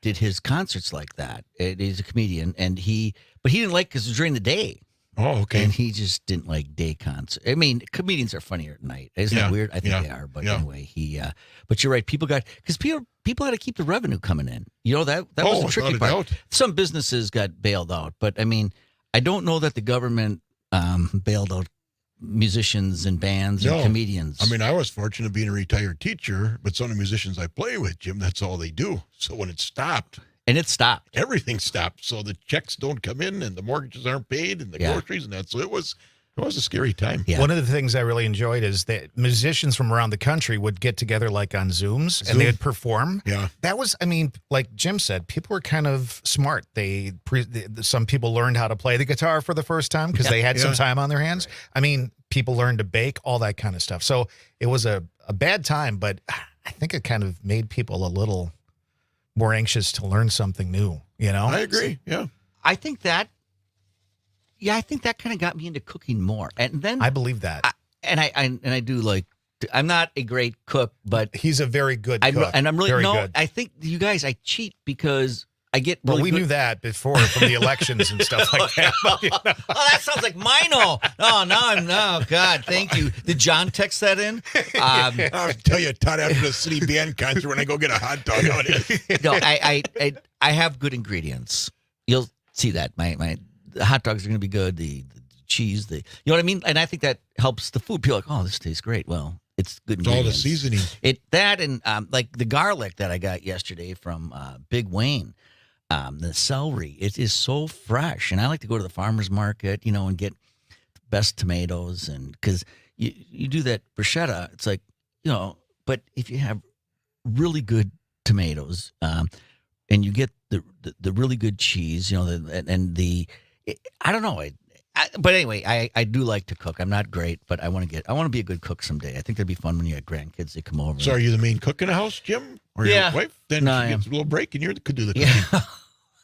his concerts like that. He's a comedian, but he didn't like because it was during the day. Oh, okay. And he just didn't like day concert. I mean, comedians are funnier at night. Isn't that weird? I think they are. But anyway, but you're right. People had to keep the revenue coming in. You know, that was the tricky part. Some businesses got bailed out. But, I mean, I don't know that the government bailed out musicians and bands and comedians. I mean, I was fortunate being a retired teacher, but some of the musicians I play with, Jim, that's all they do. So when it stopped. And it stopped. Everything stopped. So the checks don't come in and the mortgages aren't paid and the groceries and that. So it was a scary time. Yeah. One of the things I really enjoyed is that musicians from around the country would get together like on Zooms and they would perform. Yeah. That was, I mean, like Jim said, people were kind of smart. Some people learned how to play the guitar for the first time because they had some time on their hands. I mean, people learned to bake, all that kind of stuff. So it was a bad time, but I think it kind of made people a little more anxious to learn something new, you know? I agree. Yeah. I think that kind of got me into cooking more. And then I believe that. I do like, I'm not a great cook, but he's a very good cook. And I'm really, very good. I think you guys, I cheat because I get really we knew that before from the elections and stuff like that. You know? Oh, that sounds like Maino. Oh, God, thank you. Did John text that in? I'll tell you, Todd, after the city band concert when I go get a hot dog out of No, I have good ingredients. You'll see that. My the hot dogs are going to be good. The cheese, you know what I mean? And I think that helps the food. People are like, oh, this tastes great. Well, it's good ingredients. All the seasoning. That and like the garlic that I got yesterday from Big Wayne. The celery, it is so fresh. And I like to go to the farmer's market, and get the best tomatoes. And because you do that bruschetta, it's like, but if you have really good tomatoes and you get the really good cheese, I don't know. But anyway, I do like to cook. I'm not great, but I want to be a good cook someday. I think that'd be fun when you have grandkids. They come over. So are you the main cook in the house, Jim? Or your wife? Then she gets a little break and you could do the cooking. Yeah,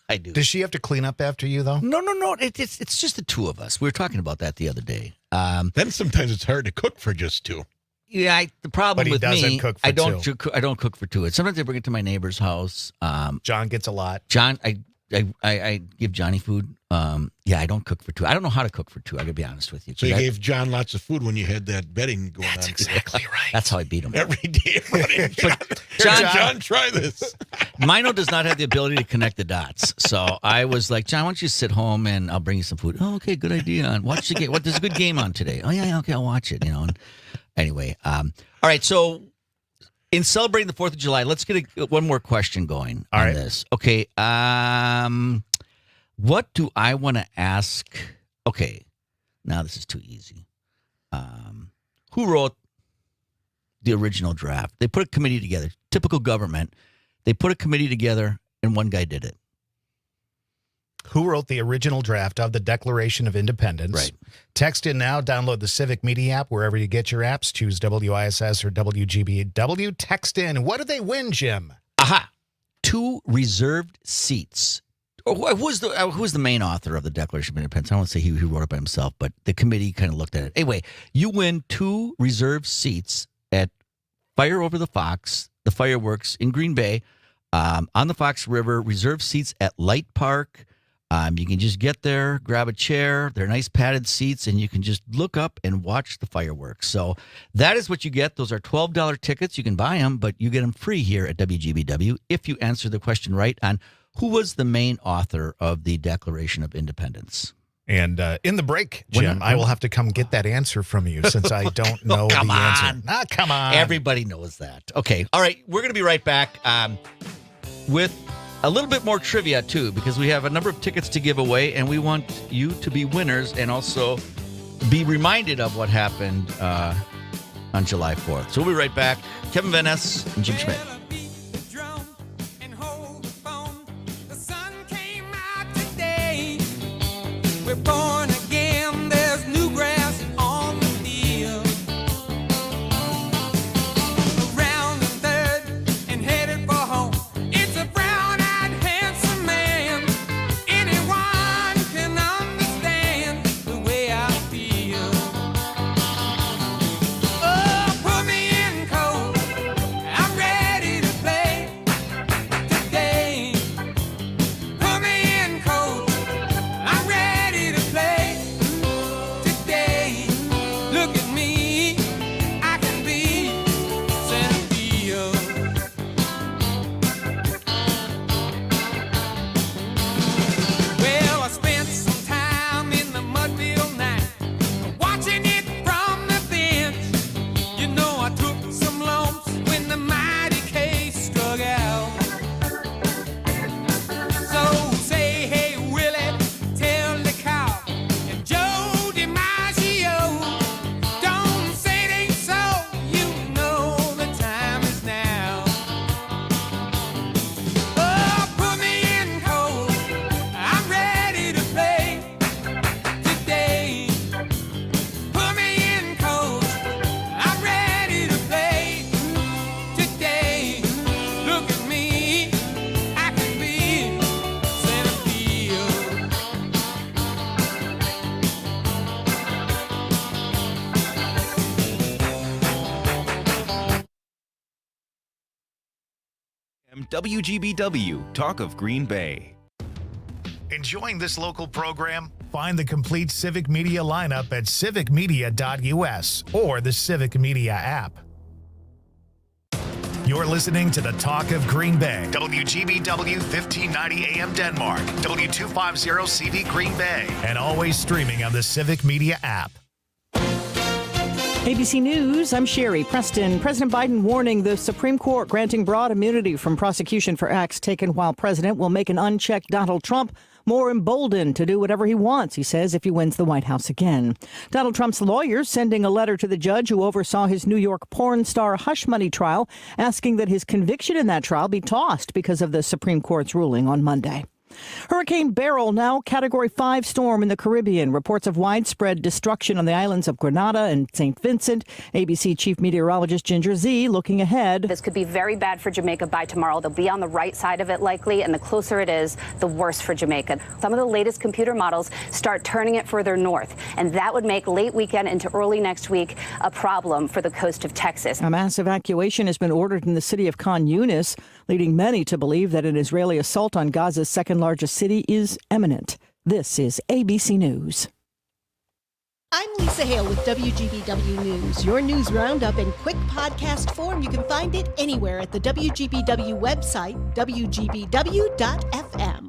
I do. Does she have to clean up after you, though? No. It's just the two of us. We were talking about that the other day. Then sometimes it's hard to cook for just two. Yeah, the problem with me, cook for I don't cook for two. Sometimes I bring it to my neighbor's house. John gets a lot. John, I give Johnny food. I don't cook for two. I don't know how to cook for two. I gotta be honest with you. So you gave John lots of food when you had that betting going on. That's exactly right. That's how I beat him every day. But John, try this. Mino does not have the ability to connect the dots. So I was like, John, why don't you sit home and I'll bring you some food? Oh, okay, good idea. And watch the game. There's a good game on today. Oh yeah, okay, I'll watch it. And anyway, all right. So in celebrating the 4th of July, let's get one more question going on this. Okay. What do I want to ask? Okay. Now this is too easy. Who wrote the original draft? They put a committee together. Typical government. They put a committee together and one guy did it. Who wrote the original draft of the Declaration of Independence? Right. Text in now. Download the Civic Media app wherever you get your apps. Choose WISS or WGBW. Text in. What did they win, Jim? Aha. 2 reserved seats. Who was the main author of the Declaration of Independence? I don't want to say he wrote it by himself, but the committee kind of looked at it. Anyway, you win 2 reserved seats at Fire Over the Fox, the fireworks in Green Bay, on the Fox River. Reserved seats at Light Park. You can just get there, grab a chair. They're nice padded seats, and you can just look up and watch the fireworks. So that is what you get. Those are $12 tickets. You can buy them, but you get them free here at WGBW if you answer the question right on who was the main author of the Declaration of Independence. And in the break, Jim, I will have to come get that answer from you since I don't know the answer. Come on. Everybody knows that. Okay. All right. We're going to be right back with a little bit more trivia, too, because we have a number of tickets to give away, and we want you to be winners and also be reminded of what happened on July 4th. So we'll be right back. Kevin Van Ness and Jim Schmidt. We're born again, there's new grass on the field. Around the 3rd and headed for home. It's a brown-eyed, handsome man. Anyone can understand the way I feel. Oh, put me in cold, I'm ready WGBW Talk of Green Bay. Enjoying this local program? Find the complete Civic Media lineup at civicmedia.us or the Civic Media app. You're listening to the Talk of Green Bay. WGBW 1590 AM Denmark. W250 CV Green Bay. And always streaming on the Civic Media app. ABC News, I'm Sherry Preston. President Biden warning the Supreme Court granting broad immunity from prosecution for acts taken while president will make an unchecked Donald Trump more emboldened to do whatever he wants, he says, if he wins the White House again. Donald Trump's lawyers sending a letter to the judge who oversaw his New York porn star hush money trial, asking that his conviction in that trial be tossed because of the Supreme Court's ruling on Monday. Hurricane Beryl, now Category 5 storm in the Caribbean. Reports of widespread destruction on the islands of Grenada and St. Vincent. ABC Chief Meteorologist Ginger Z looking ahead. This could be very bad for Jamaica by tomorrow. They'll be on the right side of it likely, and the closer it is, the worse for Jamaica. Some of the latest computer models start turning it further north, and that would make late weekend into early next week a problem for the coast of Texas. A mass evacuation has been ordered in the city of Khan Yunis, leading many to believe that an Israeli assault on Gaza's second-largest city is imminent. This is ABC News. I'm Lisa Hale with WGBW News. Your news roundup in quick podcast form. You can find it anywhere at the WGBW website, WGBW.FM.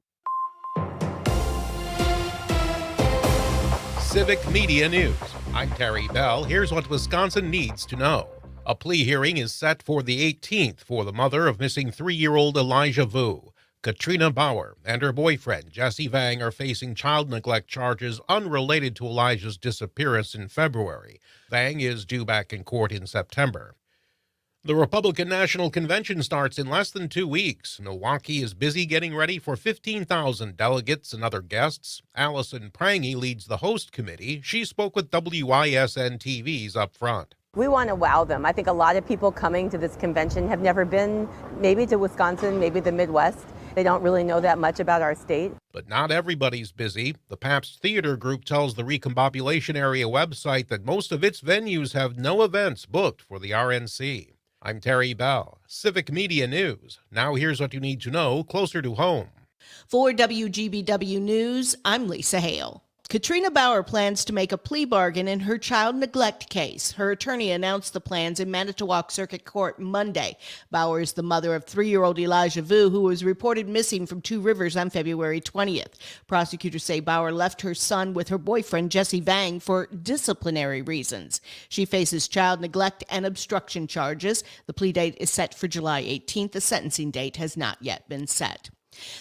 Civic Media News. I'm Terry Bell. Here's what Wisconsin needs to know. A plea hearing is set for the 18th for the mother of missing 3-year-old Elijah Vu. Katrina Bauer and her boyfriend, Jesse Vang, are facing child neglect charges unrelated to Elijah's disappearance in February. Vang is due back in court in September. The Republican National Convention starts in less than 2 weeks. Milwaukee is busy getting ready for 15,000 delegates and other guests. Allison Prangy leads the host committee. She spoke with WISN TV's up front. We want to wow them. I think a lot of people coming to this convention have never been maybe to Wisconsin, maybe the Midwest. They don't really know that much about our state. But not everybody's busy. The Pabst Theater Group tells the Recombobulation Area website that most of its venues have no events booked for the RNC. I'm Terry Bell, Civic Media News. Now here's what you need to know closer to home. For WGBW News, I'm Lisa Hale. Katrina Bauer plans to make a plea bargain in her child neglect case. Her attorney announced the plans in Manitowoc Circuit Court Monday. Bauer is the mother of 3-year-old Elijah Vu, who was reported missing from Two Rivers on February 20th. Prosecutors say Bauer left her son with her boyfriend, Jesse Vang, for disciplinary reasons. She faces child neglect and obstruction charges. The plea date is set for July 18th. The sentencing date has not yet been set.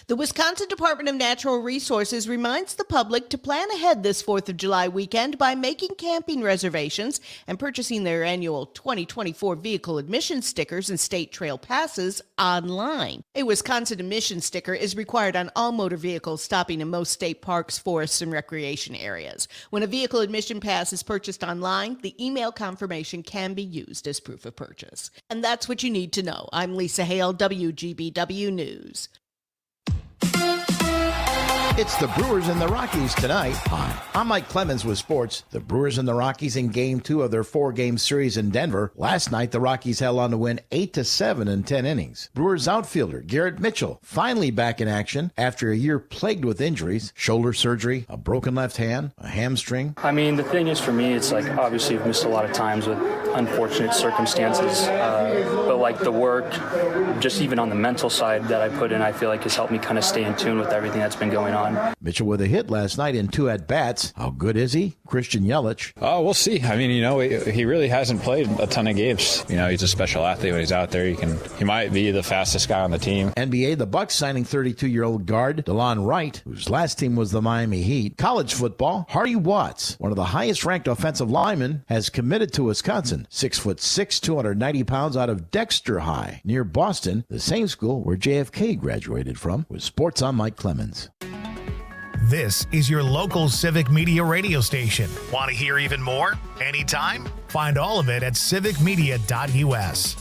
The Wisconsin Department of Natural Resources reminds the public to plan ahead this 4th of July weekend by making camping reservations and purchasing their annual 2024 vehicle admission stickers and state trail passes online. A Wisconsin emission sticker is required on all motor vehicles stopping in most state parks, forests, and recreation areas. When a vehicle admission pass is purchased online, the email confirmation can be used as proof of purchase. And that's what you need to know. I'm Lisa Hale, WGBW News. It's the Brewers and the Rockies tonight. Hi, I'm Mike Clemens with sports. The Brewers and the Rockies in Game 2 of their 4-game series in Denver. Last night, the Rockies held on to win 8-7 in 10 innings. Brewers outfielder Garrett Mitchell finally back in action after a year plagued with injuries, shoulder surgery, a broken left hand, a hamstring. I mean, the thing is for me, it's like obviously I've missed a lot of times with unfortunate circumstances, but like the work, just even on the mental side that I put in, I feel like has helped me kind of stay in tune with everything that's been going on. Mitchell with a hit last night in 2 at-bats. How good is he? Christian Yelich. Oh, we'll see. I mean, he really hasn't played a ton of games. He's a special athlete when he's out there. He might be the fastest guy on the team. NBA, the Bucks signing 32-year-old guard DeLon Wright, whose last team was the Miami Heat. College football, Hardy Watts, one of the highest-ranked offensive linemen, has committed to Wisconsin. 6'6", 290 pounds out of Dexter High, near Boston, the same school where JFK graduated from. With sports, I'm Mike Clemens. This is your local Civic Media radio station. Want to hear even more? Anytime? Find all of it at civicmedia.us.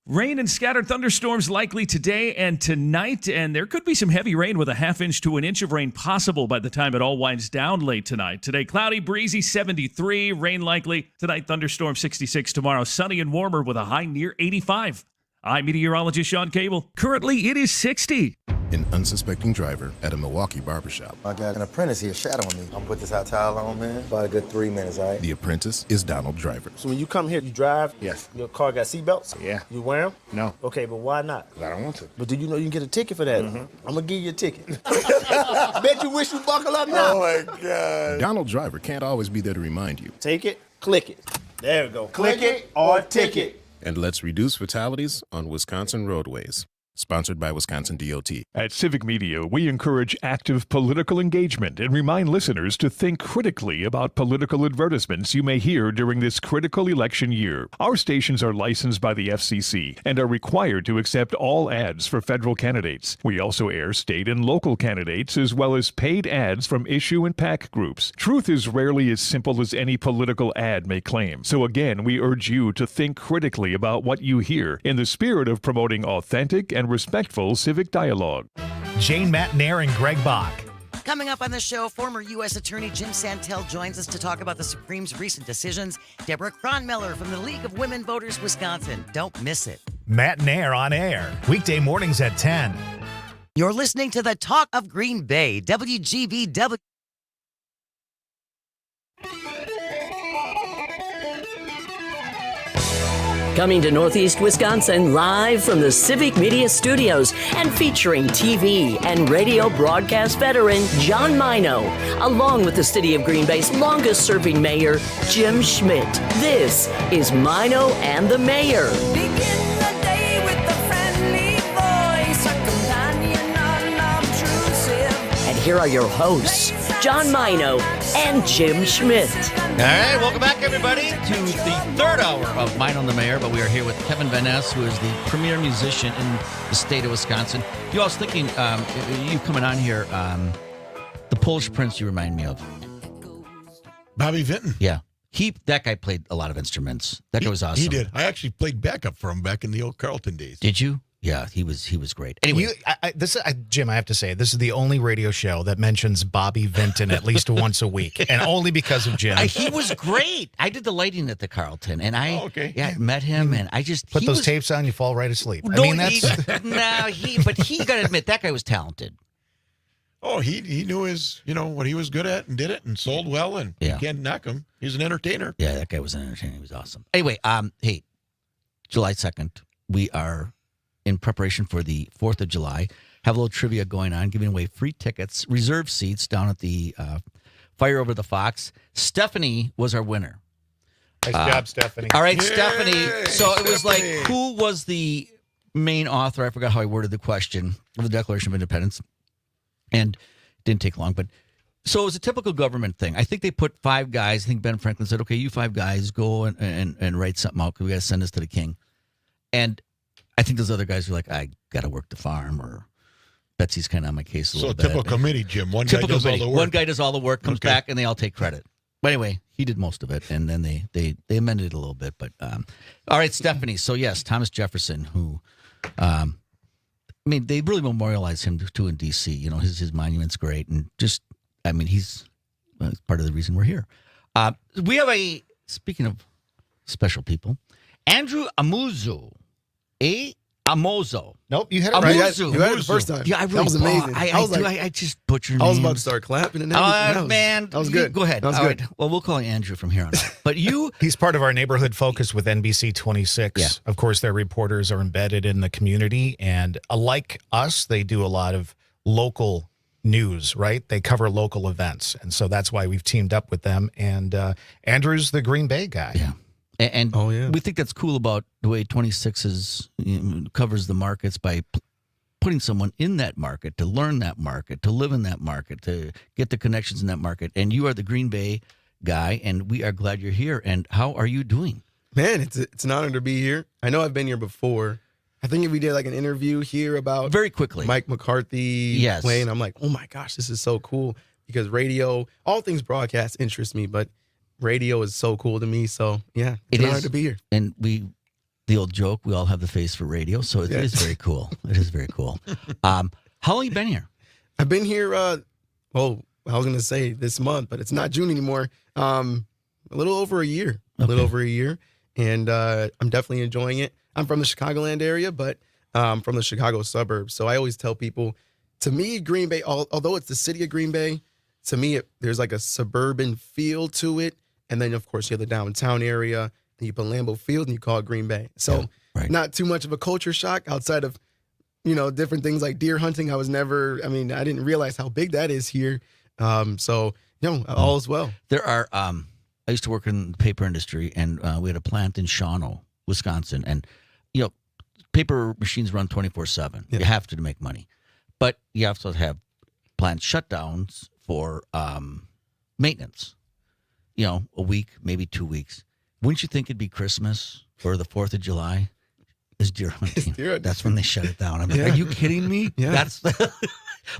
Rain and scattered thunderstorms likely today and tonight, and there could be some heavy rain with a ½ inch to an inch of rain possible by the time it all winds down late tonight. Today, cloudy, breezy, 73, rain likely. Tonight, thunderstorm, 66. Tomorrow, sunny and warmer with a high near 85. I'm meteorologist Sean Cable. Currently, it is 60. An unsuspecting driver at a Milwaukee barbershop. I got an apprentice here shadowing me. I'm gonna put this hot towel on, man. About a good 3 minutes, all right? The apprentice is Donald Driver. So when you come here, you drive? Yes. Your car got seatbelts? Yeah. You wear them? No. Okay, but why not? I don't want to. But do you know you can get a ticket for that? I'm gonna give you a ticket. Bet you wish you buckle up now. Oh my God. Donald Driver can't always be there to remind you. Take it, click it. There we go. Click it or ticket. And let's reduce fatalities on Wisconsin roadways. Sponsored by Wisconsin DOT. At Civic Media, we encourage active political engagement and remind listeners to think critically about political advertisements you may hear during this critical election year. Our stations are licensed by the FCC and are required to accept all ads for federal candidates. We also air state and local candidates as well as paid ads from issue and PAC groups. Truth is rarely as simple as any political ad may claim. So again, we urge you to think critically about what you hear in the spirit of promoting authentic and respectful civic dialogue. Jane Matnair and Greg Bach. Coming up on the show, former U.S. Attorney Jim Santel joins us to talk about the Supreme's recent decisions. Deborah Cronmiller from the League of Women Voters Wisconsin. Don't miss it. Matnair on air, weekday mornings at 10. You're listening to the Talk of Green Bay, WGBW. Coming to Northeast Wisconsin live from the Civic Media Studios and featuring TV and radio broadcast veteran John Maino, along with the City of Green Bay's longest-serving mayor, Jim Schmidt. This is Maino and the Mayor. And here are your hosts, John Maino and Jim Schmidt. All right, welcome back, everybody, to the third hour of Maino and the Mayor. But we are here with Kevin Van Ness, who is the premier musician in the state of Wisconsin. I was thinking, you coming on here, the Polish Prince you remind me of. Bobby Vinton. Yeah. That guy played a lot of instruments. That guy was awesome. He did. I actually played backup for him back in the old Carlton days. Did you? Yeah, he was great. Anyway, Jim, I have to say, this is the only radio show that mentions Bobby Vinton at least once a week, and only because of Jim. He was great. I did the lighting at the Carlton, and I met him, and I just put those tapes on, you fall right asleep. No, I mean, that's but he got to admit that guy was talented. Oh, he knew what he was good at and did it and sold well, and you can't knock him. He's an entertainer. Yeah, that guy was an entertainer. He was awesome. Anyway, hey, July 2nd, we are in preparation for the 4th of July. Have a little trivia going on, giving away free tickets, reserved seats down at the Fire Over the Fox. Stephanie was our winner. Nice job, Stephanie. All right, Yay, Stephanie. So it was like, who was the main author? I forgot how I worded the question of the Declaration of Independence. And it didn't take long, but so it was a typical government thing. I think they put 5 guys. I think Ben Franklin said, okay, you 5 guys go and write something out because we got to send this to the king. And I think those other guys were like, I got to work the farm, or Betsy's kind of on my case a little bit. So typical committee, Jim. One guy does all the work. One guy does all the work, comes back, and they all take credit. But anyway, he did most of it, and then they amended it a little bit. But all right, Stephanie. So yes, Thomas Jefferson, who, they really memorialized him too in D.C. You know, his monument's great, and just, he's part of the reason we're here. We have speaking of special people, Andrew Amuzu. Amozo. Nope, you had it right. You had it the first time. Yeah, I really that was amazing. I just butchered. I was about to start clapping and everything. Man, that was good. Go ahead. That was All good. right. Well, we'll call you Andrew from here on out. But he's part of our neighborhood focus with NBC 26. Yeah. Of course, their reporters are embedded in the community, and like us, they do a lot of local news, right? They cover local events, and so that's why we've teamed up with them. And Andrew's the Green Bay guy. Yeah. And we think that's cool about the way 26 covers the markets by putting someone in that market to learn that market, to live in that market, to get the connections in that market. And you are the Green Bay guy, and we are glad you're here. And how are you doing? Man, it's an honor to be here. I know I've been here before. I think if we did like an interview here about very quickly Mike McCarthy playing, I'm like, oh my gosh, this is so cool, because radio, all things broadcast interest me, but radio is so cool to me. So yeah, it's an honor to be here. And the old joke, we all have the face for radio, so it is very cool. It is very cool. How long you been here? I've been here. I was going to say this month, but it's not June anymore. A little over a year. A little over a year, and I'm definitely enjoying it. I'm from the Chicagoland area, but from the Chicago suburbs. So I always tell people, to me, Green Bay, although it's the city of Green Bay, to me, there's like a suburban feel to it. And then, of course, you have the downtown area, and you put Lambeau Field, and you call it Green Bay. So not too much of a culture shock outside of, different things like deer hunting. I didn't realize how big that is here. So, all is well. There are, I used to work in the paper industry, and we had a plant in Shawano, Wisconsin. And, paper machines run 24/7. You have to make money. But you also have plant shutdowns for maintenance. A week, maybe 2 weeks. Wouldn't you think it'd be Christmas or the 4th of July? Is deer hunting. That's when they shut it down. I'm like, are you kidding me? Yeah. That's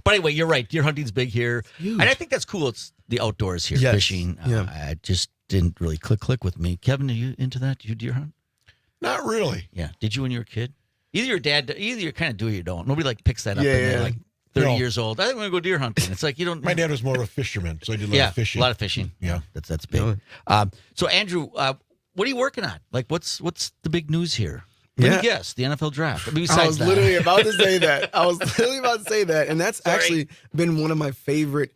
But anyway, you're right. Deer hunting's big here. And I think that's cool. It's the outdoors here, fishing. It just didn't really click with me. Kevin, are you into that? Do you deer hunt? Not really. Yeah. Did you when you were a kid? Either you kind of do or you don't. Nobody picks that up and they're like 30 years old. I think I'm going to go deer hunting. It's like you don't. My dad was more of a fisherman, so I did a lot of fishing. A lot of fishing. Yeah. That's big. So Andrew, what are you working on? Like what's the big news here? Let me guess, the NFL draft. Besides I was literally about to say that. And that's actually been one of my favorite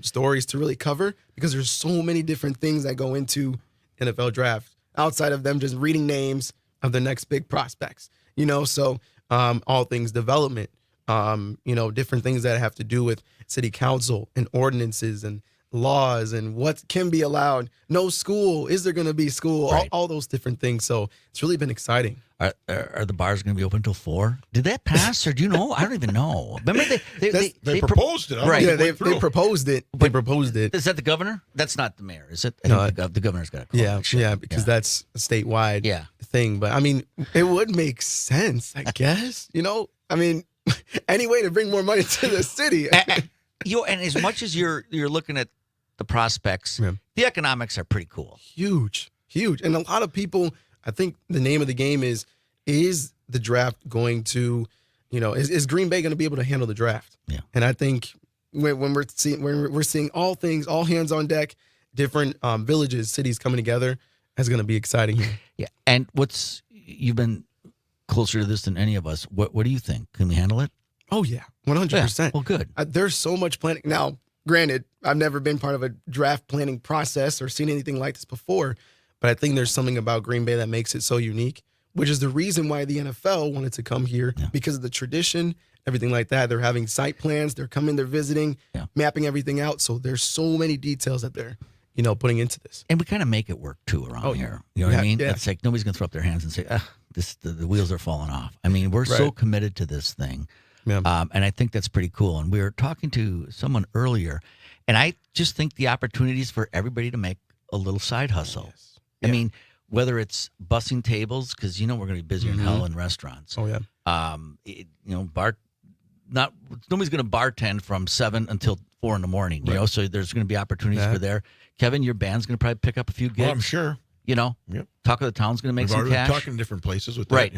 stories to really cover, because there's so many different things that go into NFL draft outside of them just reading names of the next big prospects. So all things development, different things that have to do with city council and ordinances and laws and what can be allowed. No school. Is there going to be school? Right. All those different things. So it's really been exciting. Are the bars going to be open until 4? Did that pass, or do you know? I don't even know. Remember they proposed it. Right? Yeah, they proposed it. They proposed it. Is that the governor? That's not the mayor, is it? I think the governor's got to call it. Yeah, because that's a statewide thing. But I mean, it would make sense, I guess. Any way to bring more money to the city. And as much as you're looking at the prospects, the economics are pretty cool. Huge. And a lot of people, I think the name of the game is the draft going to, is Green Bay going to be able to handle the draft? Yeah. And I think when we're seeing all things, all hands on deck, different villages, cities coming together, that's going to be exciting here. Yeah. And you've been closer to this than any of us. What do you think? Can we handle it? Oh, yeah. 100%. Yeah. Well, good. There's so much planning. Now, granted, I've never been part of a draft planning process or seen anything like this before, but I think there's something about Green Bay that makes it so unique, which is the reason why the NFL wanted to come here, because of the tradition, everything like that. They're having site plans. They're coming, they're visiting, mapping everything out. So there's so many details that they're, putting into this. And we kind of make it work, too, around here. You know what I mean? Yeah. It's like nobody's going to throw up their hands and say, the wheels are falling off. I mean, we're so committed to this thing. Yeah. And I think that's pretty cool. And we were talking to someone earlier, and I just think the opportunities for everybody to make a little side hustle. Yes. I mean, whether it's bussing tables, because we're going to be busier than hell in restaurants. Oh yeah. Nobody's going to bartend from 7 until 4 in the morning. So there's going to be opportunities for there. Kevin, your band's going to probably pick up a few gigs. Well, I'm sure. Talk of the Town's going to make some cash. Talking to different places with that. Right.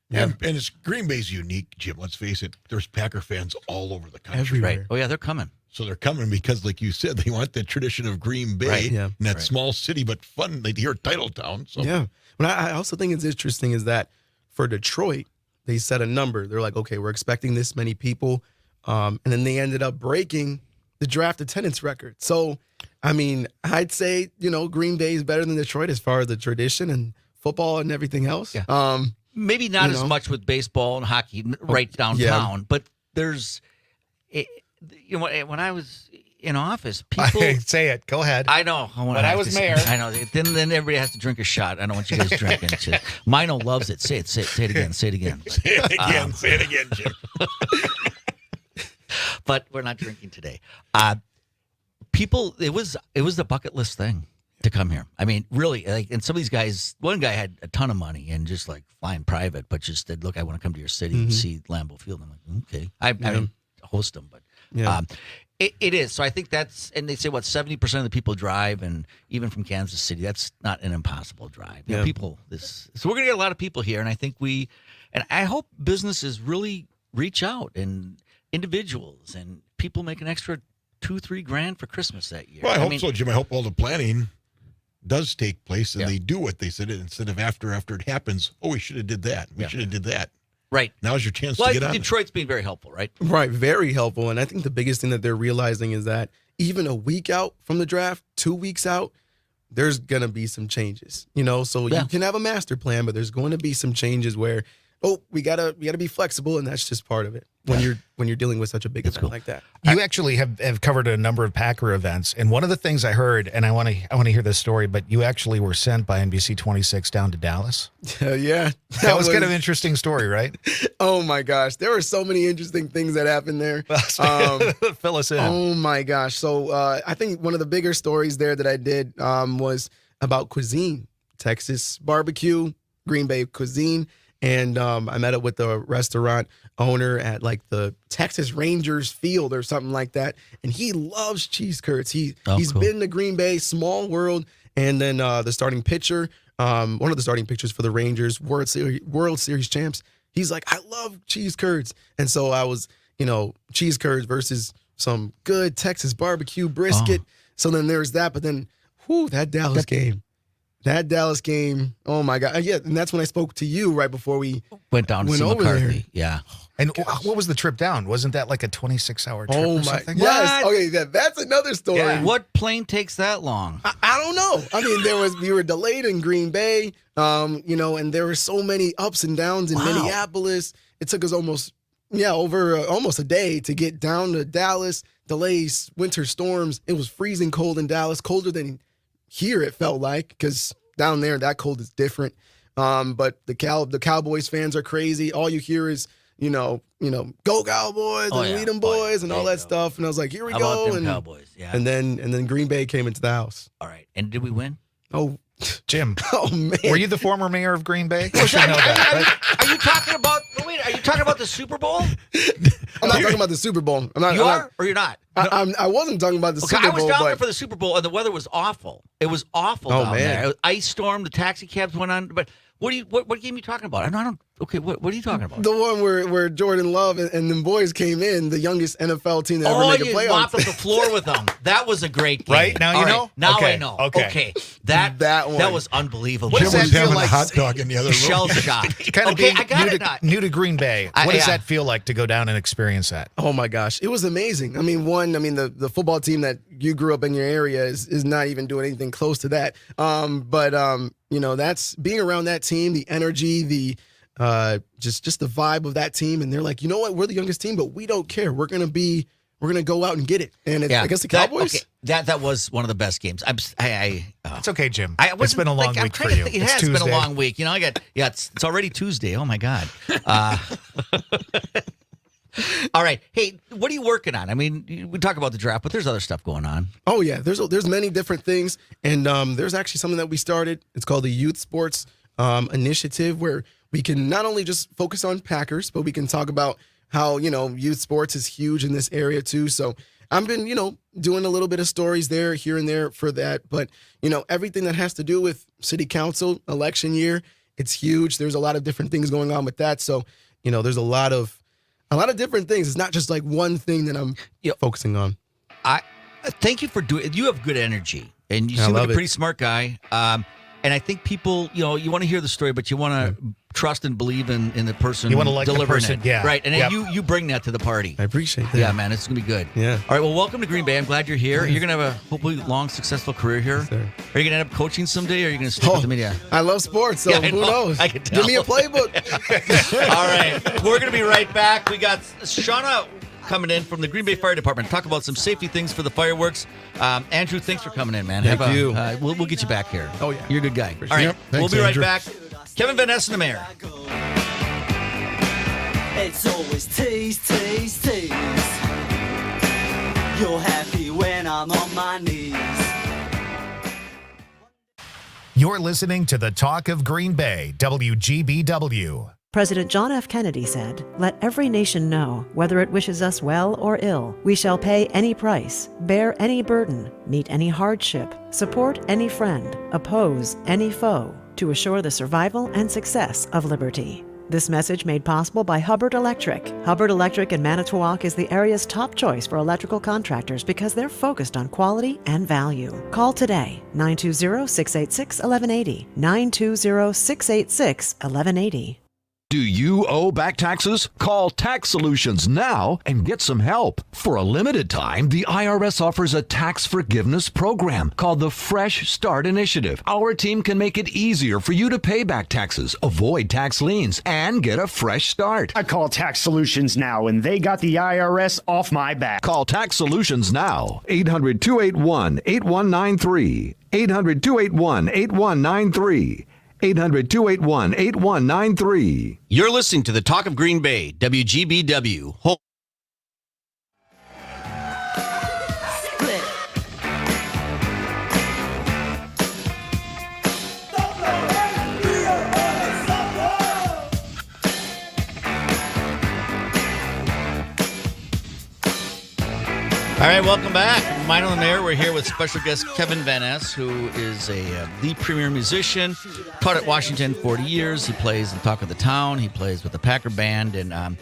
Yeah. And it's Green Bay's unique, Jim. Let's face it. There's Packer fans all over the country. Everywhere. Right. Oh yeah, they're coming. So they're coming because, like you said, they want the tradition of Green Bay in that small city, but fun. They hear Title Town. So. Yeah. But I also think it's interesting is that for Detroit, they set a number. They're like, okay, we're expecting this many people. And then they ended up breaking the draft attendance record. So, I mean, I'd say, Green Bay is better than Detroit as far as the tradition and football and everything else. Yeah. Maybe not as much with baseball and hockey right downtown, but there's, when I was in office, people say it. Go ahead. I know. When I was mayor, I know. Then everybody has to drink a shot. I don't want you guys drinking. Maino loves it. Say it. Say it again. Say it again. Say it again. Say it again, Jim. But we're not drinking today. People, it was the bucket list thing to come here. I mean, really, and some of these guys, one guy had a ton of money and just flying private, but just said, look, I want to come to your city and see Lambeau Field. I'm like, okay. I didn't host them, but it is. So I think that's, and they say, 70% of the people drive, and even from Kansas City, that's not an impossible drive. So we're going to get a lot of people here, and I think and I hope businesses really reach out, and individuals and people make an extra $2-3 grand for Christmas that year. Well, I hope so, Jim. I hope all the planning does take place and they do what they said instead of after it happens. Oh, we should have did that. We should have did that. Right. Now's your chance Well, to get on. Detroit's being very helpful, right? Right, very helpful. And I think the biggest thing that they're realizing is that even a week out from the draft, 2 weeks out, there's going to be some changes. So you can have a master plan, but there's going to be some changes where, we gotta be flexible, and that's just part of it when you're dealing with such a big event like that. You actually have covered a number of Packer events, and one of the things I heard, and I want to hear this story, but you actually were sent by NBC 26 down to Dallas. Yeah, that was kind of an interesting story, right? Oh my gosh, there were so many interesting things that happened there. Fill us in. Oh my gosh, so I think one of the bigger stories there that I did was about cuisine, Texas barbecue, Green Bay cuisine. And I met up with the restaurant owner at like the Texas Rangers field or something like that. And he loves cheese curds. He's cool. been to Green Bay, small world. And then the starting pitcher, one of the starting pitchers for the Rangers, World Series champs, he's like, I love cheese curds. And so I was, cheese curds versus some good Texas barbecue brisket. So then there's that. But then, that Dallas game. That Dallas game, oh my God. Yeah, and that's when I spoke to you right before we went down to see McCarthy. There. Yeah. And what was the trip down? Wasn't that like a 26-hour trip or something? Yes. Okay, that's another story. Yeah. What plane takes that long? I don't know. I mean, we were delayed in Green Bay, and there were so many ups and downs in Minneapolis. It took us almost a day to get down to Dallas. Delays, winter storms. It was freezing cold in Dallas, colder than here it felt like, because down there that cold is different. But the Cowboys fans are crazy. All you hear is go Cowboys and lead them boys and all that stuff. And I was like, here we How go. About them and Cowboys, yeah. And then Green Bay came into the house. All right. And did we win? Oh, Jim. Oh man. Were you the former mayor of Green Bay? I should know that. Are you talking about? Wait, are you talking about the Super Bowl? I'm not talking about the Super Bowl. Or you're not? I wasn't talking about the Super Bowl. I was down there for the Super Bowl, and the weather was awful. It was awful down there. It was ice storm. The taxi cabs went on. But what game are you talking about? I don't. Okay, what are you talking about? The one where Jordan Love and them boys came in, the youngest NFL team that ever made a playoff. You mopped up the floor with them. That was a great game. Right now, know. Now okay. I know. Okay. That one. was unbelievable. Jim was having a hot dog in the other room. Shell shock. Kind of new to Green Bay. What does that feel like to go down and experience that? Oh my gosh, it was amazing. I mean, the football team that you grew up in your area is not even doing anything close to that. That's being around that team, the energy, the just the vibe of that team, and they're like, you know what, we're the youngest team, but we don't care. We're gonna go out and get it. And I guess the Cowboys. That was one of the best games. It's okay, Jim. It's been a long week for you. It has been a long week. It's already Tuesday. Oh my God. All right. Hey, what are you working on? I mean, we talk about the draft, but there's other stuff going on. Oh yeah, there's many different things, and there's actually something that we started. It's called the Youth Sports Initiative, where we can not only just focus on Packers, but we can talk about how youth sports is huge in this area too. So I've been doing a little bit of stories there, here and there for that, but everything that has to do with city council election year, it's huge. There's a lot of different things going on with that. So there's a lot of different things. It's not just like one thing that I'm focusing on. I thank you for doing it. You have good energy, and you seem like a pretty smart guy. And I think people, you want to hear the story, but you want to trust and believe in the person. You want to like delivering the person, it. yeah. Right. And you bring that to the party. I appreciate that. Yeah, man, it's going to be good. Yeah. All right, well, welcome to Green Bay. I'm glad you're here. You're going to have a hopefully long, successful career here. Yes, sir. Are you going to end up coaching someday, or are you going to stick with the media? I love sports, so who knows? I can tell. Give me a playbook. All right, we're going to be right back. We got Shauna coming in from the Green Bay Fire Department. Talk about some safety things for the fireworks. Andrew, thanks for coming in, man. Thank you. We'll get you back here. Oh, yeah. You're a good guy. All right, Yep. Thanks, we'll be right Andrew. back. Kevin Van Essen, the mayor. It's always tease, tease, tease. You're happy when I'm on my knees. You're listening to the Talk of Green Bay, WGBW. President John F. Kennedy said, "Let every nation know, whether it wishes us well or ill, we shall pay any price, bear any burden, meet any hardship, support any friend, oppose any foe, to assure the survival and success of liberty." This message made possible by Hubbard Electric. Hubbard Electric in Manitowoc is the area's top choice for electrical contractors because they're focused on quality and value. Call today, 920-686-1180, 920-686-1180. Do you owe back taxes? Call Tax Solutions now and get some help. For a limited time, the IRS offers a tax forgiveness program called the Fresh Start Initiative. Our team can make it easier for you to pay back taxes, avoid tax liens, and get a fresh start. I call Tax Solutions now, and they got the IRS off my back. Call Tax Solutions now. 800-281-8193. 800-281-8193. 800-281-8193. You're listening to the Talk of Green Bay, WGBW. Home. All right, welcome back. Maino and the Mayor. We're here with special guest Kevin Van Ness, who is the premier musician. Taught at Washington 40 years. He plays in Talk of the Town. He plays with the Packer Band, and I'm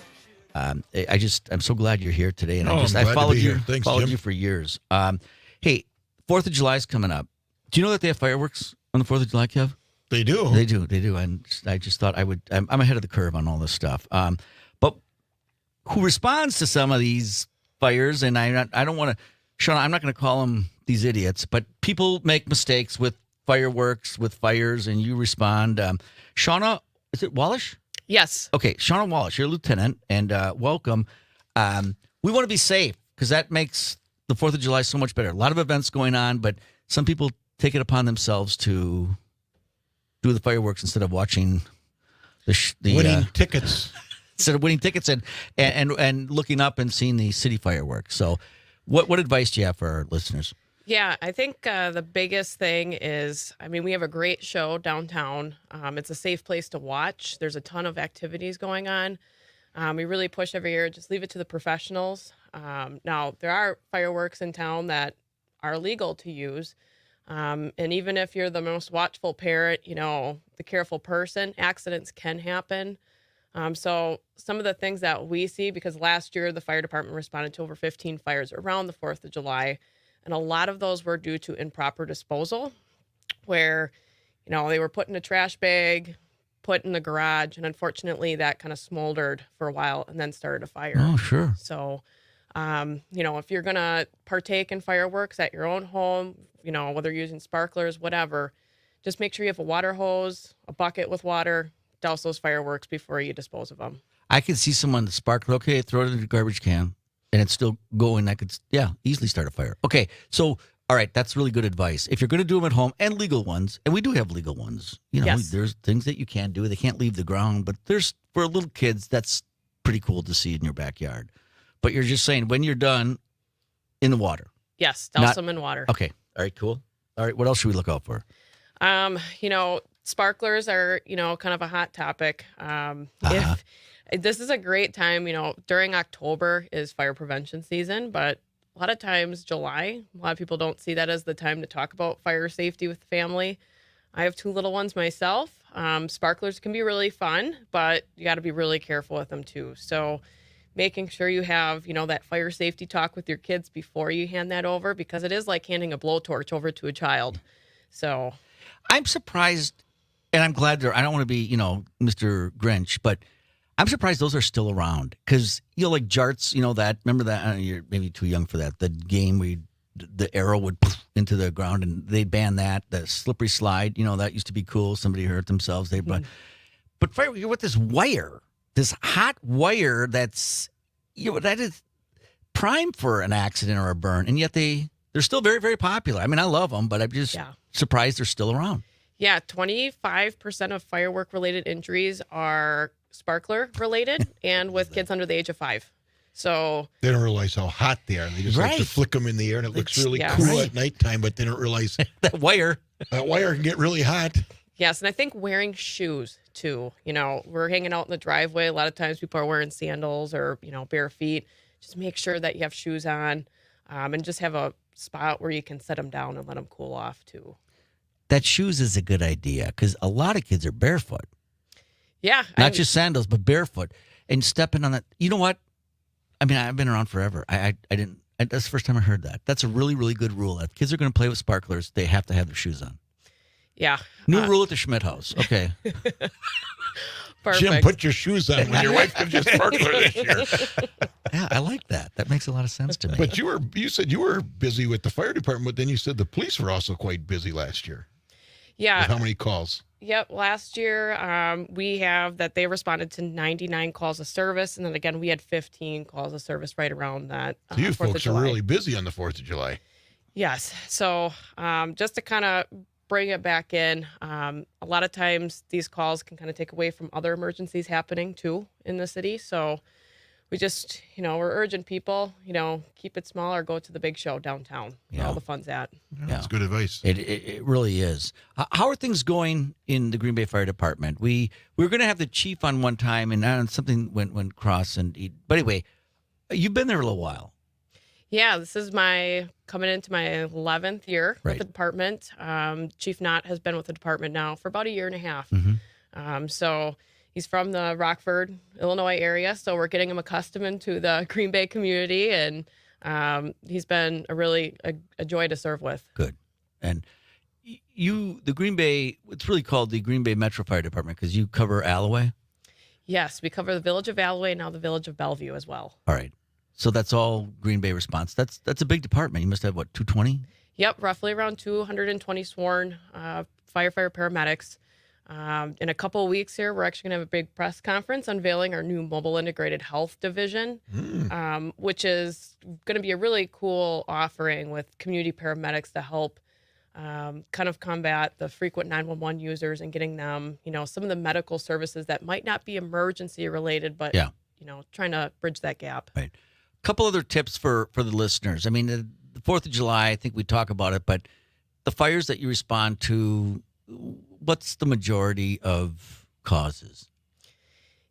so glad you're here today. And I followed you, Thanks, followed Jim. you for years. Hey, 4th of July is coming up. Do you know that they have fireworks on the 4th of July, Kev? They do. They do. And I just thought I'm ahead of the curve on all this stuff. But who responds to some of these fires? And I don't want to, Shauna, I'm not going to call them these idiots, but people make mistakes with fireworks, with fires, and you respond. Shauna, is it Wallish? Yes. Okay, Shauna Wallish, you're a lieutenant, and welcome. We want to be safe because that makes the 4th of July so much better. A lot of events going on, but some people take it upon themselves to do the fireworks instead of watching the winning tickets. Instead of winning tickets and looking up and seeing the city fireworks. So what advice do you have for our listeners? Yeah, I think the biggest thing is, we have a great show downtown. It's a safe place to watch. There's a ton of activities going on. We really push every year, just leave it to the professionals. Now, there are fireworks in town that are legal to use. And even if you're the most watchful parent, the careful person, accidents can happen. So some of the things that we see, because last year the fire department responded to over 15 fires around the 4th of July, and a lot of those were due to improper disposal, where, they were put in a trash bag, put in the garage, and unfortunately that kind of smoldered for a while and then started a fire. Oh, sure. So, if you're going to partake in fireworks at your own home, whether you're using sparklers, whatever, just make sure you have a water hose, a bucket with water, douse those fireworks before you dispose of them. I could see someone sparkle. Okay, throw it in the garbage can, and it's still going. I could, easily start a fire. Okay, so all right, that's really good advice. If you're going to do them at home, and legal ones, and we do have legal ones. Yes. There's things that you can't do. They can't leave the ground, but there's for little kids that's pretty cool to see in your backyard. But you're just saying when you're done, in the water. Yes, douse them in water. Okay, all right, cool. All right, what else should we look out for? Sparklers are, kind of a hot topic. If this is a great time, during October is fire prevention season, but a lot of times July, a lot of people don't see that as the time to talk about fire safety with the family. I have 2 little ones myself. Sparklers can be really fun, but you got to be really careful with them too. So making sure you have, that fire safety talk with your kids before you hand that over, because it is like handing a blowtorch over to a child. So I'm surprised, and I'm glad I don't want to be, Mr. Grinch, but I'm surprised those are still around. Because, like jarts, remember that? You're maybe too young for that. The game where the arrow would into the ground, and they banned that. The slippery slide, that used to be cool. Somebody hurt themselves. But fire, you're with this wire, this hot wire that's, that is prime for an accident or a burn. And yet they're still very, very popular. I love them, but I'm just surprised they're still around. Yeah, 25% of firework-related injuries are sparkler-related and with kids under the age of 5. So they don't realize how hot they are. They just like to flick them in the air, and it looks really cool at nighttime, but they don't realize that wire can get really hot. Yes, and I think wearing shoes, too. We're hanging out in the driveway. A lot of times people are wearing sandals or, bare feet. Just make sure that you have shoes on and just have a spot where you can set them down and let them cool off, too. That shoes is a good idea because a lot of kids are barefoot. Yeah. Not just sandals, but barefoot. And stepping on that. You know what? I mean, I've been around forever. I didn't. That's the first time I heard that. That's a really, really good rule. If kids are going to play with sparklers, they have to have their shoes on. Yeah. New rule at the Schmidt house. Okay. Perfect. Jim, put your shoes on when your wife gives you a sparkler this year. Yeah, I like that. That makes a lot of sense to me. But you said you were busy with the fire department, but then you said the police were also quite busy last year. Yeah. With how many calls? Yep. Last year, we have that they responded to 99 calls of service. And then again, we had 15 calls of service right around that. So you 4th of folks are July. really busy on the 4th of July. Yes. So just to kind of bring it back in, a lot of times these calls can kind of take away from other emergencies happening too in the city. So we just, we're urging people, keep it small or go to the big show downtown where all the fun's at. Yeah, that's good advice. It really is. How are things going in the Green Bay Fire Department? We were going to have the chief on one time, and something went cross. But anyway, you've been there a little while. Yeah, this is coming into my 11th year with the department. Chief Knott has been with the department now for about a year and a half. So he's from the Rockford, Illinois area, so we're getting him accustomed to the Green Bay community, and he's been a joy to serve with. Good. And the Green Bay, it's really called the Green Bay Metro Fire Department because you cover Alloway? Yes, we cover the village of Alloway and now the village of Bellevue as well. All right. So that's all Green Bay response. That's a big department. You must have, 220? Yep, roughly around 220 sworn firefighter paramedics. In a couple of weeks here, we're actually going to have a big press conference unveiling our new mobile integrated health division, which is going to be a really cool offering with community paramedics to help kind of combat the frequent 911 users and getting them, some of the medical services that might not be emergency related, but, trying to bridge that gap. Right. Couple other tips for the listeners. I mean, the 4th of July, I think we talk about it, but the fires that you respond to, what's the majority of causes?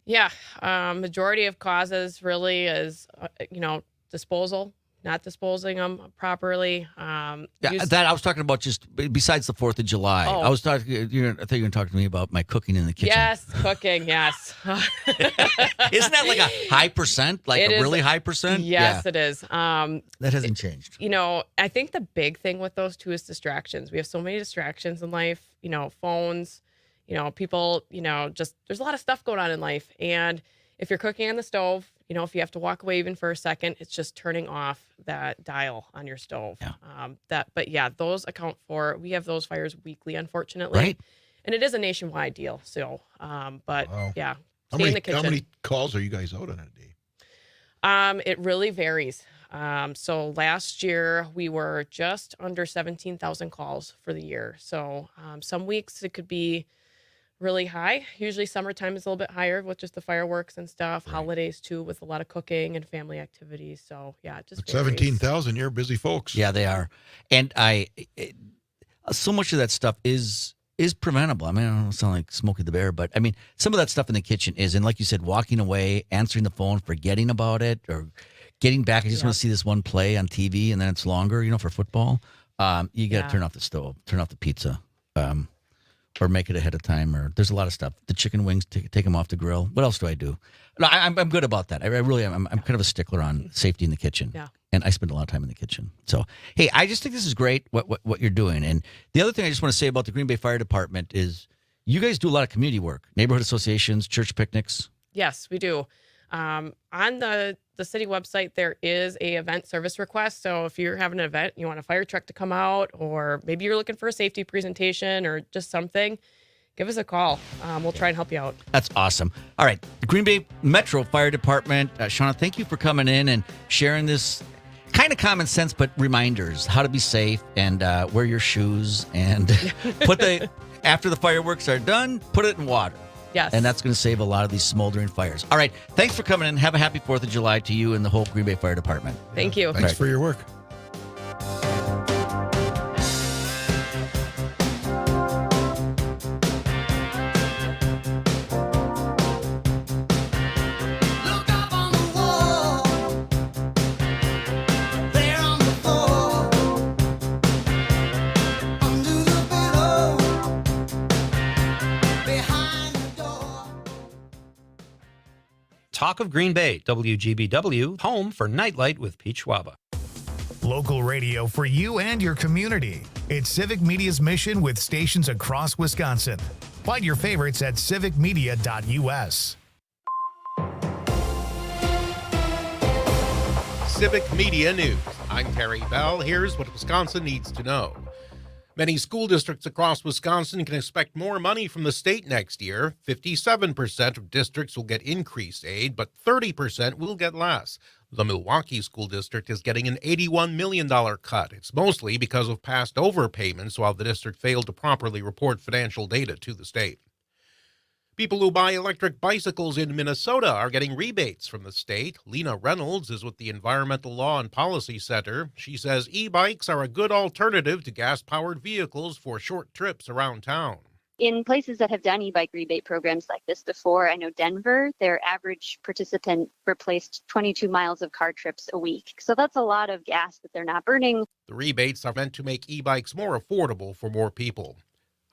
Yeah, majority of causes really is, disposal, not disposing them properly. I was talking about just besides the 4th of July. Oh. I was talking. I thought you were going to talk to me about my cooking in the kitchen. Yes, cooking. Yes. Isn't that like a high percent? Like a really high percent? Yes, it is. That hasn't changed. I think the big thing with those two is distractions. We have so many distractions in life. Phones. People. Just there's a lot of stuff going on in life, and if you're cooking on the stove, if you have to walk away even for a second, it's just turning off that dial on your stove. Yeah. Those account for, we have those fires weekly, unfortunately. Right. And it is a nationwide deal. So, Wow. yeah. How Stay in the kitchen. How many calls are you guys out on a day? It really varies. So last year we were just under 17,000 calls for the year. So, some weeks it could be really high. Usually summertime is a little bit higher with just the fireworks and stuff. Right. Holidays too, with a lot of cooking and family activities. So yeah, it just 17,000. You're busy folks. Yeah, they are. And so much of that stuff is preventable. I mean, I don't sound like Smokey the Bear, but I mean, some of that stuff in the kitchen is, and like you said, walking away, answering the phone, forgetting about it, or getting back. I just want to see this one play on TV, and then it's longer, for football. You got to turn off the stove, turn off the pizza. Or make it ahead of time, or there's a lot of stuff. The chicken wings, take them off the grill. What else do I do? No, I'm good about that. I really am. I'm kind of a stickler on safety in the kitchen. Yeah. And I spend a lot of time in the kitchen. So, hey, I just think this is great what you're doing. And the other thing I just want to say about the Green Bay Fire Department is you guys do a lot of community work, neighborhood associations, church picnics. Yes, we do. On the city website, there is a event service request. So if you're having an event, you want a fire truck to come out, or maybe you're looking for a safety presentation or just something, give us a call. We'll try and help you out. That's awesome. All right. The Green Bay Metro Fire Department. Shauna, thank you for coming in and sharing this kind of common sense, but reminders how to be safe and wear your shoes and after the fireworks are done, put it in water. Yes. And that's going to save a lot of these smoldering fires. All right. Thanks for coming in. Have a happy 4th of July to you and the whole Green Bay Fire Department. Thank you. Thanks for your work. Talk of Green Bay, WGBW, home for Nightlight with Pete Schwaba. Local radio for you and your community. It's Civic Media's mission with stations across Wisconsin. Find your favorites at civicmedia.us. Civic Media News. I'm Terry Bell. Here's what Wisconsin needs to know. Many school districts across Wisconsin can expect more money from the state next year. 57% of districts will get increased aid, but 30% will get less. The Milwaukee School District is getting an $81 million cut. It's mostly because of past overpayments while the district failed to properly report financial data to the state. People who buy electric bicycles in Minnesota are getting rebates from the state. Lena Reynolds is with the Environmental Law and Policy Center. She says e-bikes are a good alternative to gas-powered vehicles for short trips around town. In places that have done e-bike rebate programs like this before, I know Denver, their average participant replaced 22 miles of car trips a week. So that's a lot of gas that they're not burning. The rebates are meant to make e-bikes more affordable for more people.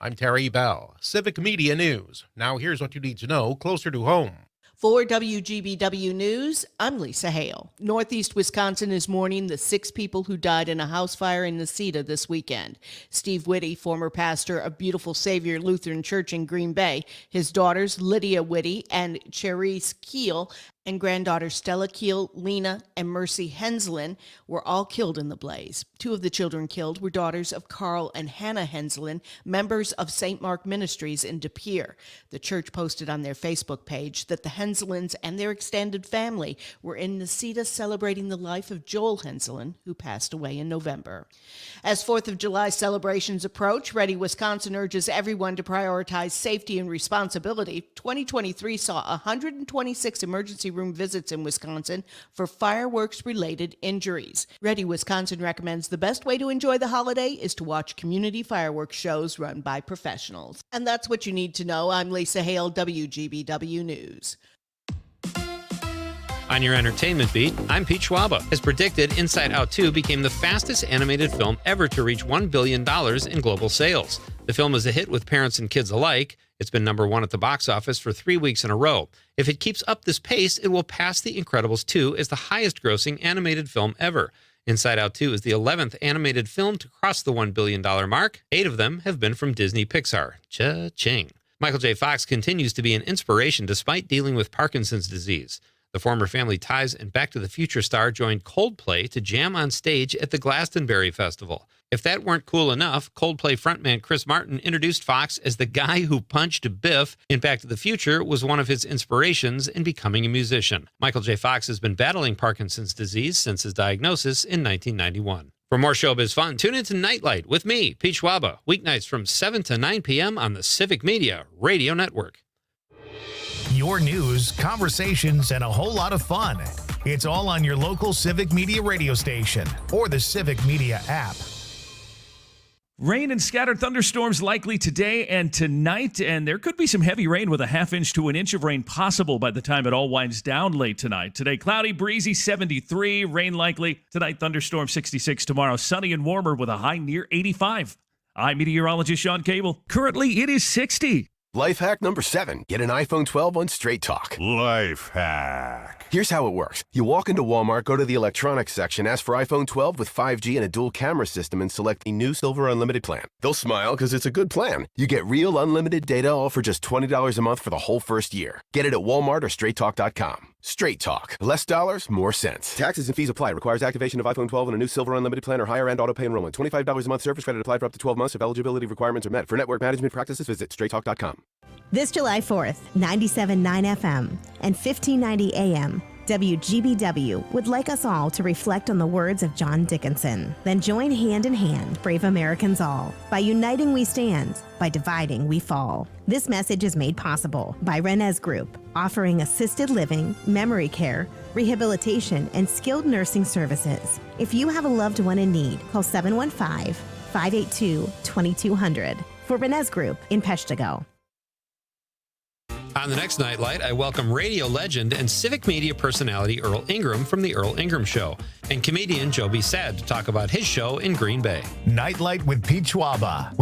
I'm Terry Bell, Civic Media News. Now here's what you need to know closer to home. For WGBW News, I'm Lisa Hale. Northeast Wisconsin is mourning the 6 people who died in a house fire in Necedah this weekend. Steve Whitty, former pastor of Beautiful Savior Lutheran Church in Green Bay, his daughters Lydia Whitty and Cherise Keel, and granddaughter Stella Keel, Lena, and Mercy Henslin were all killed in the blaze. 2 of the children killed were daughters of Carl and Hannah Henslin, members of St. Mark Ministries in De Pere. The church posted on their Facebook page that the Henslins and their extended family were in Necedah celebrating the life of Joel Henslin, who passed away in November. As 4th of July celebrations approach, Ready Wisconsin urges everyone to prioritize safety and responsibility. 2023 saw 126 emergency room visits in Wisconsin for fireworks-related injuries. Ready Wisconsin recommends the best way to enjoy the holiday is to watch community fireworks shows run by professionals. And that's what you need to know. I'm Lisa Hale, WGBW News. On your entertainment beat, I'm Pete Schwaba. As predicted, Inside Out 2 became the fastest animated film ever to reach $1 billion in global sales. The film is a hit with parents and kids alike. It's been number 1 at the box office for 3 weeks in a row. If it keeps up this pace, it will pass The Incredibles 2 as the highest-grossing animated film ever. Inside Out 2 is the 11th animated film to cross the $1 billion mark. 8 of them have been from Disney Pixar. Cha-ching. Michael J. Fox continues to be an inspiration despite dealing with Parkinson's disease. The former Family Ties and Back to the Future star joined Coldplay to jam on stage at the Glastonbury Festival. If that weren't cool enough, Coldplay frontman Chris Martin introduced Fox as the guy who punched Biff in Back to the Future was one of his inspirations in becoming a musician. Michael J. Fox has been battling Parkinson's disease since his diagnosis in 1991. For more showbiz fun, tune into Nightlight with me, Pete Schwaba, weeknights from 7 to 9 p.m. on the Civic Media Radio Network. Your news, conversations, and a whole lot of fun. It's all on your local Civic Media radio station or the Civic Media app. Rain and scattered thunderstorms likely today and tonight, and there could be some heavy rain with a ½ inch to an inch of rain possible by the time it all winds down late tonight. Today, cloudy, breezy, 73, rain likely. Tonight, thunderstorm, 66. Tomorrow, sunny and warmer with a high near 85. I'm meteorologist Sean Cable. Currently, it is 60. Life hack number 7. Get an iPhone 12 on Straight Talk. Life hack. Here's how it works. You walk into Walmart, go to the electronics section, ask for iPhone 12 with 5G and a dual camera system, and select the new Silver Unlimited plan. They'll smile because it's a good plan. You get real unlimited data all for just $20 a month for the whole first year. Get it at Walmart or StraightTalk.com. Straight Talk. Less dollars, more sense. Taxes and fees apply. Requires activation of iPhone 12 and a new Silver Unlimited plan or higher end auto pay enrollment. $25 a month service credit applied for up to 12 months if eligibility requirements are met. For network management practices, visit StraightTalk.com. This July 4th, 97.9 FM and 1590 AM, WGBW would like us all to reflect on the words of John Dickinson. Then join hand in hand, brave Americans all. By uniting we stand, by dividing we fall. This message is made possible by Renez Group, offering assisted living, memory care, rehabilitation, and skilled nursing services. If you have a loved one in need, call 715-582-2200 for Renez Group in Peshtigo. On the next Nightlight, I welcome radio legend and civic media personality Earl Ingram from The Earl Ingram Show and comedian Joby Sad to talk about his show in Green Bay. Nightlight with Pete Schwaba.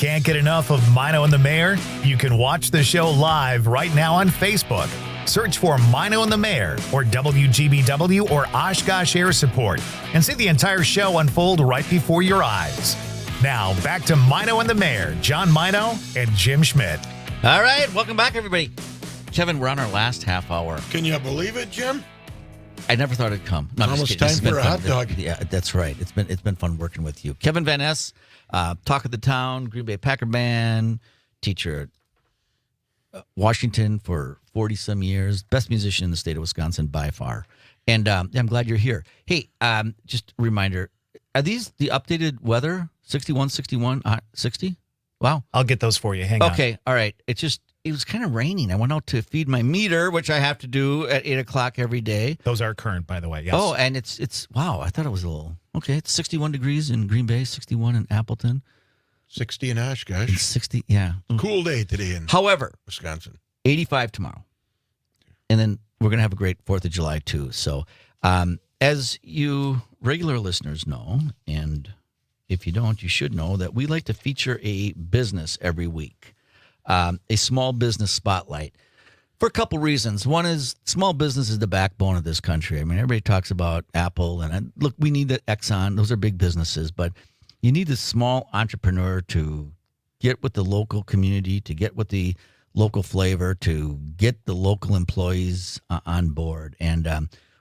Can't get enough of Maino and the Mayor? You can watch the show live right now on Facebook. Search for Maino and the Mayor or WGBW or Oshkosh Air Support and see the entire show unfold right before your eyes. Now, back to Maino and the Mayor, John Maino and Jim Schmidt. All right, welcome back, everybody. Kevin, we're on our last half hour. Can you believe it, Jim? I never thought it'd come. No, I'm almost just kidding. time for a hot dog. Yeah, that's right. It's been fun working with you. Kevin Van Ness, Talk of the Town, Green Bay Packer Band, teacher at Washington for 40-some years, best musician in the state of Wisconsin by far. And I'm glad you're here. Hey, just a reminder, are these the updated weather? 61, 61, 60? Wow. I'll get those for you. Hang on. Okay, all right. It was kind of raining. I went out to feed my meter, which I have to do at 8 o'clock every day. Those are current, by the way. Yes. Oh, and it's wow. I thought it was a little okay. It's 61 degrees in Green Bay, 61 in Appleton, 60 in Oshkosh. and 60. Yeah. Cool day today in However, Wisconsin. 85 tomorrow, and then we're gonna have a great 4th of July too. So, as you regular listeners know, and if you don't, you should know that we like to feature a business every week. A small business spotlight for a couple reasons. One is small business is the backbone of this country. I mean, everybody talks about Apple, and look, we need the Exxon. Those are big businesses, but you need the small entrepreneur to get with the local community, to get with the local flavor, to get the local employees on board. And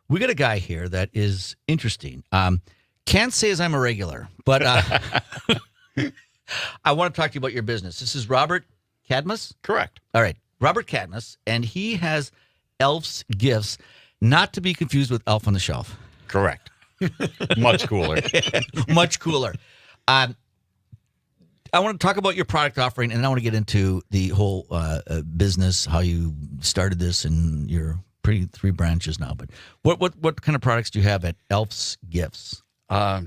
we got a guy here that is interesting. Can't say as I'm a regular, but I want to talk to you about your business. This is Robert Cadmus? Correct. All right. Robert Cadmus, and he has Elf's Gifts, not to be confused with Elf on the Shelf. Correct. Much cooler. Much cooler. I want to talk about your product offering, and then I want to get into the whole business, how you started this, and your pretty 3 branches now. But what kind of products do you have at Elf's Gifts? I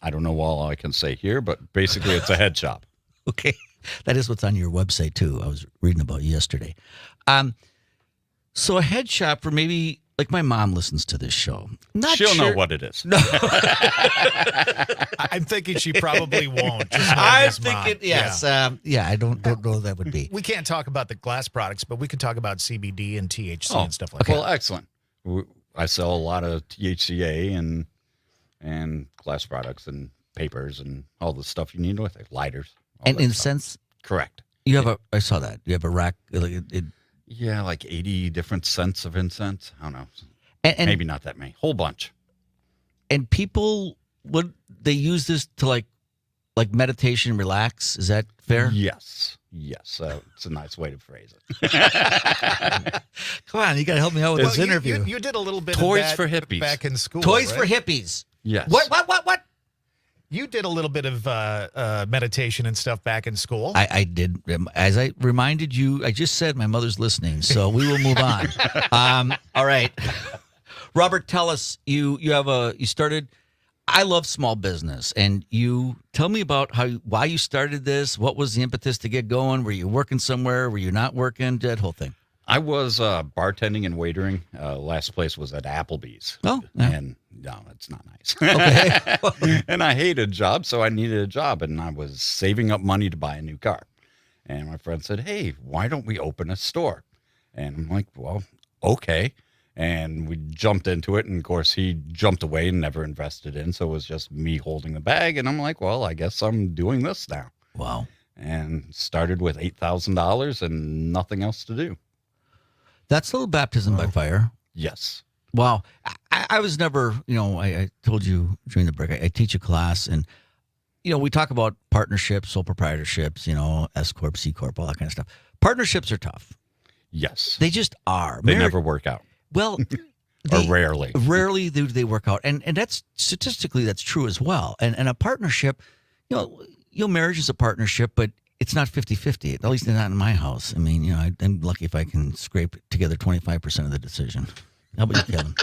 don't know all I can say here, but basically it's a head shop. Okay. That is what's on your website, too. I was reading about you yesterday. So a head shop for maybe, like my mom listens to this show. She'll know what it is. No. I'm thinking she probably won't. Just knowing I'm his mom. thinking, yes. Yeah, I don't know what that would be. We can't talk about the glass products, but we can talk about CBD and THC and stuff like Well, that. excellent. I sell a lot of THCA and glass products and papers and all the stuff you need with it, lighters. And in a sense, correct. You have I saw that. You have a rack. Yeah, like 80 different scents of incense. I don't know. And maybe not that many. Whole bunch. And people, would they use this to like meditation, relax? Is that fair? Yes. Yes. It's a nice way to phrase it. Come on, you got to help me out with this interview. You did a little bit Toys of that for hippies. back in school. Toys right? for hippies. Yes. What? You did a little bit of meditation and stuff back in school. I did. As I reminded you, I just said my mother's listening, so we will move on. All right. Robert, tell us, you started, I love small business, and you tell me about why you started this. What was the impetus to get going? Were you working somewhere? Were you not working? That whole thing. I was bartending and waitering. Last place was at Applebee's. Oh, yeah. And no, it's not nice. Okay. And I hated a job, so I needed a job, and I was saving up money to buy a new car. And my friend said, "Hey, why don't we open a store?" And I'm like, "Well, okay." And we jumped into it, and of course he jumped away and never invested in, so it was just me holding the bag. And I'm like, "Well, I guess I'm doing this now." Wow. And started with $8,000 and nothing else to do. That's a little baptism by fire. Yes. Wow. I was never, I told you during the break, I teach a class, and, we talk about partnerships, sole proprietorships, S Corp, C Corp, all that kind of stuff. Partnerships are tough. Yes. They just are. They never work out. Well, or rarely. Rarely do they work out. And that's statistically, that's true as well. And a partnership, marriage is a partnership, but it's not 50-50, at least not in my house. I mean, I'm lucky if I can scrape together 25% of the decision. How about you, Kevin?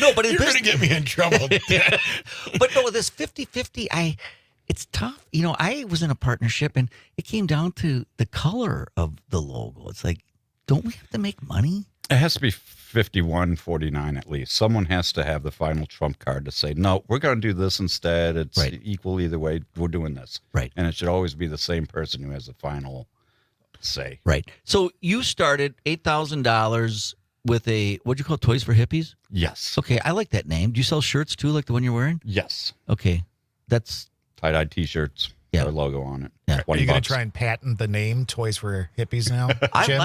No, but you're going to get me in trouble. But no, this 50-50, it's tough. I was in a partnership, and it came down to the color of the logo. It's like, don't we have to make money? It has to be 51-49 at least. Someone has to have the final trump card to say, no, we're going to do this instead. It's equal either way. We're doing this. Right. And it should always be the same person who has the final say. Right. So you started $8,000 with what'd you call it, Toys for Hippies? Yes. Okay, I like that name. Do you sell shirts too, like the one you're wearing? Yes. Okay. That's tie-dye T-shirts. Yeah. Our logo on it. Yeah. Are you going to try and patent the name Toys for Hippies now, Jim?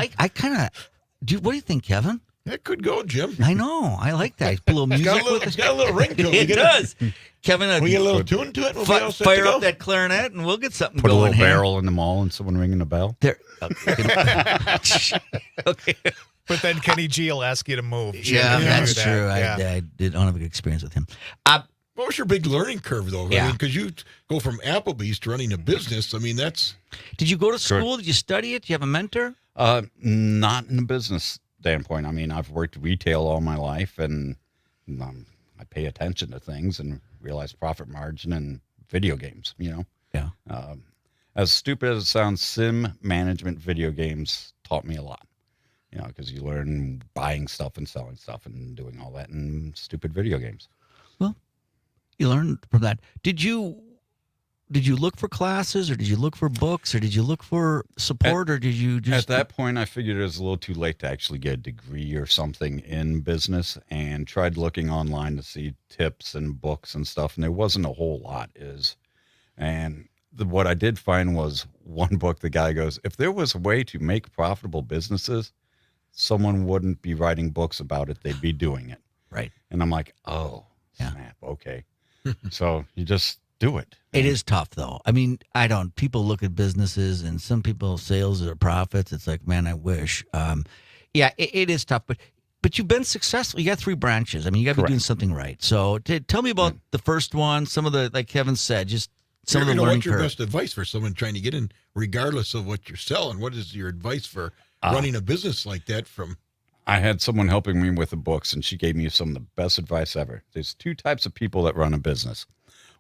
What do you think, Kevin? That could go, Jim. I know. I like that. Put a little music It's got a little ring to it. It does. Kevin, we get a little tune to it. We'll be all set to fire go. up that clarinet, and we'll get something Put a going little here. barrel in the mall and someone ringing a bell. There. Okay. But then Kenny G will ask you to move. Jim. Yeah, You that's do that. true. Yeah. I don't have a good experience with him. What was your big learning curve, though? Yeah. I mean, because you go from Applebee's to running a business. I mean, that's... Did you go to school? Did you study it? Do you have a mentor? Not in the business standpoint. I mean, I've worked retail all my life, and I pay attention to things and realize profit margin and video games, you know? Yeah. As stupid as it sounds, sim management video games taught me a lot, you know, because you learn buying stuff and selling stuff and doing all that in stupid video games. Well, you learned from that. Did you look for classes, or did you look for books, or did you look for support, or did you just... At that point, I figured it was a little too late to actually get a degree or something in business, and tried looking online to see tips and books and stuff, and there wasn't a whole lot. What I did find was one book. The guy goes, if there was a way to make profitable businesses, someone wouldn't be writing books about it. They'd be doing it. Right. And I'm like, oh, snap. Okay. So you just do it. It is tough, though. I mean, people look at businesses, and some people, sales or profits. It's like, man, I wish. It is tough, but you've been successful. You got 3 branches. I mean, you got to be doing something right. So tell me about the first one, some of the, like Kevin said, just some of the learning what's your curve. best advice for someone trying to get in, regardless of what you're selling? What is your advice for running a business like that from... I had someone helping me with the books, and she gave me some of the best advice ever. There's 2 types of people that run a business.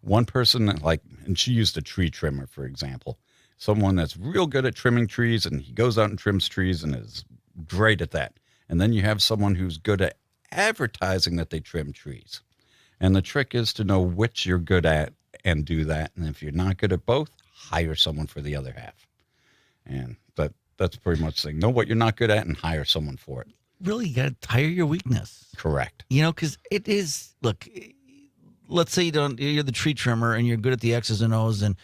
One person, and she used a tree trimmer, for example. Someone that's real good at trimming trees, and he goes out and trims trees and is great at that. And then you have someone who's good at advertising that they trim trees. And the trick is to know which you're good at and do that. And if you're not good at both, hire someone for the other half. And that's pretty much the thing. Know what you're not good at and hire someone for it. Really, you got to hire your weakness. Correct. You know, because it is, look, let's say you're the tree trimmer and you're good at the X's and O's, and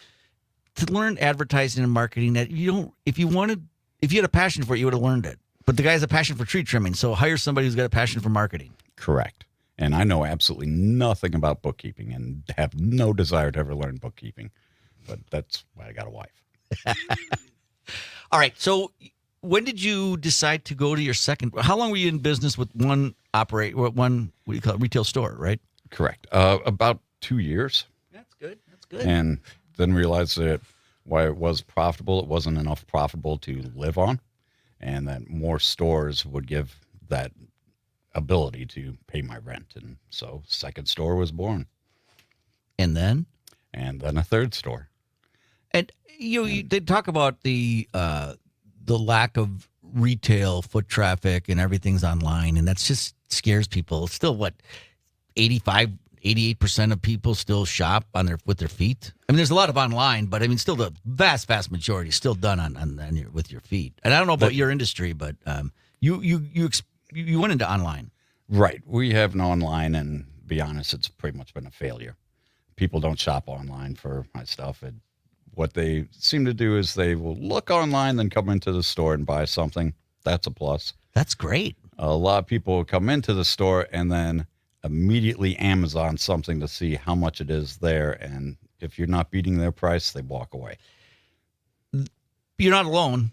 to learn advertising and marketing that if you had a passion for it, you would have learned it. But the guy has a passion for tree trimming, so hire somebody who's got a passion for marketing. Correct. And I know absolutely nothing about bookkeeping and have no desire to ever learn bookkeeping. But that's why I got a wife. All right. So when did you decide to go to your second? How long were you in business with one retail store, right? Correct. About 2 years. That's good. That's good. And then realized that while it was profitable, it wasn't enough profitable to live on, and that more stores would give that ability to pay my rent. And so second store was born. And then? And then a third store. And they talk about the lack of retail foot traffic and everything's online, and that's just scares people. It's still 88% of people still shop with their feet. I mean, there's a lot of online, but I mean, still the vast majority is still done with your feet. And I don't know about your industry, but you went into online. Right. We have an online, and to be honest, it's pretty much been a failure. People don't shop online for my stuff. What they seem to do is they will look online, then come into the store and buy something. That's a plus. That's great. A lot of people come into the store and then immediately Amazon something to see how much it is there. And if you're not beating their price, they walk away. You're not alone.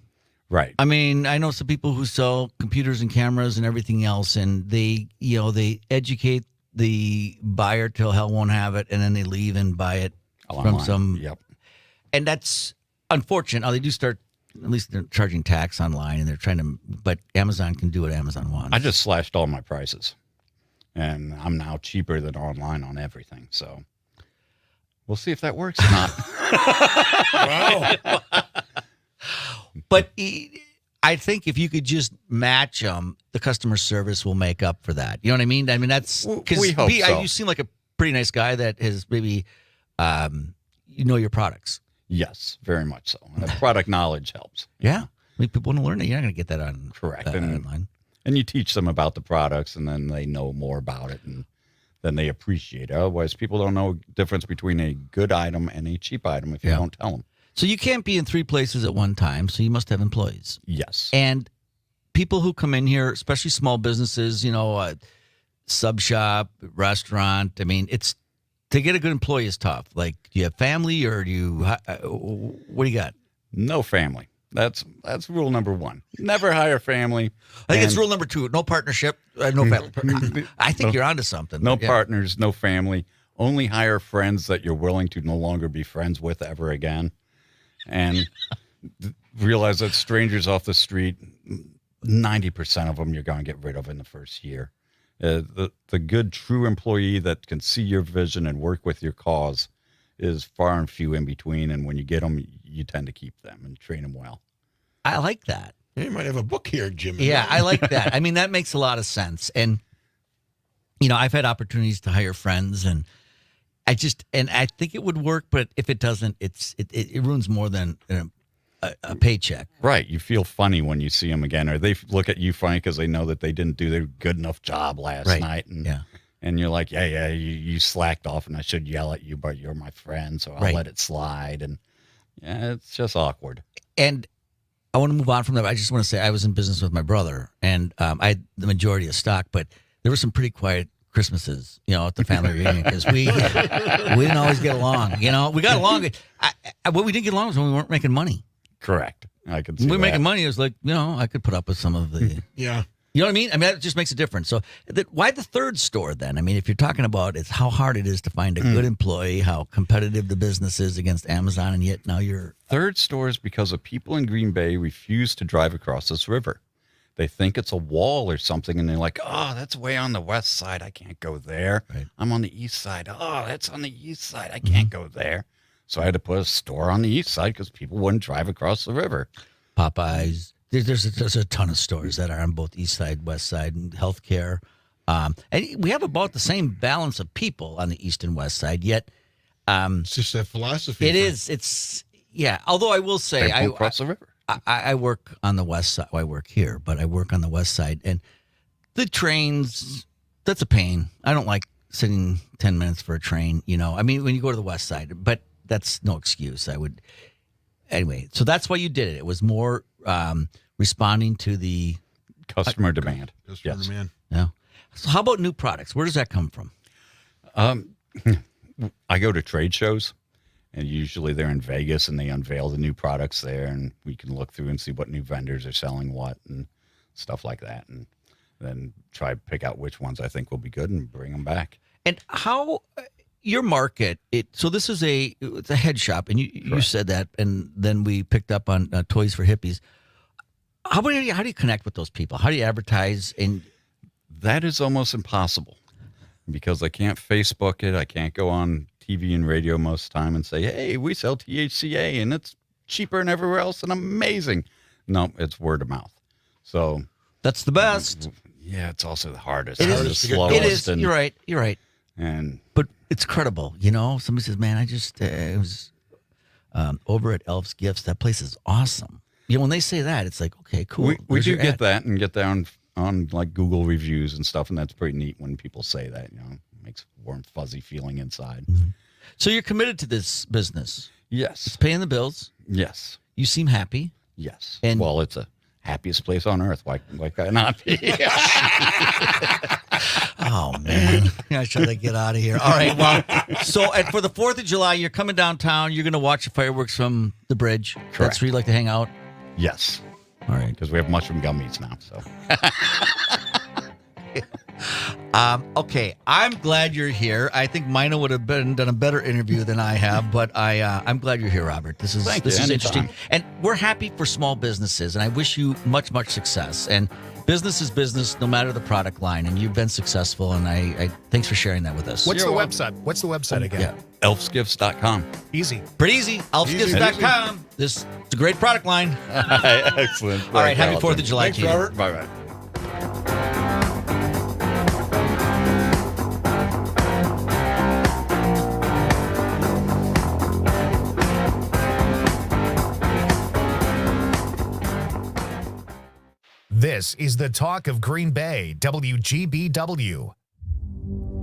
Right. I mean, I know some people who sell computers and cameras and everything else, and they educate the buyer till hell won't have it, and then they leave and buy it from some. Yep. And that's unfortunate. They do start, at least they're charging tax online, and they're trying to, but Amazon can do what Amazon wants. I just slashed all my prices, and I'm now cheaper than online on everything. So we'll see if that works or not. Wow. But I think if you could just match them, the customer service will make up for that. You know what I mean? I mean, that's because We hope so. you seem like a pretty nice guy that has maybe, you know your products. Yes, very much so. And the product knowledge helps. Yeah. I mean, people want to learn it. You're not going to get that on Correct. online. And you teach them about the products, and then they know more about it, and then they appreciate it. Otherwise, people don't know the difference between a good item and a cheap item if you don't tell them. So you can't be in 3 places at one time, so you must have employees. Yes. And people who come in here, especially small businesses, you know, sub shop, restaurant, I mean, it's to get a good employee is tough. Like, do you have family or do you, what do you got? No family. That's rule number 1. Never hire family. I think it's rule number 2. No partnership, no family. I think you're onto something. No partners, no family. Only hire friends that you're willing to no longer be friends with ever again. And realize that strangers off the street, 90% of them you're going to get rid of in the first year. The good, true employee that can see your vision and work with your cause is far and few in between. And when you get them, you tend to keep them and train them well. I like that. You might have a book here, Jimmy. Yeah, I like that. I mean, that makes a lot of sense. And, you know, I've had opportunities to hire friends, and I think it would work, but if it doesn't, it ruins more than a paycheck. Right. You feel funny when you see them again, or they look at you funny because they know that they didn't do their good enough job last night. And, and you're like, you slacked off, and I should yell at you, but you're my friend, so I'll let it slide. And it's just awkward. And I want to move on from that. I just want to say I was in business with my brother, and I had the majority of stock, but there were some pretty quiet Christmases, you know, at the family reunion, because we didn't always get along. You know, we got along. What we didn't get along was when we weren't making money. Correct. I could see when we were that. making money, it was like, you know, I could put up with some of the. Yeah. You know what I mean? I mean, that just makes a difference. So why the third store then? I mean, if you're talking about it's how hard it is to find a good employee, how competitive the business is against Amazon, and yet now you're. Third store is because of people in Green Bay refuse to drive across this river. They think it's a wall or something, and they're like, oh, that's way on the west side. I can't go there. Right. I'm on the east side. Oh, that's on the east side. I can't go there. So I had to put a store on the east side because people wouldn't drive across the river. Popeyes. There's a ton of stores that are on both east side, west side, and healthcare. And we have about the same balance of people on the east and west side, yet. It's just that philosophy. It is. It's, yeah. Although I will say, They won't cross the river. I work on the west side. Well, I work here, but I work on the west side. And the trains, that's a pain. I don't like sitting 10 minutes for a train, you know. I mean, when you go to the west side, but that's no excuse. Anyway, so that's why you did it. It was more responding to the customer demand. Customer demand. Yeah. So how about new products? Where does that come from? I go to trade shows. And usually they're in Vegas, and they unveil the new products there, and we can look through and see what new vendors are selling what and stuff like that, and then try to pick out which ones I think will be good and bring them back. And how your market? So this is it's a head shop, and you said that, and then we picked up on Toys for Hippies. How do you connect with those people? How do you advertise? And that is almost impossible because I can't Facebook it. I can't go on TV and radio most of the time and say, hey, we sell THCA and it's cheaper than everywhere else and amazing. No, it's word of mouth. So that's the best. Yeah, it's also the hardest. It hardest, slowest. It is. You're right. But it's credible. You know, somebody says, man, I just it was over at Elf's Gifts. That place is awesome. You know, when they say that, it's like, okay, cool. We do get that and get that on like Google reviews and stuff. And that's pretty neat when people say that, you know. Makes a warm, fuzzy feeling inside. Mm-hmm. So you're committed to this business? Yes. It's paying the bills? Yes. You seem happy? Yes. And well, it's the happiest place on earth. Why could I not be? Oh, man. I should get out of here. All right. Well, so for the 4th of July, you're coming downtown. You're going to watch the fireworks from the bridge. Correct. That's where you like to hang out? Yes. All right. Because we have mushroom gummies now. So. Okay, I'm glad you're here. I think Maino would have done a better interview than I have, but I'm glad you're here, Robert. This is interesting, and we're happy for small businesses, and I wish you much success. And business is business, no matter the product line, and you've been successful. And I thanks for sharing that with us. What's the website? What's the website again? Yeah, elfsgifts.com. Easy, pretty easy. Elfsgifts.com. This is a great product line. Excellent. All right, happy 4th of July Thanks, to you. Robert. Bye. This is the talk of Green Bay, WGBW.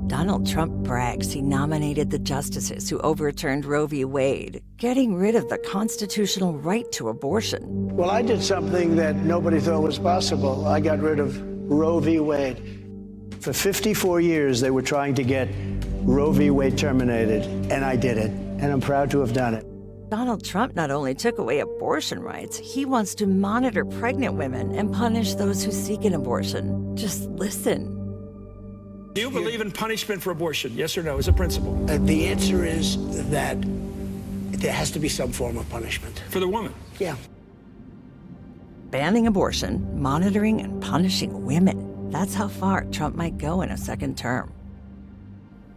Donald Trump brags he nominated the justices who overturned Roe v. Wade, getting rid of the constitutional right to abortion. Well, I did something that nobody thought was possible. I got rid of Roe v. Wade. For 54 years, they were trying to get Roe v. Wade terminated, and I did it, and I'm proud to have done it. Donald Trump not only took away abortion rights, he wants to monitor pregnant women and punish those who seek an abortion. Just listen. Do you believe in punishment for abortion? Yes or no, as a principle? The answer is that there has to be some form of punishment. For the woman? Yeah. Banning abortion, monitoring and punishing women. That's how far Trump might go in a second term.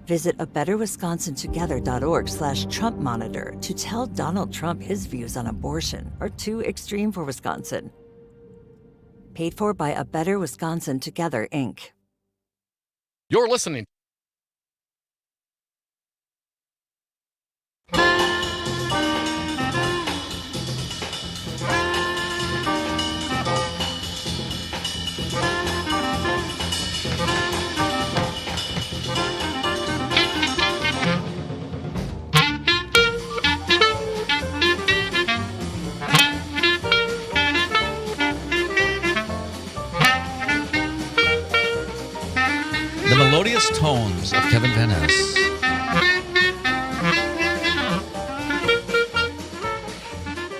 Visit abetterwisconsintogether.org/Trump monitor to tell Donald Trump his views on abortion are too extreme for Wisconsin. Paid for by A Better Wisconsin Together, Inc. You're listening. The melodious tones of Kevin Van Ness.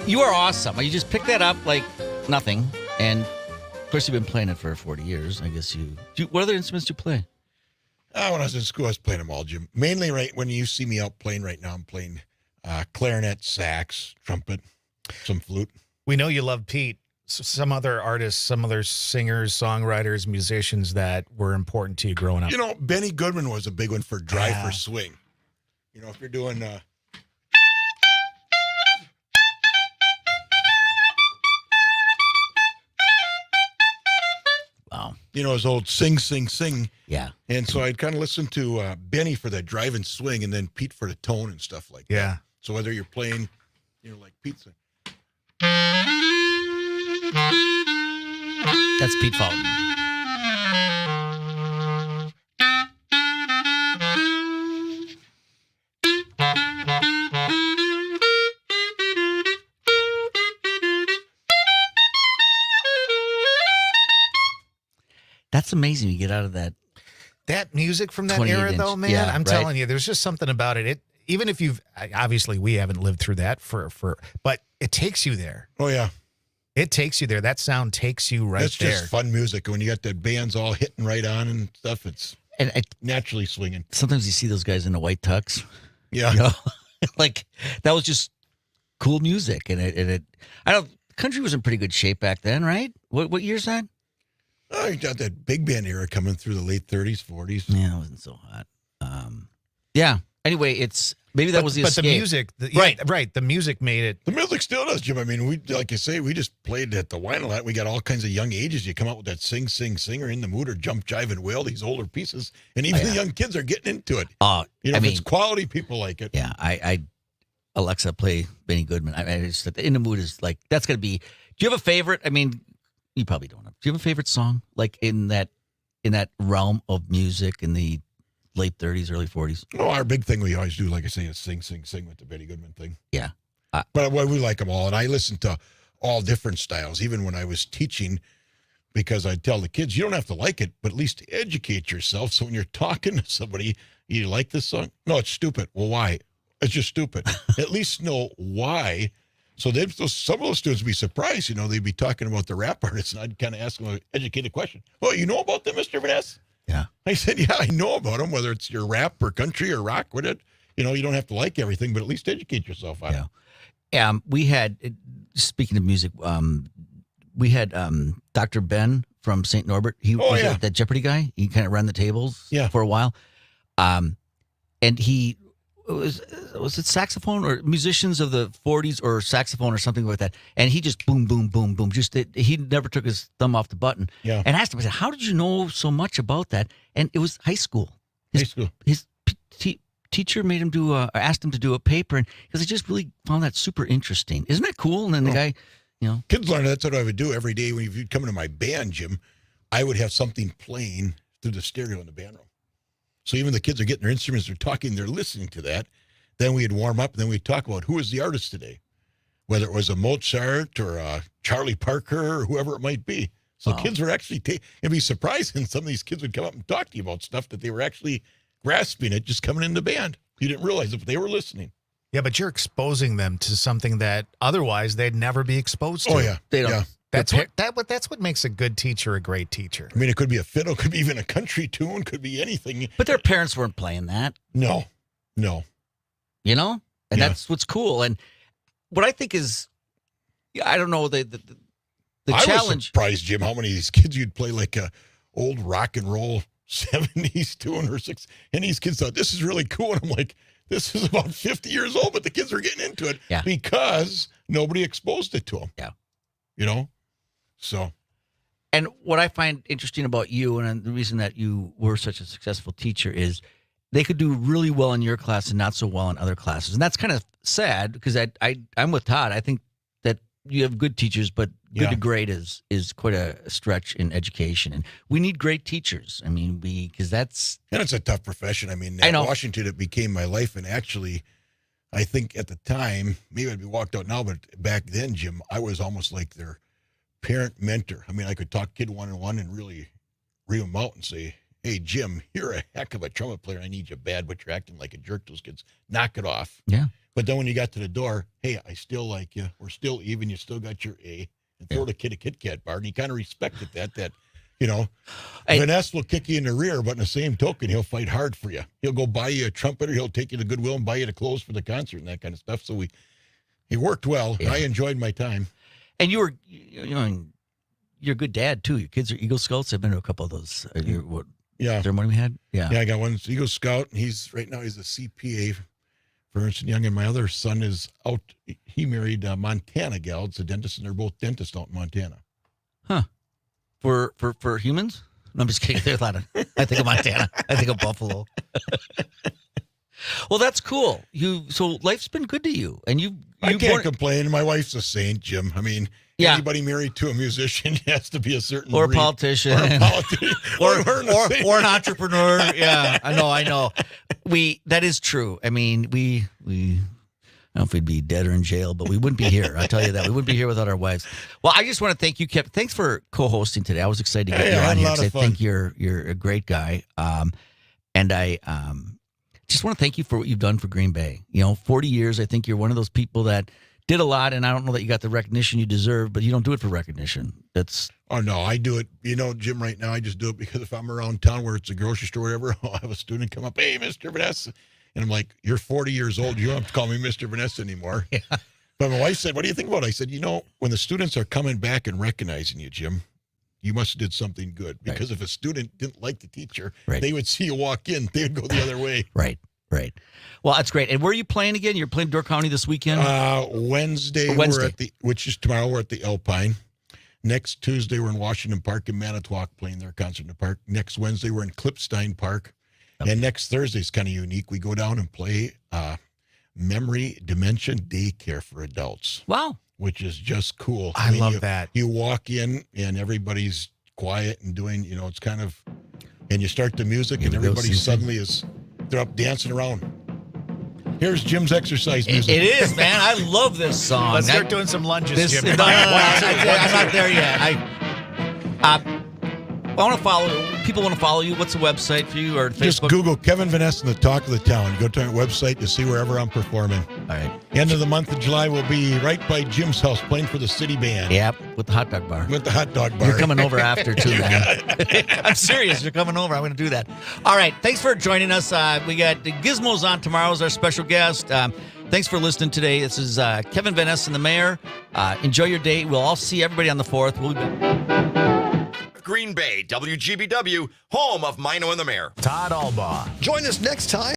You are awesome. You just picked that up like nothing. And of course, you've been playing it for 40 years. I guess what other instruments do you play? When I was in school, I was playing them all, Jim. Mainly right when you see me out playing right now, I'm playing clarinet, sax, trumpet, some flute. We know you love Pete. Some other artists, some other singers, songwriters, musicians that were important to you growing up. You know, Benny Goodman was a big one for Drive for Swing. You know, if you're doing wow. You know, his old Sing, Sing, Sing. Yeah. And so I'd kind of listen to Benny for that drive and swing and then Pete for the tone and stuff like that. So whether you're playing, you know, like pizza. That's Pete Fulton. That's amazing. You get out of that. That music from that era, though, man, yeah, I'm telling you, there's just something about it. Even if obviously we haven't lived through that but it takes you there. Oh, yeah. It takes you there. That sound takes you right there. It's just fun music. When you got the bands all hitting right on and stuff, it's naturally swinging. Sometimes you see those guys in the white tux. Yeah. You know? Like, that was just cool music. And country was in pretty good shape back then, right? What year's that? Oh, you got that big band era coming through the late 30s, 40s. Yeah, it wasn't so hot. Yeah. Anyway, maybe that was the escape. But the music, right. The music made it. The music still does, Jim. I mean, like you say, we just played at the wine a lot. We got all kinds of young ages. You come out with that sing, sing, sing, or in the mood, or jump, jive, and wail, these older pieces. And even the young kids are getting into it. You know, it's quality, people like it. Yeah, Alexa, play Benny Goodman. I just, in the mood is like, that's going to be, do you have a favorite? I mean, you probably don't have. Do you have a favorite song? Like in that realm of music in the late 30s, early 40s? Well, our big thing we always do, like I say, is sing, sing, sing with the Benny Goodman thing. Yeah. But we like them all. And I listen to all different styles, even when I was teaching, because I tell the kids, you don't have to like it, but at least educate yourself. So when you're talking to somebody, you like this song? No, it's stupid. Well, why? It's just stupid. At least know why. So some of those students would be surprised. You know, they'd be talking about the rap artists, and I'd kind of ask them an educated question. Oh, you know about them, Mr. Vanessa? Yeah. I said, yeah, I know about them, whether it's your rap or country or rock, with it. You don't have to like everything, but at least educate yourself on it. We had, speaking of music, we had Dr. Ben from St. Norbert. He was that Jeopardy guy. He kind of ran the tables for a while. And he was it saxophone or musicians of the 40s or saxophone or something like that. And he just boom, boom, boom, boom. He never took his thumb off the button. Yeah. And asked him, I said, how did you know so much about that? And it was high school. His teacher made him asked him to do a paper, and because I just really found that super interesting. Isn't that cool? And then the guy, kids learn. That's what I would do every day when you'd come into my band, Jim. I would have something playing through the stereo in the band room. So even the kids are getting their instruments, they're talking, they're listening to that. Then we'd warm up, and then we'd talk about who was the artist today, whether it was a Mozart or a Charlie Parker or whoever it might be. So kids were actually, it'd be surprising. Some of these kids would come up and talk to you about stuff that they were actually grasping it just coming in the band. You didn't realize it, but they were listening. Yeah, but you're exposing them to something that otherwise they'd never be exposed to. Oh, yeah. They don't. Yeah. That's what makes a good teacher a great teacher. I mean, it could be a fiddle, could be even a country tune, could be anything. But their parents weren't playing that. No. And that's what's cool. And what I think is, I don't know, the I challenge. was surprised, Jim, how many of these kids you'd play like a old rock and roll 70s tune or 6. And these kids thought, this is really cool. And I'm like, this is about 50 years old, but the kids are getting into it because nobody exposed it to them. Yeah. So. And what I find interesting about you, and the reason that you were such a successful teacher, is they could do really well in your class and not so well in other classes. And that's kind of sad because I'm with Todd. I think that you have good teachers, but good to great is quite a stretch in education. And we need great teachers. I mean, because that's... And it's a tough profession. I mean, I know. Washington, it became my life. And actually, I think at the time, maybe I'd be walked out now, but back then, Jim, I was almost like their parent mentor. I mean, I could talk kid one-on-one and really reel them out and say, hey, Jim, you're a heck of a trumpet player. I need you bad, but you're acting like a jerk to those kids. Knock it off. Yeah. But then when you got to the door, hey, I still like you. We're still even. You still got your A. And throw the kid a Kit Kat bar. And he kind of respected that, Vanessa will kick you in the rear, but in the same token, he'll fight hard for you. He'll go buy you a trumpeter. He'll take you to Goodwill and buy you the clothes for the concert and that kind of stuff. So he worked well. Yeah. I enjoyed my time. And you're a good dad, too. Your kids are Eagle Scouts. I've been to a couple of those. Ceremony we had? Yeah. Yeah, I got one Eagle Scout. And he's a CPA for Ernst & Young. And my other son is out. He married a Montana gal. It's a dentist, and they're both dentists out in Montana. Huh. For humans? No, I'm just kidding. There's a lot of, I think of Montana. I think of Buffalo. Well, that's cool. So life's been good to you, and I can't complain. My wife's a saint, Jim. I mean, anybody married to a musician has to be a certain or a politician, or an entrepreneur. Yeah, I know. That is true. I mean, we I don't know if we'd be dead or in jail, but we wouldn't be here. I'll tell you that. We wouldn't be here without our wives. Well, I just want to thank you, Kevin. Thanks for co-hosting today. I was excited to get you on here because I think you're a great guy. And I just want to thank you for what you've done for Green Bay. 40 years, I think you're one of those people that did a lot, and I don't know that you got the recognition you deserve, but you don't do it for recognition. Oh, no, I do it. Jim, right now, I just do it because if I'm around town where it's a grocery store or whatever, I'll have a student come up, hey, Mr. Vanessa. And I'm like, you're 40 years old. You don't have to call me Mr. Vanessa anymore. Yeah. But my wife said, what do you think about it? I said, when the students are coming back and recognizing you, Jim, you must have did something good. Because if a student didn't like the teacher, they would see you walk in. They would go the other way. Right. Well, that's great. And where are you playing again? You're playing Door County this weekend? Wednesday. We're at which is tomorrow, we're at the Alpine. Next Tuesday, we're in Washington Park in Manitowoc playing their concert in the park. Next Wednesday, we're in Clipstein Park. Okay. And next Thursday is kind of unique. We go down and play memory dementia daycare for adults. Wow. Which is just cool. I love that. You walk in and everybody's quiet and doing, it's kind of, and you start the music and everybody suddenly they're up dancing around. Here's Jim's exercise music. It is, man. I love this song. Let's start doing some lunges, Jim. I'm not there yet. I want to follow. People want to follow you. What's the website for you or Facebook? Just Google Kevin Van Essen, the talk of the town. You go to our website to see wherever I'm performing. All right. End of the month of July, we'll be right by Jim's house playing for the city band. Yep, with the hot dog bar. With the hot dog bar. You're coming over after, too, man. I'm serious. You're coming over. I'm going to do that. All right. Thanks for joining us. We got Gizmos on tomorrow as our special guest. Thanks for listening today. This is Kevin Van Essen, the mayor. Enjoy your day. We'll all see everybody on the 4th. We'll be back. Green Bay, WGBW, home of Maino and the Mayor. Todd Albaugh. Join us next time.